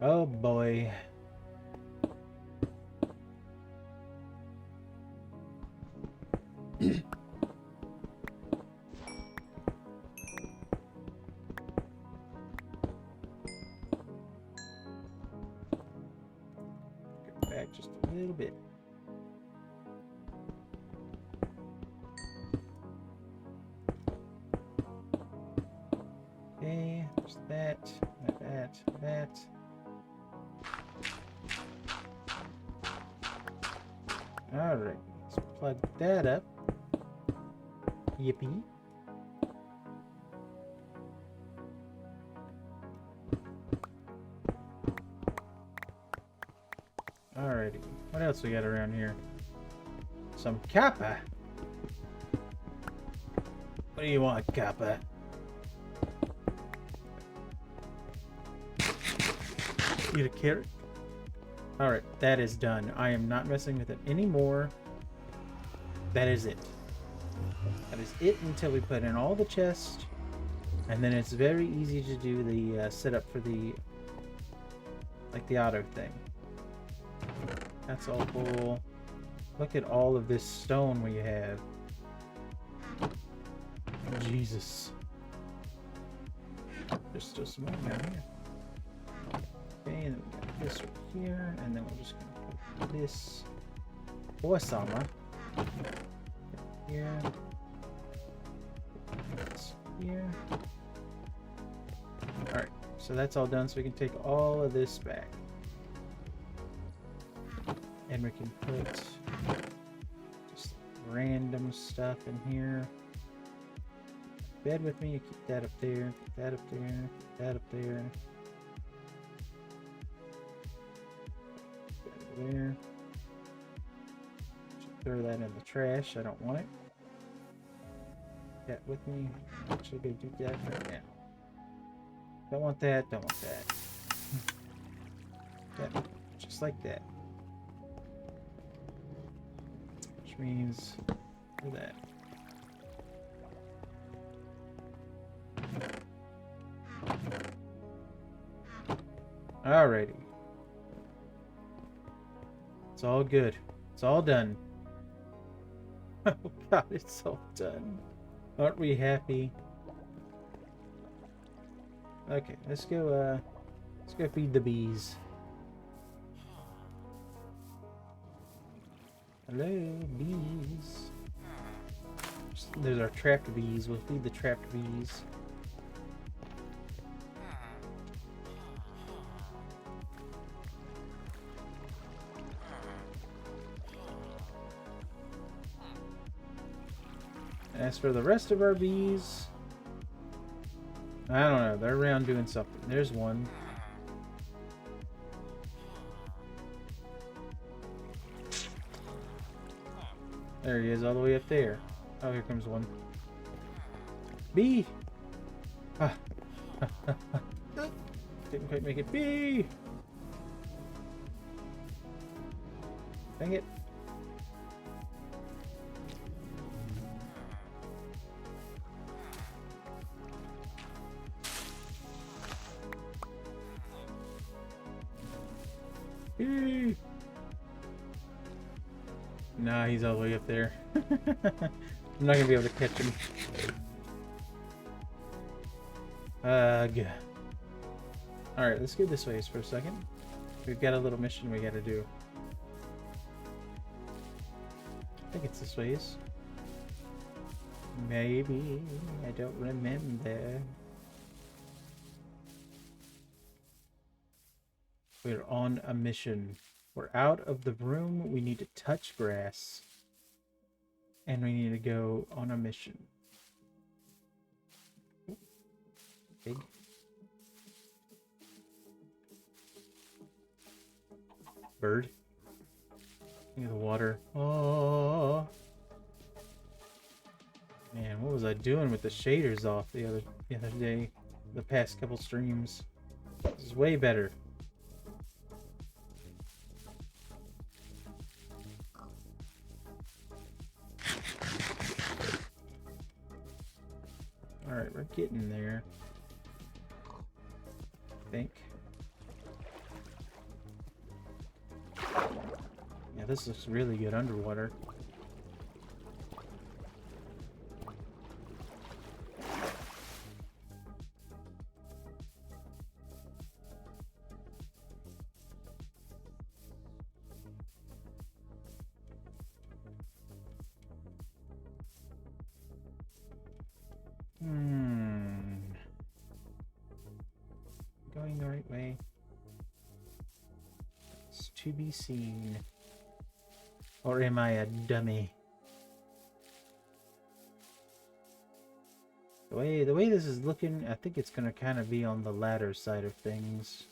Oh boy. Back just a little bit. Okay, there's that, that. Alright, let's plug that up. Yippee. Alrighty, what else we got around here? Some copper. What do you want, copper? Eat a carrot? Alright, that is done. I am not messing with it anymore. That is it. That is it until we put in all the chests. And then it's very easy to do the setup for the... like the auto thing. That's all cool. Look at all of this stone we have. Jesus. There's still some more down here. Okay, and then we got this right here, and then we're just gonna put this horse armor here. This here. Alright, so that's all done, so we can take all of this back. And we can put just random stuff in here. Bed with me, keep that up there, keep that up there, keep that up there. That there. Should throw that in the trash, I don't want it. That with me. Actually gonna do that right now. Don't want that, don't want that. That, just like that. Which means do that. Alrighty. It's all good. It's all done. Oh god, it's all done. Aren't we happy? Okay, let's go feed the bees. Hello, bees. There's our trapped bees. We'll feed the trapped bees. As for the rest of our bees, I don't know. They're around doing something. There's one. There he is, all the way up there. Oh, here comes one. Bee! Ah. Didn't quite make it. Bee! Dang it. Bee! Nah, he's all the way up there. I'm not gonna be able to catch him. Ugh. Alright, let's go this way for a second. We've got a little mission we gotta do. I think it's this ways. Maybe. I don't remember. We're on a mission. We're out of the room. We need to touch grass. And we need to go on a mission. Big. Bird. Look at the water. Oh. Man, what was I doing with the shaders off the other day? The past couple streams. This is way better. Alright, we're getting there. I think. Yeah, this looks really good underwater. Going the right way. It's to be seen. Or am I a dummy? The way this is looking, I think it's gonna kind of be on the latter side of things.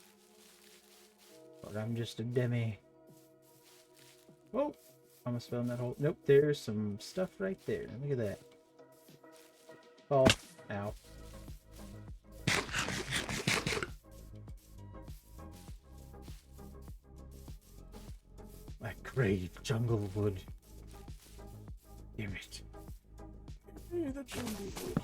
But I'm just a dummy. Whoa! Almost fell in that hole. Nope, there's some stuff right there. Look at that. Oh, ow. I crave jungle wood. Damn it. Yeah, the jungle wood.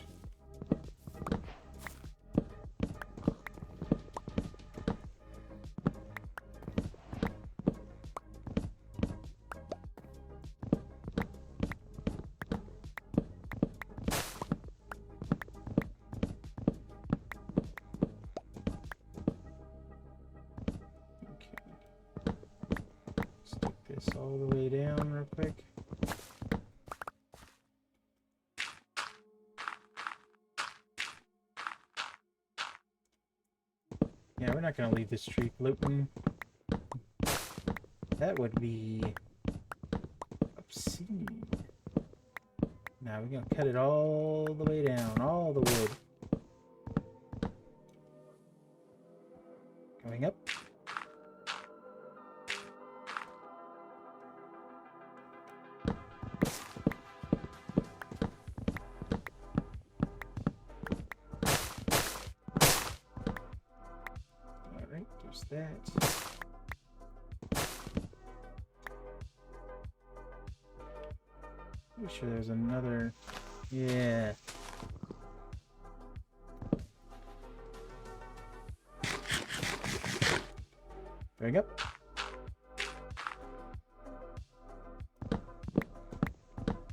All the way down real quick. Yeah, we're not gonna leave this tree floating. That would be obscene. Now we're gonna cut it all the way down, all the wood. Going up. Alright, there's that. Pretty sure there's another. Yeah. Going up.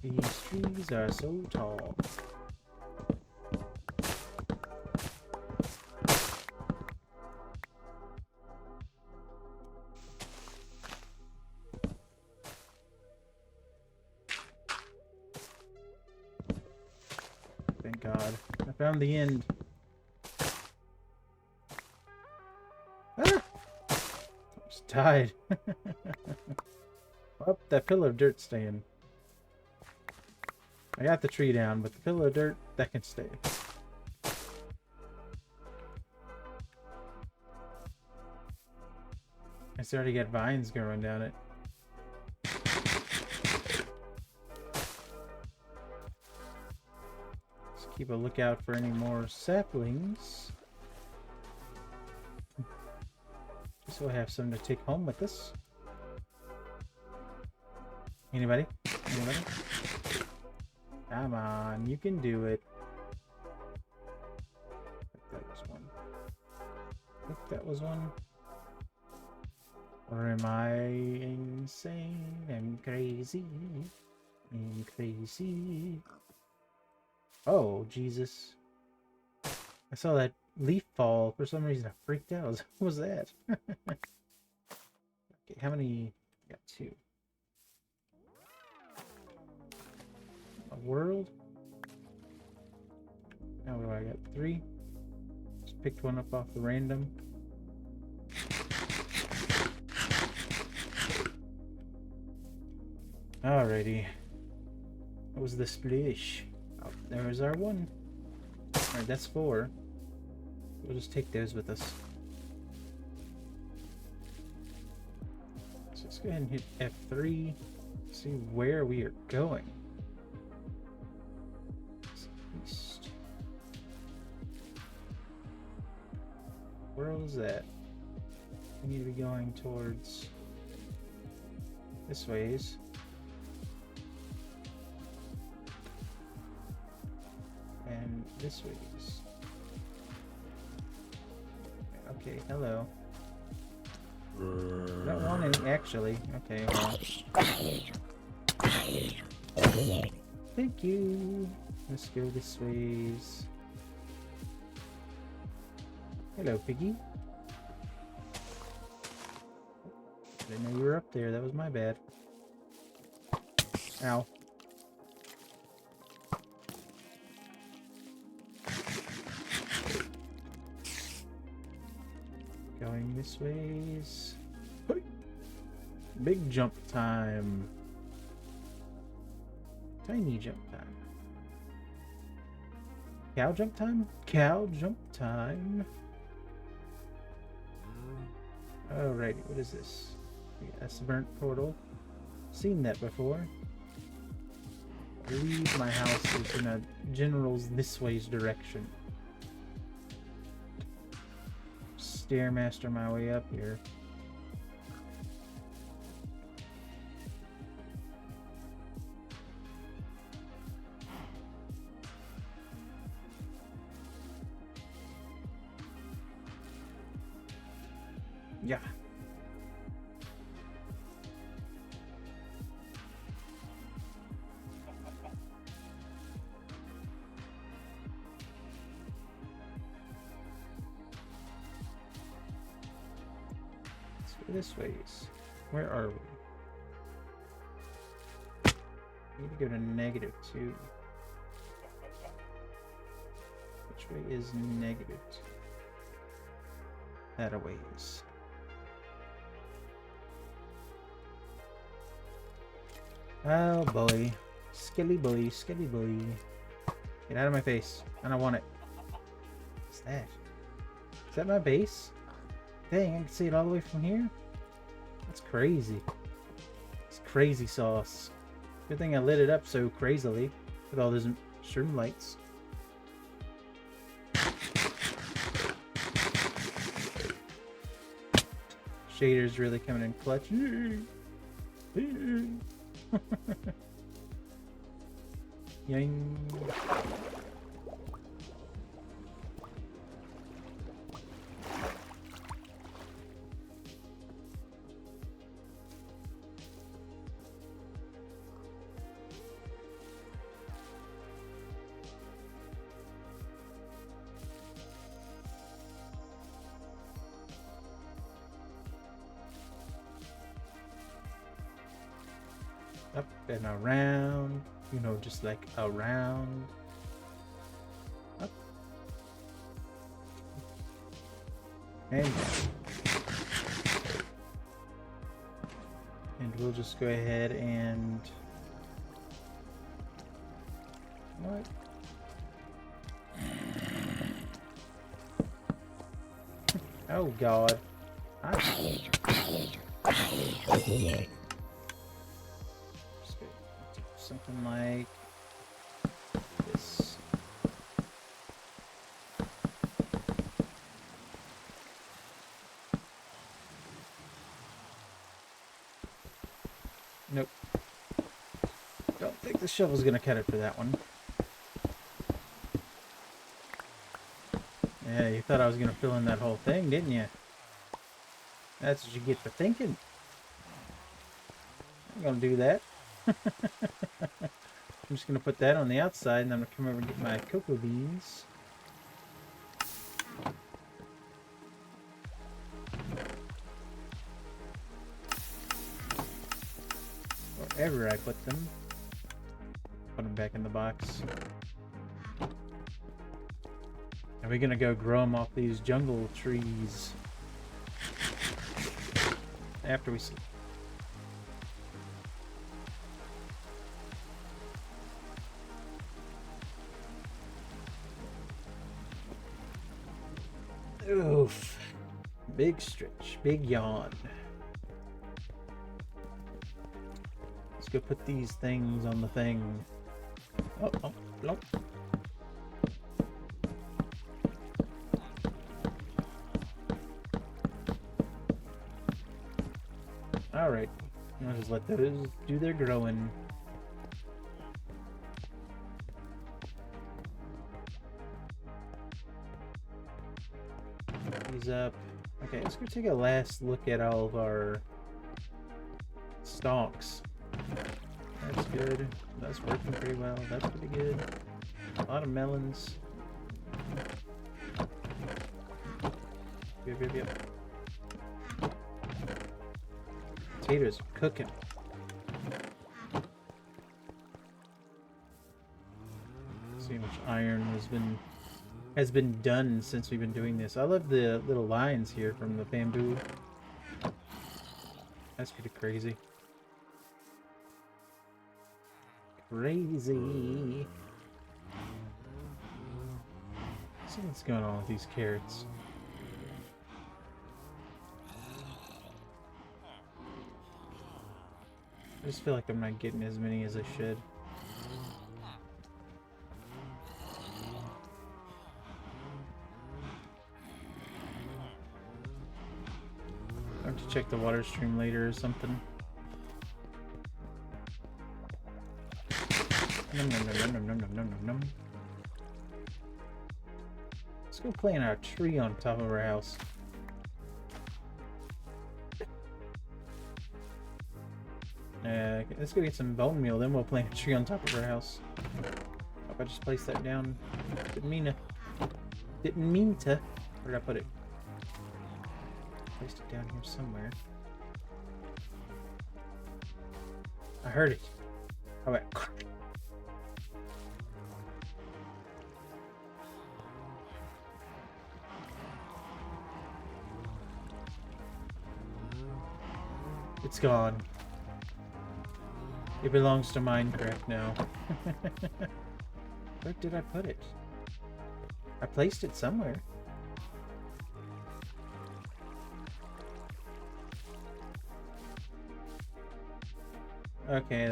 These trees are so tall. Thank God. I found the end. Ah! Just died. Well, that pillar of dirt's staying. I got the tree down, but the pillar of dirt, that can stay. It's already got vines growing down it. Let's keep a lookout for any more saplings. Just so I have some to take home with us. Anybody? Anybody? Come on, you can do it. I think that was one. I think that was one. Or am I insane and crazy? And crazy. Oh, Jesus. I saw that leaf fall. For some reason, I freaked out. What was that? Okay, how many? I got 2. A world. Now what do I got? 3. Just picked one up off the random. Alrighty. What was the splish? Oh, there was our 1. Alright, that's 4. We'll just take those with us. So let's go ahead and hit F3. See where we are going. East. Where was that? We need to be going towards this ways. And this ways. Okay, hello. Don't want any, actually. Okay, well. Thank you. Let's go this ways. Hello, piggy. Didn't know you were up there. That was my bad. Ow. Going this ways. Big jump time. Tiny jump time. Cow jump time? Cow jump time. Alrighty, what is this? Yeah, that's the burnt portal. Seen that before. I believe my house is in a general's this way's direction. Stairmaster my way up here. Yeah. Let's go this ways. Where are we? We need to go to -2. Which way is -2? That a ways. Oh boy. Skilly boy, skilly boy. Get out of my face. I don't want it. What's that? Is that my base? Dang, I can see it all the way from here? That's crazy. It's crazy sauce. Good thing I lit it up so crazily with all those shroom lights. Shader's really coming in clutch. Yang. Up and around, you know, just like around. Up. And down. And we'll just go ahead and... What? Oh God. Something like this. Nope. Don't think the shovel's gonna cut it for that one. Yeah, you thought I was gonna fill in that whole thing, didn't you? That's what you get for thinking. I'm gonna do that. I'm just gonna put that on the outside, and I'm gonna come over and get my cocoa beans. Wherever I put them. Put them back in the box. And we're gonna go grow them off these jungle trees. After we sleep. Oof. Big stretch. Big yawn. Let's go put these things on the thing. Oh, oh, nope. Alright. I'll just let those do their growing. These up. Okay, let's go take a last look at all of our stalks. That's good. That's working pretty well. That's pretty good. A lot of melons. Yep, yep, yep. Potatoes are cooking. See how much iron has been done since we've been doing this. I love the little lines here from the bamboo. That's pretty crazy. Crazy. Let's see what's going on with these carrots. I just feel like I'm not getting as many as I should. I have to check the water stream later or something. Nom, nom, nom, nom, nom, nom, nom, nom, nom. Let's go plant our tree on top of our house. Let's go get some bone meal, then we'll plant a tree on top of our house. Hope I just placed that down. Didn't mean to. Where did I put it? Placed it down here somewhere. I heard it. How about... It's gone. It belongs to Minecraft now. Where did I put it? I placed it somewhere. Okay,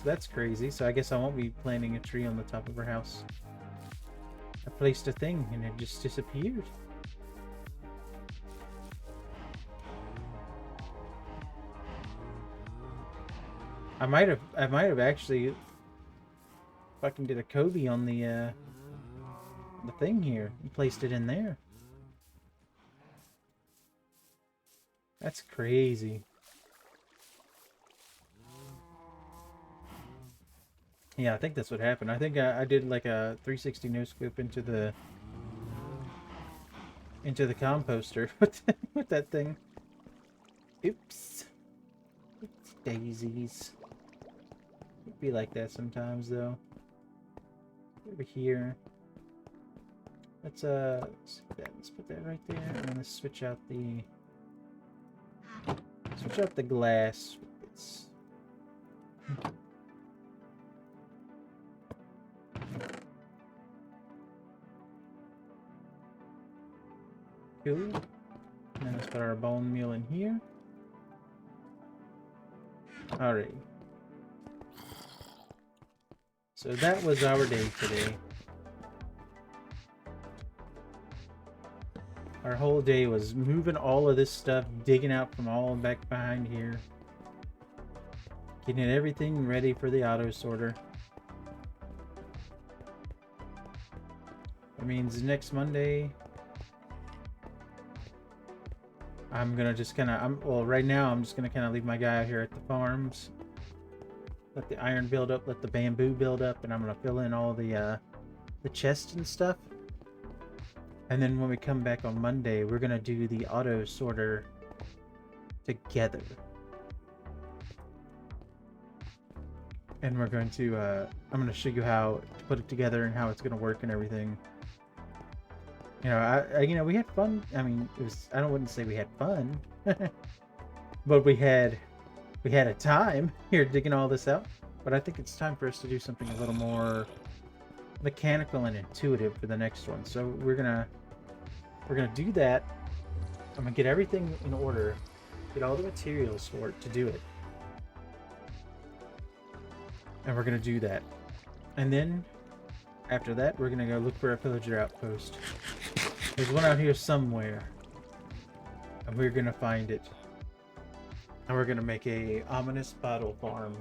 that's crazy. So I guess I won't be planting a tree on the top of her house. I placed a thing and it just disappeared. I might have actually fucking did a Kobe on the thing here and placed it in there. That's crazy. Yeah, I think that's what happened. I think I did like a 360 no scope into the composter with that thing. Oops. Oops, daisies. It'd be like that sometimes though. Over here. Let's put that right there, and then let's switch out the glass. It's cool. And then let's put our bone meal in here. Alright. So that was our day today. Our whole day was moving all of this stuff, digging out from all back behind here. Getting everything ready for the auto sorter. That means next Monday, I'm gonna just well, right now I'm just gonna kind of leave my guy out here at the farms. Let the iron build up, let the bamboo build up, and I'm gonna fill in all the chests and stuff. And then when we come back on Monday, we're gonna do the auto sorter together. And we're going to, I'm gonna show you how to put it together and how it's gonna work and everything. You know, you know, we had fun. I mean, it was, I wouldn't say we had fun, but we had a time here digging all this out. But I think it's time for us to do something a little more mechanical and intuitive for the next one. So we're gonna do that. I'm gonna get everything in order, get all the materials for it to do it, and we're gonna do that. And then after that, we're gonna go look for a pillager outpost. There's one out here somewhere, and we're gonna find it. And we're gonna make a ominous bottle farm,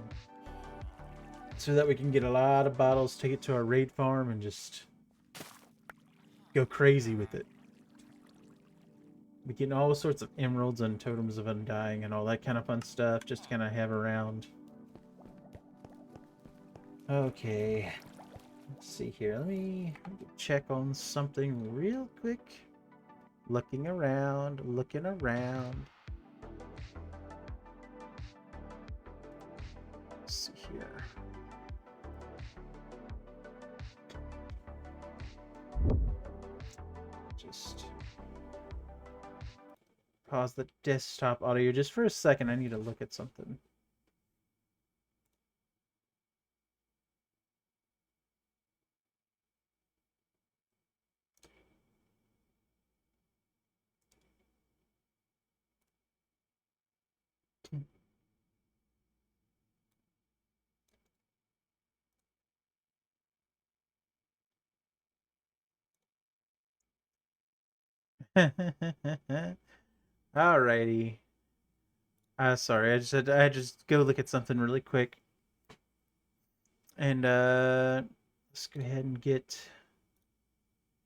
so that we can get a lot of bottles, take it to our raid farm, and just go crazy with it. We're getting all sorts of emeralds and totems of undying and all that kind of fun stuff, just to kind of have around. Okay. Let's see here. Let me check on something real quick. Looking around, looking around. Let's see here. Just pause the desktop audio just for a second. I need to look at something. Alrighty. Sorry, I just go look at something really quick. And let's go ahead and get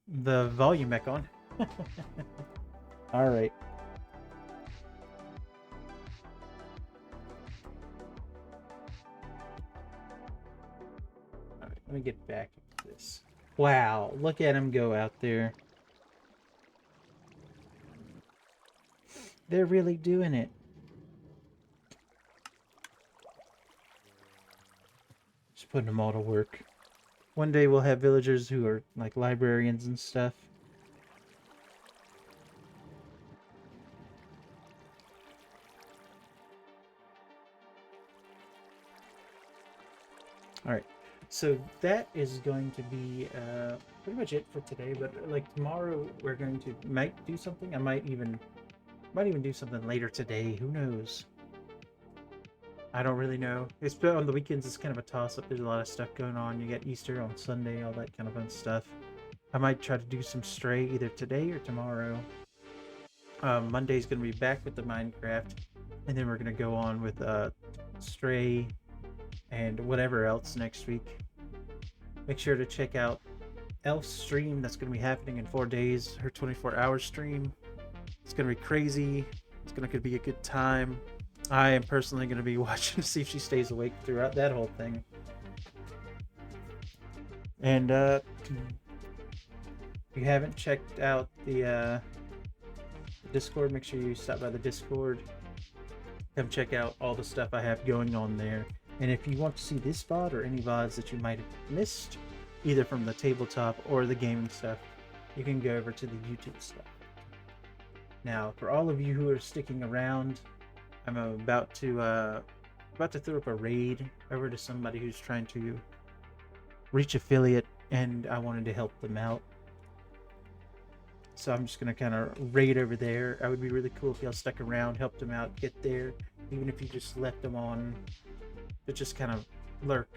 the volume back on. Alright. Alright, let me get back to this. Wow, look at him go out there. They're really doing it. Just putting them all to work. One day we'll have villagers who are like librarians and stuff. All right. So that is going to be pretty much it for today. But like tomorrow, we're going to might do something. I might even do something later today. Who knows? I don't really know. It's been on the weekends. It's kind of a toss up. There's a lot of stuff going on. You got Easter on Sunday, all that kind of fun stuff. I might try to do some Stray either today or tomorrow. Monday's gonna be back with the Minecraft, and then we're gonna go on with Stray and whatever else next week. Make sure to check out Elf's stream. That's gonna be happening in 4 days. Her 24-hour stream. It's gonna be crazy. It's gonna be a good time. I am personally gonna be watching to see if she stays awake throughout that whole thing. And if you haven't checked out the Discord, make sure you stop by the Discord. Come check out all the stuff I have going on there. And if you want to see this VOD or any VODs that you might have missed, either from the tabletop or the gaming stuff, you can go over to the YouTube stuff. Now, for all of you who are sticking around, I'm about to throw up a raid over to somebody who's trying to reach affiliate, and I wanted to help them out. So I'm just gonna kind of raid over there. It would be really cool if y'all stuck around, helped them out, get there, even if you just left them on to just kind of lurk.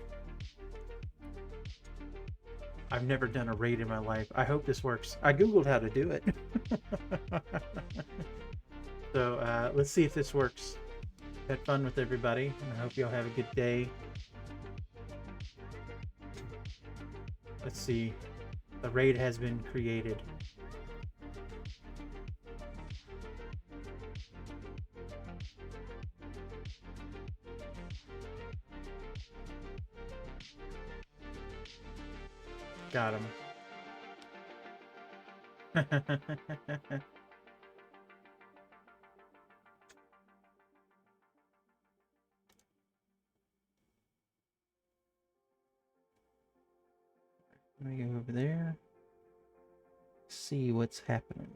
I've never done a raid in my life. I hope this works. I googled how to do it. So let's see if this works. Had fun with everybody, and I hope y'all have a good day. Let's see. The raid has been created. Got him. Let me go over there. See what's happening.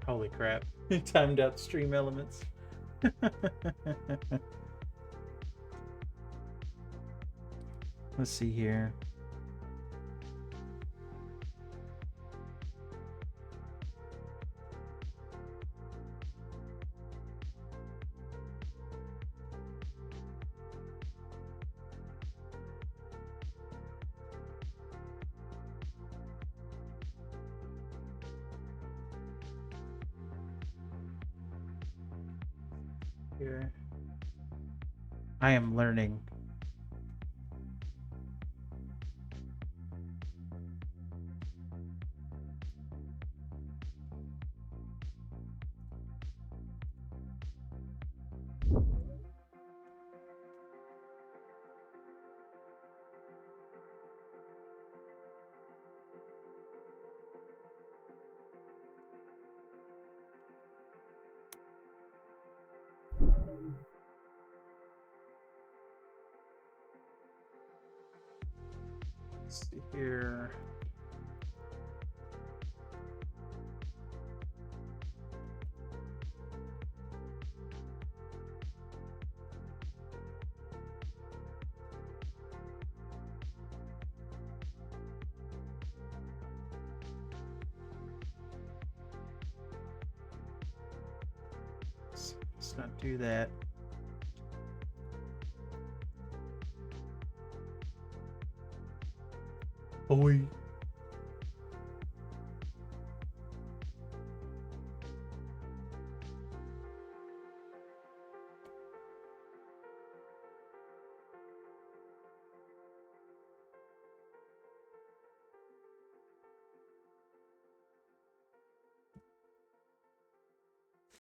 Holy crap. Timed out stream elements. Let's see here. Here. I am learning. Let's see here. Let's not do that. Boy.